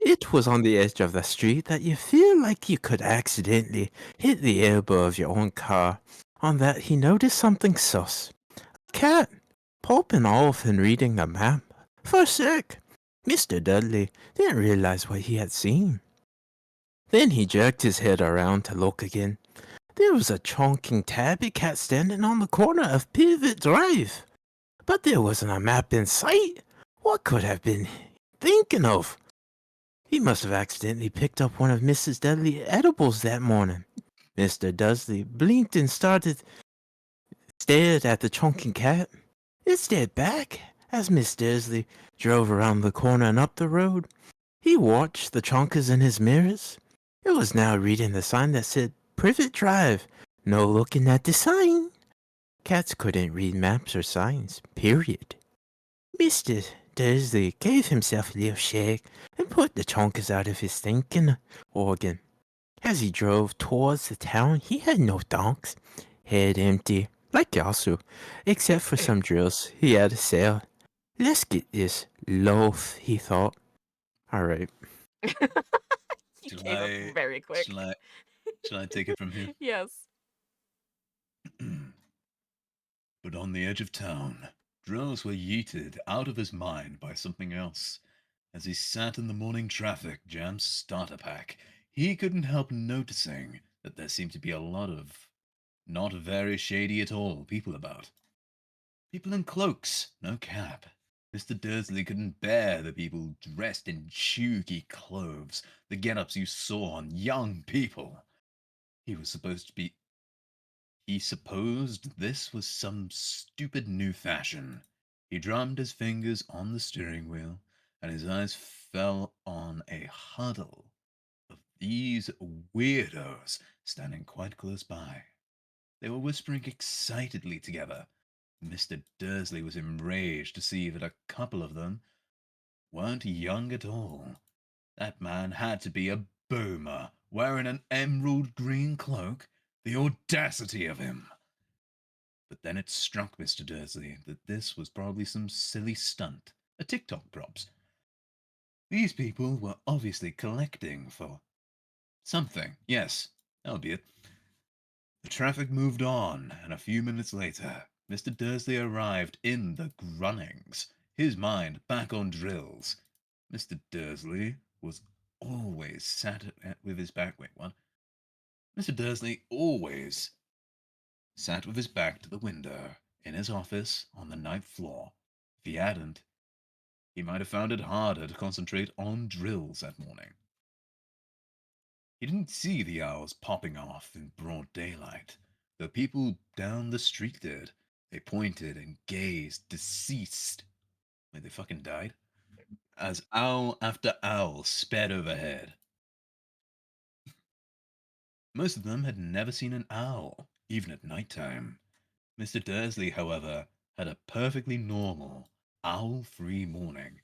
It was on the edge of the street that you feel like you could accidentally hit the elbow of your own car. On that, he noticed something sus. A cat, popping off and reading a map. For a sec, Mr. Dudley didn't realize what he had seen. Then he jerked his head around to look again. There was a chonking tabby cat standing on the corner of Pivot Drive. But there wasn't a map in sight. What could have been thinking of? He must have accidentally picked up one of Mrs. Dudley's edibles that morning. Mr. Dudley blinked and stared at the chonking cat. It stared back as Miss Dursley drove around the corner and up the road. He watched the chonkers in his mirrors. It was now reading the sign that said Privet Drive. No looking at the sign. Cats couldn't read maps or signs, period. Mr. Dursley gave himself a little shake and put the chonkers out of his thinking organ. As he drove towards the town, he had no donks, head empty, like Yasu, except for some drills he had to sell. Let's get this loaf, he thought. Alright. He Shall gave up I, very quick. shall I take it from here? Yes. But on the edge of town, Drills were yeeted out of his mind by something else. As he sat in the morning traffic jam starter pack, he couldn't help noticing that there seemed to be a lot of not very shady at all people about. People in cloaks, no cap. Mr. Dursley couldn't bear the people dressed in chooky clothes, the get-ups you saw on young people. He was supposed to be He supposed this was some stupid new fashion. He drummed his fingers on the steering wheel, and his eyes fell on a huddle of these weirdos standing quite close by. They were whispering excitedly together. Mr. Dursley was enraged to see that a couple of them weren't young at all. That man had to be a boomer, wearing an emerald green cloak. The audacity of him! But then it struck Mr. Dursley that this was probably some silly stunt, a TikTok props. These people were obviously collecting for something. Yes, that'll be it. The traffic moved on, and a few minutes later, Mr. Dursley arrived in the Grunnings, his mind back on drills. Mr. Dursley was always with his back. Wait, what? Mr. Dursley always sat with his back to the window in his office on the ninth floor. If he hadn't, he might have found it harder to concentrate on drills that morning. He didn't see the owls popping off in broad daylight. The people down the street did. They pointed and gazed, deceased. Like they fucking died. As owl after owl sped overhead. Most of them had never seen an owl, even at night time. Mr. Dursley, however, had a perfectly normal, owl-free morning.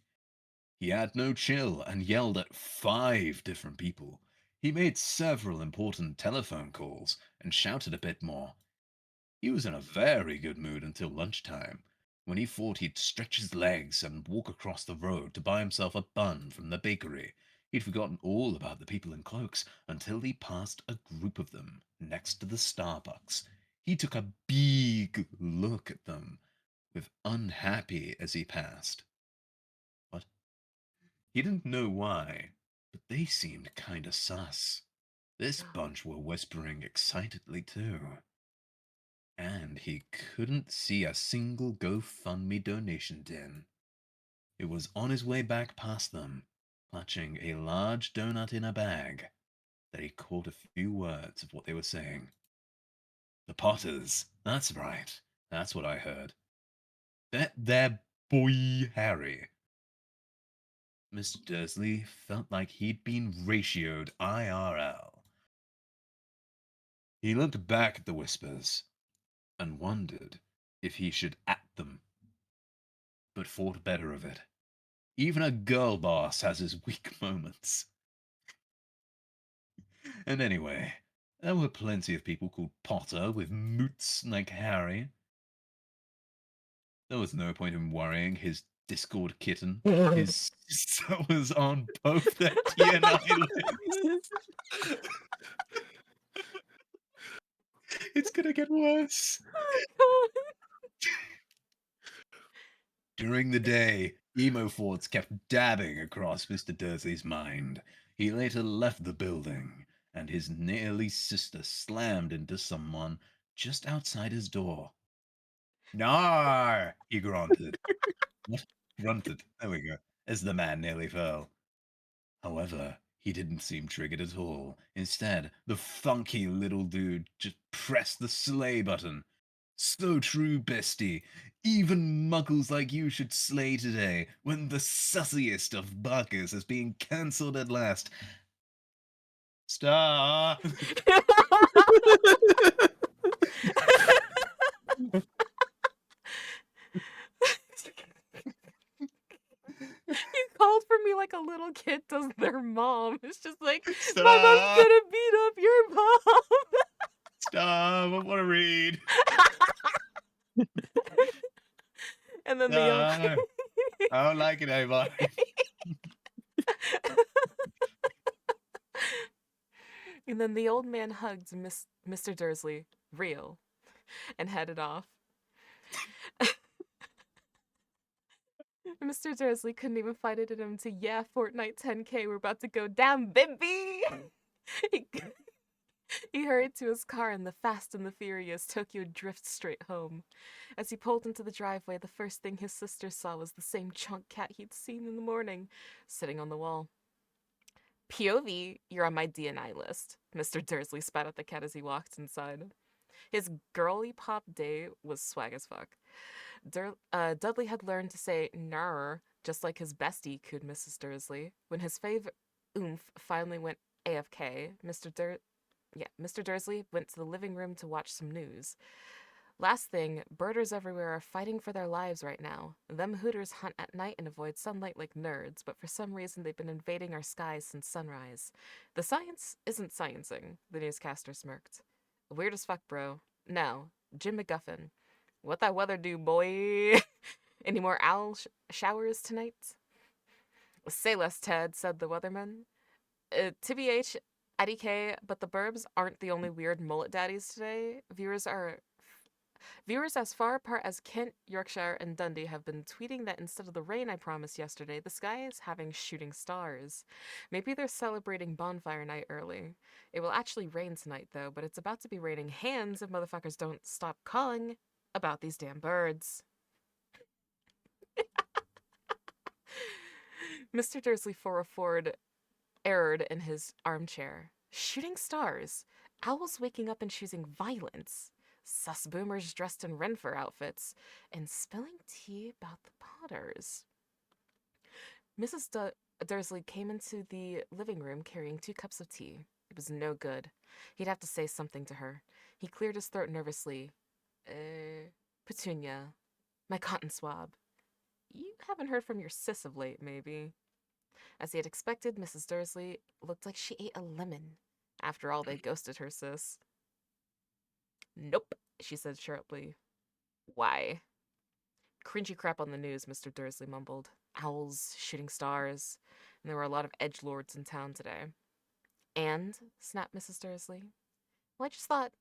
He had no chill and yelled at 5 different people. He made several important telephone calls and shouted a bit more. He was in a very good mood until lunchtime, when he thought he'd stretch his legs and walk across the road to buy himself a bun from the bakery. He'd forgotten all about the people in cloaks until he passed a group of them next to the Starbucks. He took a big look at them, with unhappy as he passed. What? He didn't know why, but they seemed kinda sus. This bunch were whispering excitedly too. And he couldn't see a single GoFundMe donation tin. It was on his way back past them, clutching a large donut in a bag, that he caught a few words of what they were saying. The Potters. That's right. That's what I heard. They're boy Harry. Mr. Dursley felt like he'd been ratioed IRL. He looked back at the whispers and wondered if he should at them, but thought better of it. Even a girl boss has his weak moments. And anyway, there were plenty of people called Potter with moots like Harry. There was no point in worrying his Discord kitten. His sister was on both their TNI lists. It's gonna get worse. During the day, emo thoughts kept dabbing across Mr. Dursley's mind. He later left the building, and his nearly sister slammed into someone just outside his door. "No!" he grunted. What? Grunted. There we go. As the man nearly fell. However, he didn't seem triggered at all. Instead, the funky little dude just pressed the slay button. So true, bestie. Even muggles like you should slay today, when the sussiest of buggers is being cancelled at last. Star! You called for me like a little kid does their mom. It's just like, my Stop! mom's gonna beat up your mom. Stop! I want to read. And then No, the I don't like it anymore. and then the old man hugged Mr. Dursley, real, and headed off. Mr. Dursley couldn't even fight it in him to, yeah, Fortnite 10K, we're about to go down, baby! He hurried to his car and the Fast and the Furious Tokyo drift straight home. As he pulled into the driveway, the first thing his sister saw was the same chunk cat he'd seen in the morning, sitting on the wall. POV, you're on my DNI list, Mr. Dursley spat at the cat as he walked inside. His girly pop day was swag as fuck. Dudley had learned to say "nar" just like his bestie could, Mrs. Dursley. When his fave oomph finally went AFK, Mr. Dursley went to the living room to watch some news. Last thing, birders everywhere are fighting for their lives right now. Them hooters hunt at night and avoid sunlight like nerds, but for some reason they've been invading our skies since sunrise. The science isn't sciencing, the newscaster smirked. Weird as fuck, bro. Now, Jim McGuffin. What that weather do, boy? Any more owl showers tonight? Say less, Ted, said the weatherman. TBH, IDK, but the burbs aren't the only weird mullet daddies today. Viewers as far apart as Kent, Yorkshire, and Dundee have been tweeting that instead of the rain I promised yesterday, the sky is having shooting stars. Maybe they're celebrating bonfire night early. It will actually rain tonight, though, but it's about to be raining hands if motherfuckers don't stop calling about these damn birds. Mr. Dursley Forward erred in his armchair. Shooting stars. Owls waking up and choosing violence. Sus boomers dressed in Renfur outfits. And spilling tea about the Potters. Mrs. Dursley came into the living room carrying 2 cups of tea. It was no good. He'd have to say something to her. He cleared his throat nervously. Petunia. My cotton swab. You haven't heard from your sis of late, maybe. As he had expected, Mrs. Dursley looked like she ate a lemon. After all, they ghosted her sis. Nope, she said sharply. Why? Cringy crap on the news, Mr. Dursley mumbled. Owls, shooting stars, and there were a lot of edgelords in town today. And, snapped Mrs. Dursley, well, I just thought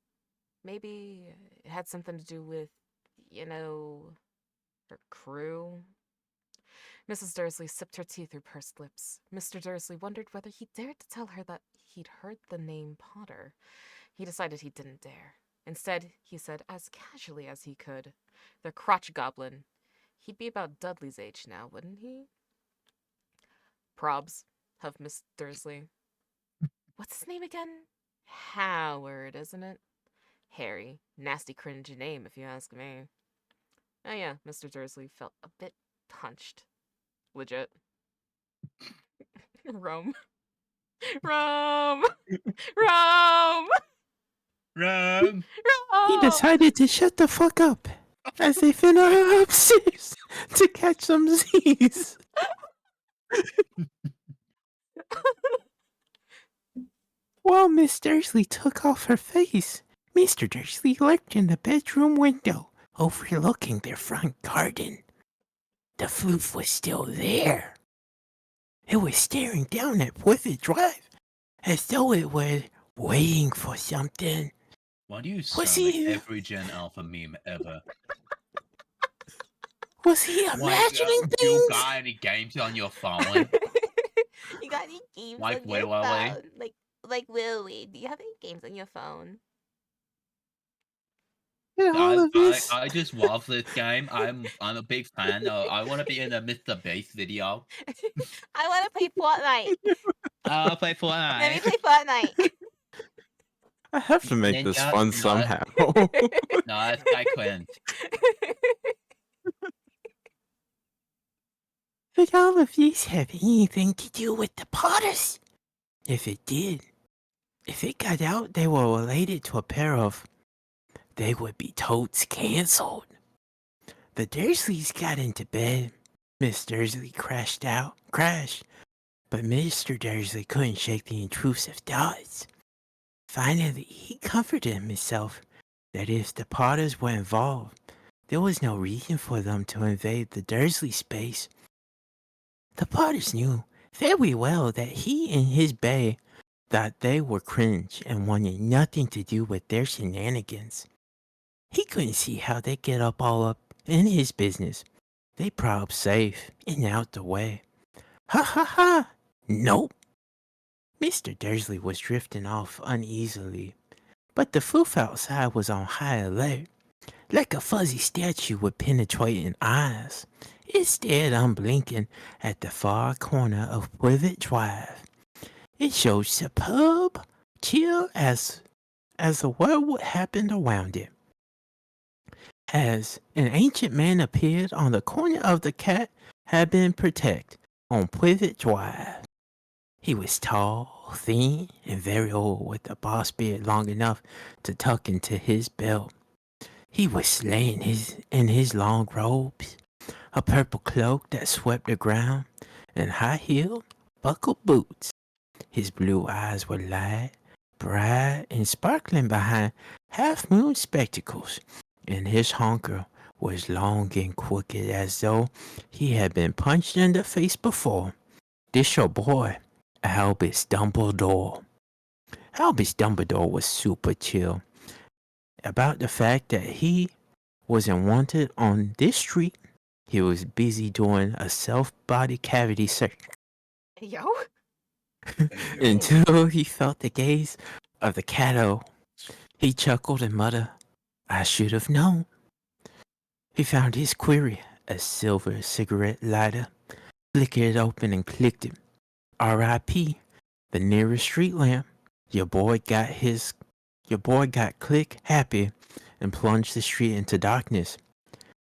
maybe it had something to do with, her crew. Mrs. Dursley sipped her tea through pursed lips. Mr. Dursley wondered whether he dared to tell her that he'd heard the name Potter. He decided he didn't dare. Instead, he said as casually as he could, "The crotch goblin. He'd be about Dudley's age now, wouldn't he?" Probs, huffed Miss Dursley. What's his name again? Howard, isn't it? Harry. Nasty cringy name, if you ask me. Oh yeah, Mr. Dursley felt a bit punched. Legit. Rome. Rome! Rome! Rome! He Rome! decided to shut the fuck up as they finna upstairs to catch some Z's. While Miss Dursley took off her face, Mr. Dursley lurked in the bedroom window, overlooking their front garden. The floof was still there. It was staring down at Pivot Drive, as though it were waiting for something. Why do you Was sound like he- every Gen Alpha meme ever? Was he imagining You things? got any games on your phone? You got any games Like on your Willy? phone? Like Willy, do you have any games on your phone? And all of this. I just love this game. I'm a big fan. I want to be in a Mr. Beast video. I want to play Fortnite. I'll play Let me Fortnite. play Fortnite. I have to make this Ninja, fun no. somehow. No, that's I couldn't. Did all of this have anything to do with the Potters? If it did, if it got out they were related to a pair of, they would be totes cancelled. The Dursleys got into bed. Miss Dursley crashed, but Mr. Dursley couldn't shake the intrusive thoughts. Finally, he comforted himself that if the Potters were involved, there was no reason for them to invade the Dursley space. The Potters knew very well that he and his bae thought they were cringe and wanted nothing to do with their shenanigans. He couldn't see how they get all up in his business. They prob safe and out the way. Ha ha ha! Nope. Mr. Dursley was drifting off uneasily, but the floof outside was on high alert. Like a fuzzy statue with penetrating eyes, it stared unblinking at the far corner of Pivot Drive. It showed superb, chill as the world happened around it. As an ancient man appeared on the corner of the cat had been protect on Pivot Drive. He was tall thin and very old, with a boss beard long enough to tuck into his belt. He was slaying in his long robes, a purple cloak that swept the ground, and high-heeled, buckled boots. His blue eyes were light, bright, and sparkling behind half-moon spectacles, and his honker was long and crooked as though he had been punched in the face before. This your boy, Albus Dumbledore. Albus Dumbledore was super chill about the fact that he wasn't wanted on this street. He was busy doing a self-body cavity search Yo? Hey, until he felt the gaze of the cato. He chuckled and muttered, I should have known. He found his query, a silver cigarette lighter, flickered it open and clicked it. R.I.P. The nearest street lamp. Your boy got click happy and plunged the street into darkness.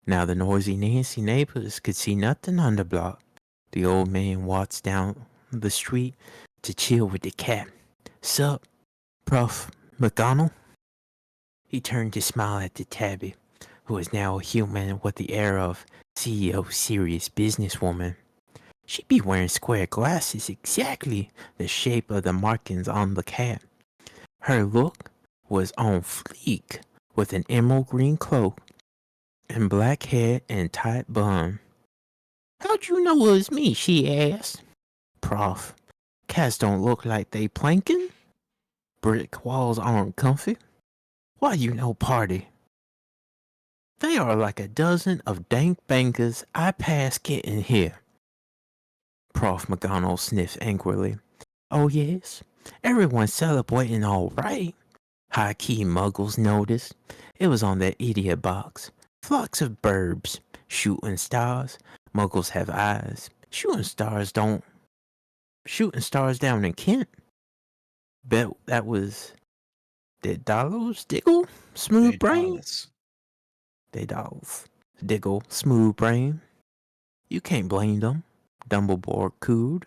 Now the noisy Nancy neighbors could see nothing on the block. The old man walks down the street to chill with the cat. Sup, Prof. McGonagall? He turned to smile at the tabby, who was now a human with the air of CEO serious businesswoman. She'd be wearing square glasses exactly the shape of the markings on the cat. Her look was on fleek, with an emerald green cloak and black hair and tight bun. How'd you know it was me? She asked. Prof, cats don't look like they planking. Brick walls aren't comfy. Why you no party? They are like a dozen of dank bangers I passed getting here. Prof McGonagall sniffed angrily. Oh yes, everyone's celebrating all right. High-key muggles noticed. It was on their idiot box. Flocks of burbs, shooting stars. Muggles have eyes. Shooting stars don't. Shooting stars down in Kent. Bet that was Daedalus Diggle? Smooth brain? Dallas. Daedalus Diggle, smooth brain. You can't blame them. Dumbledore cooed.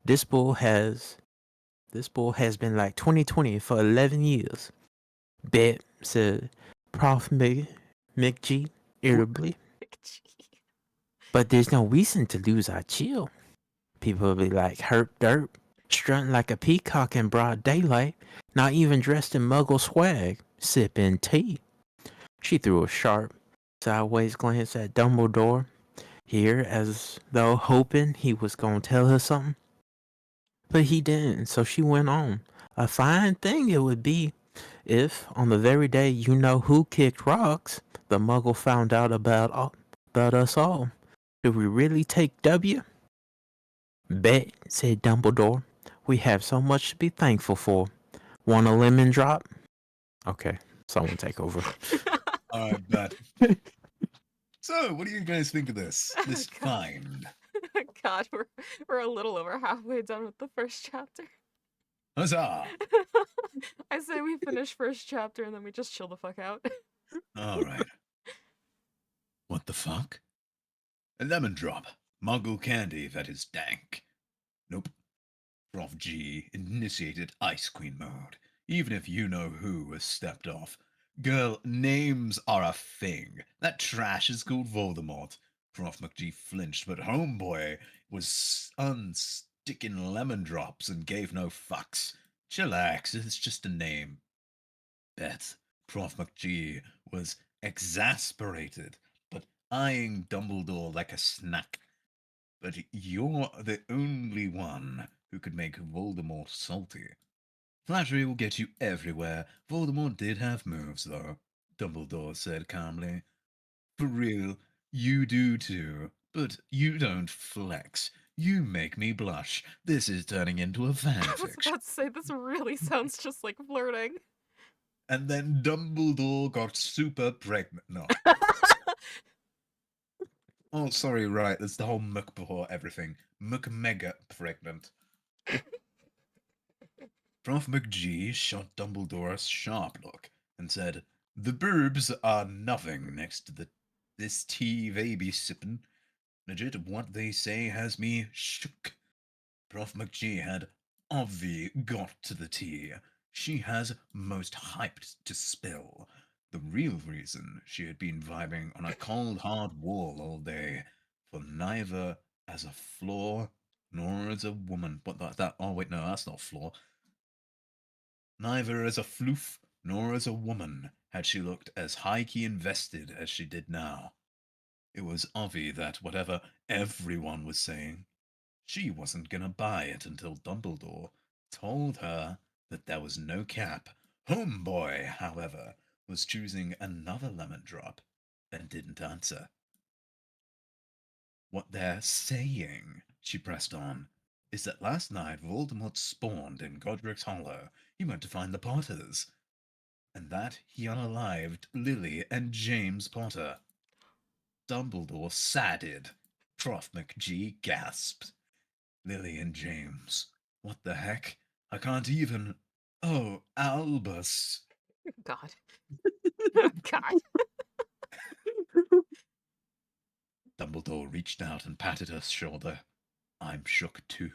This bull has been like 2020 for 11 years. Bet, said Prof. McG irritably. But there's no reason to lose our chill. People will be like herp derp, strutting like a peacock in broad daylight, not even dressed in muggle swag, sipping tea. She threw a sharp, sideways glance at Dumbledore, here as though hoping he was going to tell her something. But he didn't, so she went on. A fine thing it would be if, on the very day you know who kicked rocks, the muggle found out about us all. Do we really take W? Bet, said Dumbledore. We have so much to be thankful for. Want a lemon drop? Okay, someone take over. I bet. So, what do you guys think of this? This find? God, we're a little over halfway done with the first chapter. Huzzah! I say we finish first chapter and then we just chill the fuck out. All right. What the fuck? A lemon drop. Muggle candy that is dank. Nope. Prof G initiated Ice Queen mode. Even if you know who has stepped off. Girl, names are a thing. That trash is called Voldemort. Prof McG flinched, but homeboy was unsticking lemon drops and gave no fucks. Chillax, it's just a name. Bet Prof McG was exasperated, but eyeing Dumbledore like a snack. But you're the only one who could make Voldemort salty. Flattery will get you everywhere. Voldemort did have moves, though, Dumbledore said calmly. For real, you do too. But you don't flex. You make me blush. This is turning into a I was fanfiction. about to say, this really sounds just like flirting. And then Dumbledore got super pregnant. No. Oh, sorry, right. That's the whole muck before everything. Muck mega pregnant. Prof McG shot Dumbledore a sharp look and said, The burbs are nothing next to this tea they be sippin'. Legit, what they say has me shook. Prof McG had Ovi got to the tea. She has most hyped to spill. The real reason she had been vibing on a cold, hard wall all day, for neither as a flaw nor as a woman. But oh wait, no, that's not flaw. Neither as a floof nor as a woman had she looked as high-key invested as she did now. It was obvious that whatever everyone was saying, she wasn't gonna buy it until Dumbledore told her that there was no cap. Homeboy, however, was choosing another lemon drop and didn't answer. What they're saying, she pressed on, is that last night Voldemort spawned in Godric's Hollow. He went to find the Potters, and that he unalived Lily and James Potter. Dumbledore sadded. Prof McGee gasped. Lily and James. What the heck? I can't even. Oh, Albus. God. Oh, God. Dumbledore reached out and patted her shoulder. I'm shook too.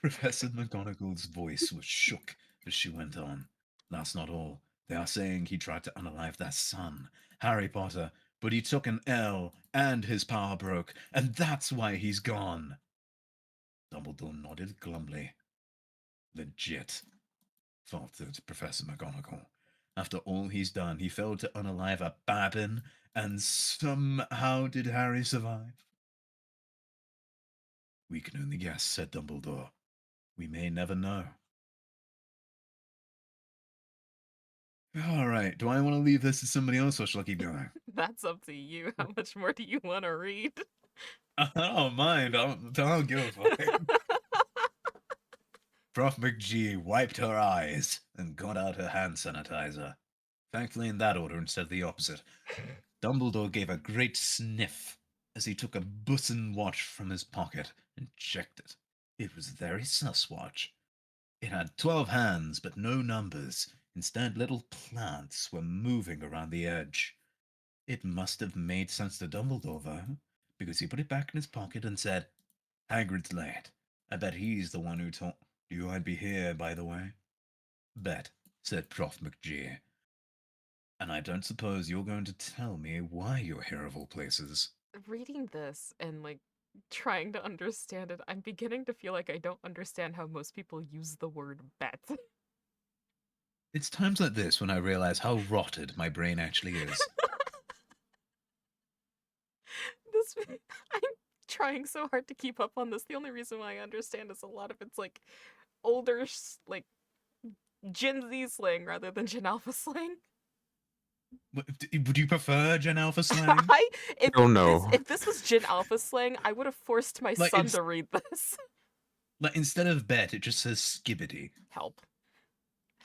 Professor McGonagall's voice was shook as she went on. That's not all. They are saying he tried to unalive their son, Harry Potter, but he took an L and his power broke, and that's why he's gone. Dumbledore nodded glumly. Legit, faltered Professor McGonagall. After all he's done, he failed to unalive a Babin, and somehow did Harry survive? We can only guess, said Dumbledore. We may never know. All right, do I want to leave this to somebody else, or shall I keep going? That's up to you. How much more do you want to read? I don't mind. I'll give a fuck. Prof McGee wiped her eyes and got out her hand sanitizer. Thankfully in that order instead of the opposite. Dumbledore gave a great sniff as he took a button watch from his pocket and checked it. It was a very sus watch. It had 12 hands, but no numbers. Instead, little plants were moving around the edge. It must have made sense to Dumbledore, though, because he put it back in his pocket and said, Hagrid's late. I bet he's the one who told you I'd be here, by the way. Bet, said Prof McGee. And I don't suppose you're going to tell me why you're here of all places. Reading this and, like, trying to understand it, I'm beginning to feel like I don't understand how most people use the word bet. It's times like this when I realize how rotted my brain actually is. I'm trying so hard to keep up on this. The only reason why I understand is a lot of it's, like, older, like, Gen Z slang rather than Gen Alpha slang. Would you prefer Gen Alpha slang? If this was Gen Alpha slang, I would have forced my son to read this. Like, instead of bet, it just says skibbity. Help.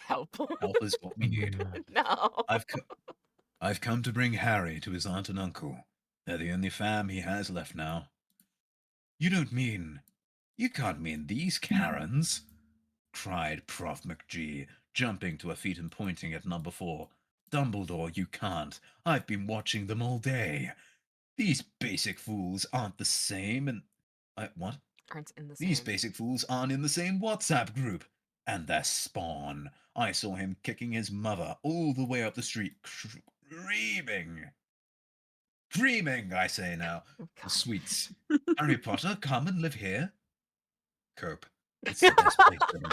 Help is what we need. No. I've come to bring Harry to his aunt and uncle. They're the only fam he has left now. You can't mean these Karens? Cried Prof McGee, jumping to her feet and pointing at number 4. Dumbledore, you can't. I've been watching them all day. These basic fools aren't the same, and... what? Aren't in the same. These basic fools aren't in the same WhatsApp group. And their spawn. I saw him kicking his mother all the way up the street, screaming, I say now. The sweets. Harry Potter, come and live here. Cope. It's the best place for him.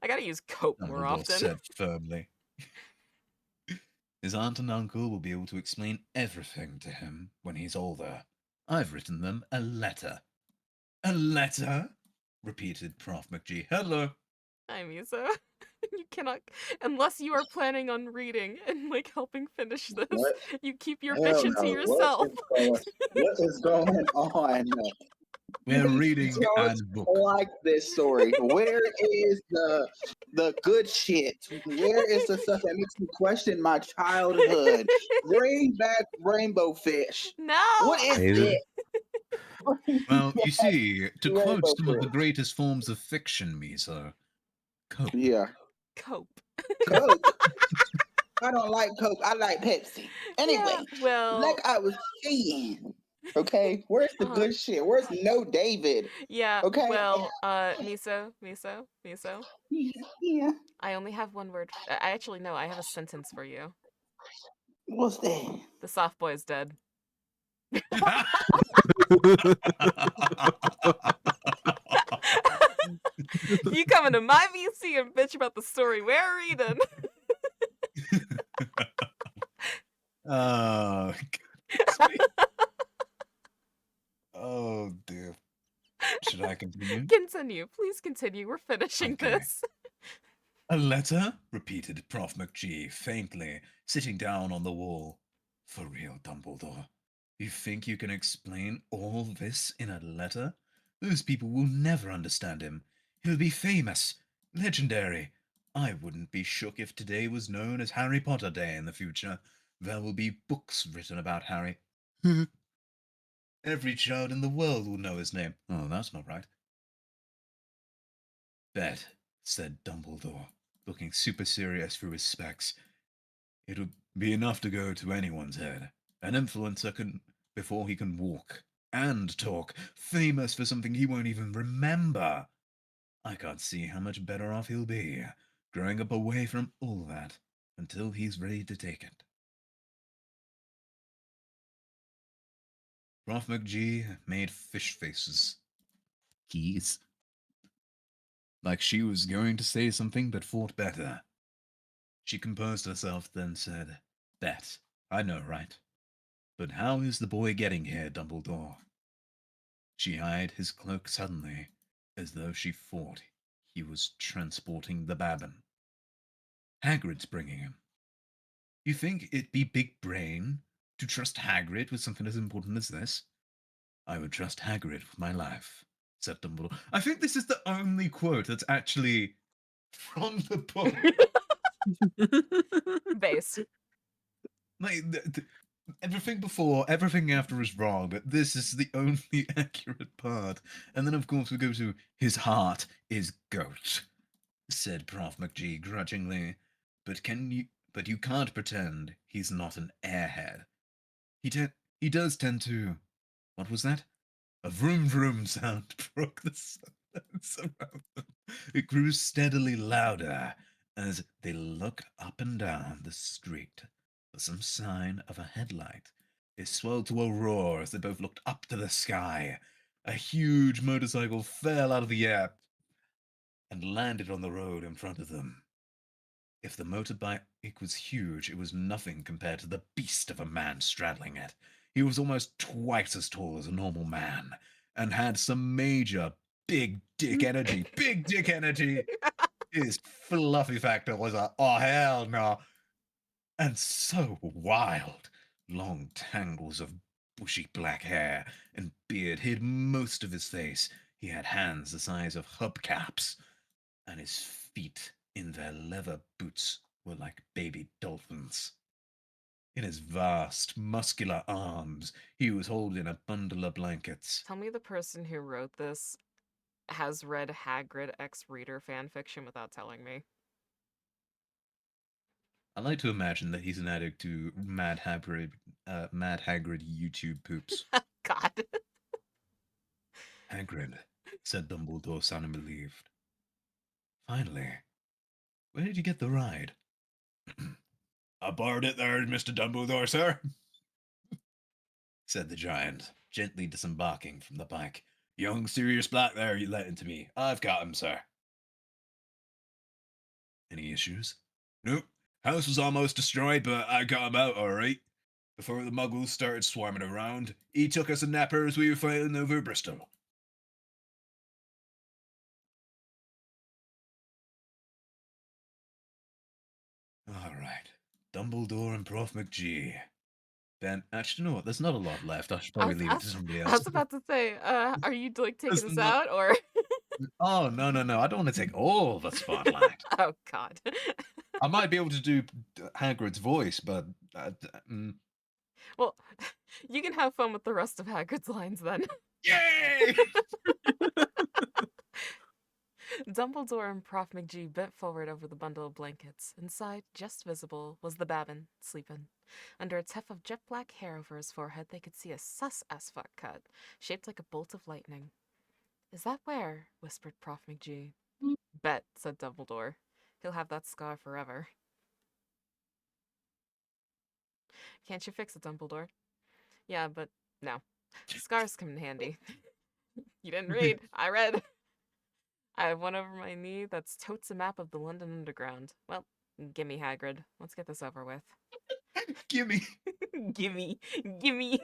I gotta use cope more often. Said firmly. His aunt and uncle will be able to explain everything to him when he's older. I've written them a letter. A letter? Repeated Prof McGee. Hello. Hi, Misa. You cannot, unless you are planning on reading and, like, helping finish this, you keep your bitching to yourself. What is going on? We're reading a book. Like this story. Where is the good shit? Where is the stuff that makes me question my childhood? Bring back Rainbow Fish. No. What is it? Well, you see, to quote some of the greatest forms of fiction, Misa, Coke. Yeah. Cope. Coke. I don't like Coke. I like Pepsi. Anyway, yeah, well, like I was saying. Okay, where's the Uh, good shit? Where's no David? Yeah, Okay. well, Miso. Yeah. I only have one word. I actually no, I have a sentence for you. What's that? The soft boy is dead. You coming to my VC and bitch about the story we're reading? Oh, goodness me. Oh, dear. Should I continue? Continue, please continue. We're finishing Okay. this. A letter? Repeated Prof. McGee faintly, sitting down on the wall. For real, Dumbledore. You think you can explain all this in a letter? Those people will never understand him. He'll be famous, legendary. I wouldn't be shook if today was known as Harry Potter Day in the future. There will be books written about Harry. Every child in the world will know his name. Oh, that's not right. Bet, said Dumbledore, looking super serious through his specs. It'll be enough to go to anyone's head. An influencer can, before he can walk and talk, famous for something he won't even remember. I can't see how much better off he'll be, growing up away from all that, until he's ready to take it. Prof. McGee made fish faces. Keys. Like she was going to say something but thought better. She composed herself, then said, Bet, I know, right? But how is the boy getting here, Dumbledore? She eyed his cloak suddenly, as though she thought he was transporting the Babbin. Hagrid's bringing him. You think it'd be big brain to trust Hagrid with something as important as this? I would trust Hagrid with my life, said Dumbledore. I think this is the only quote that's actually from the book. Base. Like, everything before, everything after is wrong, but this is the only accurate part. And then, of course, we go to his heart is goat, said Prof. McGee grudgingly. But you can't pretend he's not an airhead. He does tend to. What was that? A vroom vroom sound broke the silence around them. It grew steadily louder as they looked up and down the street for some sign of a headlight. It swelled to a roar as they both looked up to the sky. A huge motorcycle fell out of the air and landed on the road in front of them. If the motorbike was huge, it was nothing compared to the beast of a man straddling it. He was almost twice as tall as a normal man and had some major big dick energy. Big dick energy! His fluffy factor was oh hell no. And so wild. Long tangles of bushy black hair and beard hid most of his face. He had hands the size of hubcaps, and his feet in their leather boots were like baby dolphins. In his vast, muscular arms, he was holding a bundle of blankets. Tell me the person who wrote this has read Hagrid X Reader fanfiction without telling me. I like to imagine that he's an addict to Mad Hagrid YouTube poops. God. Hagrid, said Dumbledore, sounding relieved. Finally, where did you get the ride? I borrowed it there, Mr. Dumbledore, sir, said the giant, gently disembarking from the bike. Young Sirius Black there you let into me. I've got him, sir. Any issues? Nope. House was almost destroyed, but I got him out all right. Before the muggles started swarming around, he took us a napper as we were fighting over Bristol. All right. Dumbledore and Prof. McGee. Then, actually, you know what? There's not a lot left. I should probably leave it to somebody I else. was about to say, are you like taking There's this not- out or? Oh, no. I don't want to take all the spotlight. Oh God. I might be able to do Hagrid's voice, but Well, you can have fun with the rest of Hagrid's lines then. yay! Dumbledore and Prof McGee bent forward over the bundle of blankets. Inside, just visible, was the Babin, sleeping. Under a tuft of jet black hair over his forehead, they could see a sus-as-fuck cut, shaped like a bolt of lightning. Is that where? Whispered Prof McGee. Bet, said Dumbledore. He'll have that scar forever. Can't you fix it, Dumbledore? Yeah, but no. Scars come in handy. You didn't read. I read. I have one over my knee that's totes a map of the London Underground. Well, gimme, Hagrid. Let's get this over with. Gimme. Gimme. Gimme.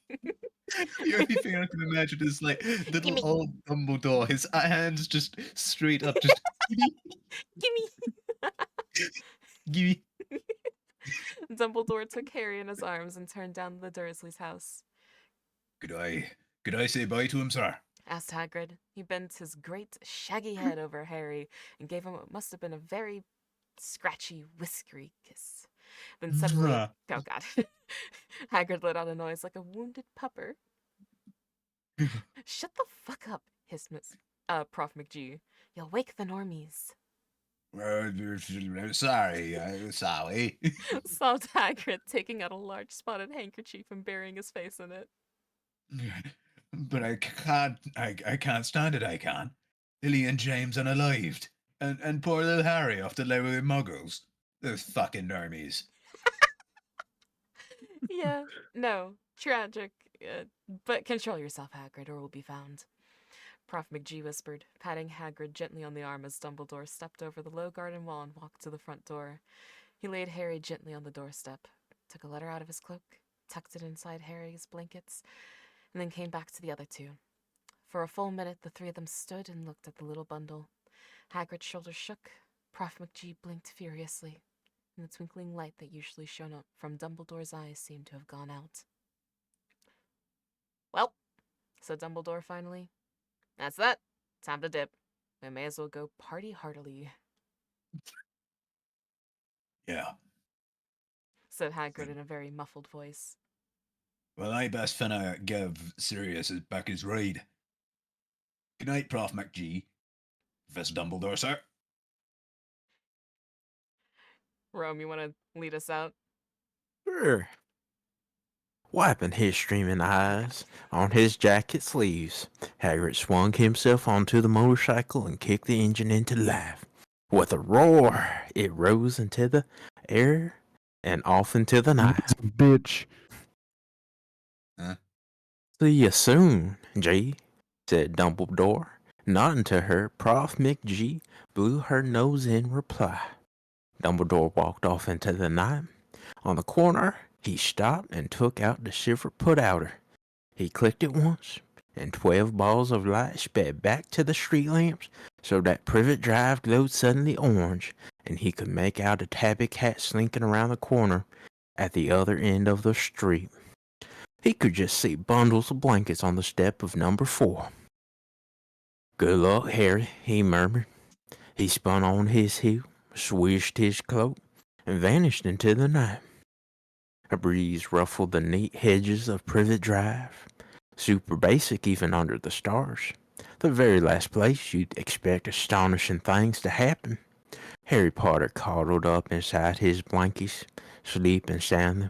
The only thing I can imagine is like little Gimme. old Dumbledore, his hands just straight up, just Gimme. gimme. Dumbledore took Harry in his arms and turned down the Dursleys' house. Could I say bye to him, sir? Asked Hagrid. He bent his great shaggy head over Harry and gave him what must have been a very scratchy, whiskery kiss. Then suddenly, Mwah. oh god, Hagrid let out a noise like a wounded pupper. Shut the fuck up, hissed Prof McGee. You'll wake the normies. Sorry. Sobbed Hagrid, taking out a large spotted handkerchief and burying his face in it. But I can't stand it, I can't. Lily and James unalived. And poor little Harry off to live with muggles. Those fucking normies. Yeah, no, tragic. But control yourself, Hagrid, or we'll be found. Prof McGee whispered, patting Hagrid gently on the arm as Dumbledore stepped over the low garden wall and walked to the front door. He laid Harry gently on the doorstep, took a letter out of his cloak, tucked it inside Harry's blankets, and then came back to the other two. For a full minute, the three of them stood and looked at the little bundle. Hagrid's shoulders shook. Prof McGee blinked furiously, and the twinkling light that usually shone up from Dumbledore's eyes seemed to have gone out. Well, said Dumbledore finally, that's that. Time to dip. We may as well go party heartily, Yeah. said Hagrid in a very muffled voice. Well, I best finna give Sirius back his ride. Good night, Prof McGee. Professor Dumbledore, sir. Rome, you want to lead us out? Sure. Wiping his streaming eyes on his jacket sleeves, Hagrid swung himself onto the motorcycle and kicked the engine into life. With a roar, it rose into the air and off into the night. Bitch. See you soon, G, said Dumbledore. Nodding to her, Prof McGee blew her nose in reply. Dumbledore walked off into the night. On the corner, he stopped and took out the silver put-outer. He clicked it once, and 12 balls of light sped back to the street lamps so that Privet Drive glowed suddenly orange, and he could make out a tabby cat slinking around the corner at the other end of the street. He could just see bundles of blankets on the step of number 4. Good luck, Harry, he murmured. He spun on his heel, swished his cloak, and vanished into the night. A breeze ruffled the neat hedges of Privet Drive. Super basic even under the stars. The very last place you'd expect astonishing things to happen. Harry Potter coddled up inside his blankets, sleeping soundly.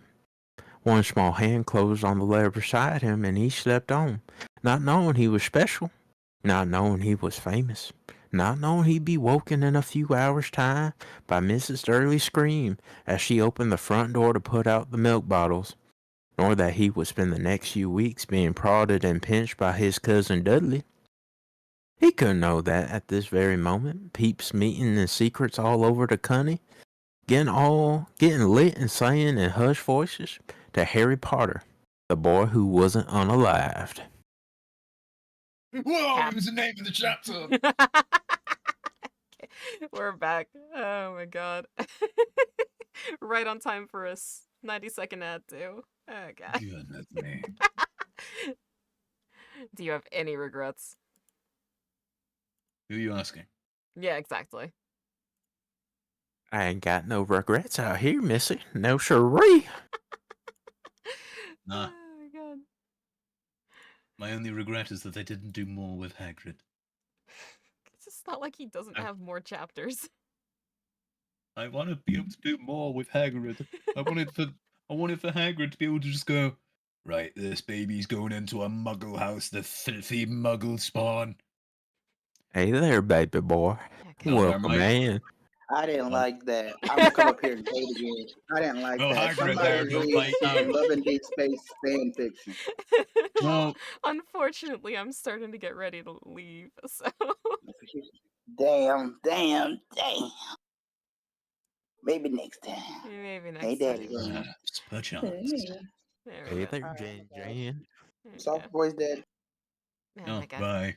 One small hand closed on the lever beside him, and he slept on, not knowing he was special, not knowing he was famous, not knowing he'd be woken in a few hours' time by Mrs. Durley's scream as she opened the front door to put out the milk bottles, nor that he would spend the next few weeks being prodded and pinched by his cousin Dudley. He couldn't know that at this very moment, peeps meeting in secrets all over the country, getting lit and saying in hushed voices to Harry Potter, the boy who wasn't unalived. Whoa, it was the name of the chapter. We're back. Oh my god. Right on time for a 90-second ad too. Oh god. Goodness me. Do you have any regrets? Who are you asking? Yeah, exactly. I ain't got no regrets out here, missy. No siree. Nah. Oh my god. My only regret is that they didn't do more with Hagrid. Just not like he doesn't I- have more chapters. I want to be able to do more with Hagrid. I wanted for Hagrid to be able to just go, right, this baby's going into a muggle house, the filthy muggle spawn. Hey there, baby boy. Okay. No, Welcome Mike. in. I didn't Um, like that. I'm gonna come up here and hate again. I didn't like No, that. Hagrid Somebody there, don't read bite some you. Love and Deep Space fan fiction. No, Unfortunately, I'm starting to get ready to leave, so Damn. Maybe next time. maybe next Hey, Daddy. time. perchance. There we Hey go. there, Alright, Jane. okay. Jane. There we Soft go. voice Daddy. Oh No, my god. bye.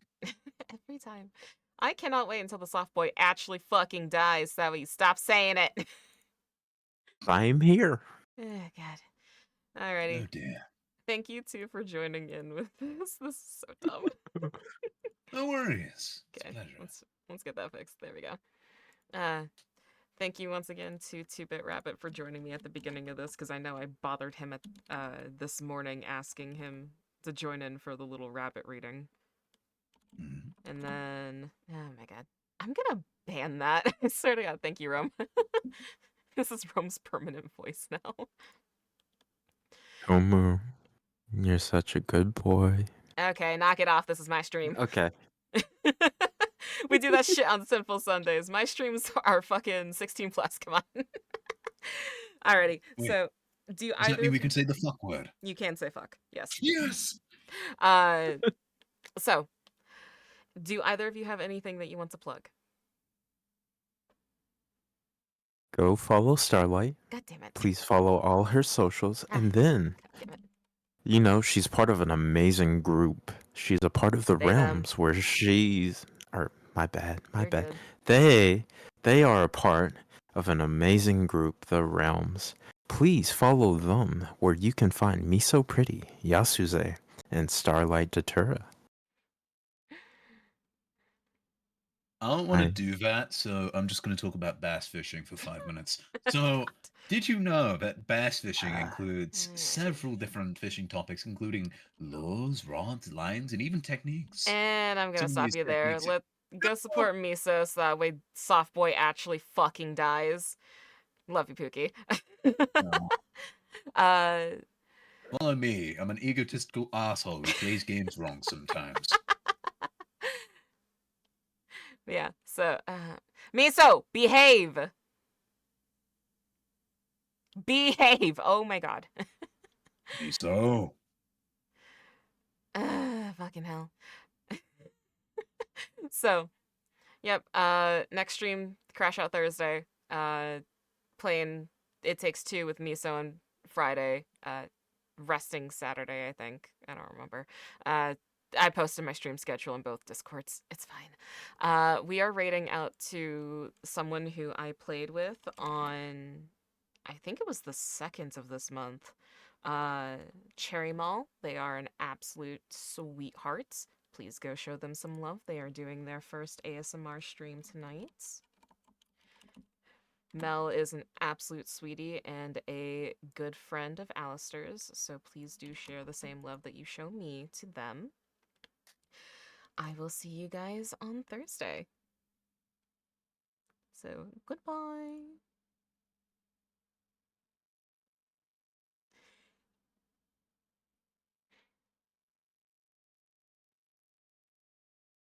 Every time. I cannot wait until the soft boy actually fucking dies so he stops saying it. I'm here. Oh god. Alrighty. Oh dear. Thank you two for joining in with this. This is so dumb. No worries. It's a Okay, pleasure. let's get that fixed. There we go. Thank you once again to 2-Bit Rabbit for joining me at the beginning of this, because I know I bothered him at this morning asking him to join in for the little rabbit reading. Mhm. And then, oh my god, I'm gonna ban that. I swear to God, thank you, Rome. This is Rome's permanent voice now. Homer, you're such a good boy. Okay, knock it off. This is my stream. Okay. We do that shit on Sinful Sundays. My streams are fucking 16 plus. Come on. Alrighty. Wait, So, do Does that either mean we of can say the fuck word? you can say fuck? Yes. Yes! So, do either of you have anything that you want to plug? Go follow Starlight. God damn it. Please follow all her socials. Ah, And then, God damn it. you know, she's part of an amazing group. She's a part of the They, them. realms where she's. Or, my bad. You're good. They are a part of an amazing group, the realms. Please follow them where you can find Me So Pretty, Yasuze, and Starlight Datura. I don't want to I- do that, so I'm just going to talk about bass fishing for 5 minutes. So, did you know that bass fishing includes several different fishing topics, including lures, rods, lines, and even techniques? And I'm gonna Some of stop these you there. techniques- Go support Miso so that way Soft Boy actually fucking dies. Love you, Pookie. No. uh, Follow me. I'm an egotistical asshole who plays games wrong sometimes. yeah. So, Miso, behave. Behave. Oh my god. So, Fucking hell. So, yep. Next stream, Crash Out Thursday. Playing It Takes Two with Miso on Friday. Resting Saturday, I think. I don't remember. I posted my stream schedule in both Discords. It's fine. We are rating out to someone who I played with on, I think it was the 2nd of this month. Cherry Mall. They are an absolute sweetheart. Please go show them some love. They are doing their first ASMR stream tonight. Mel is an absolute sweetie and a good friend of Alistair's, so please do share the same love that you show me to them. I will see you guys on Thursday. So, goodbye.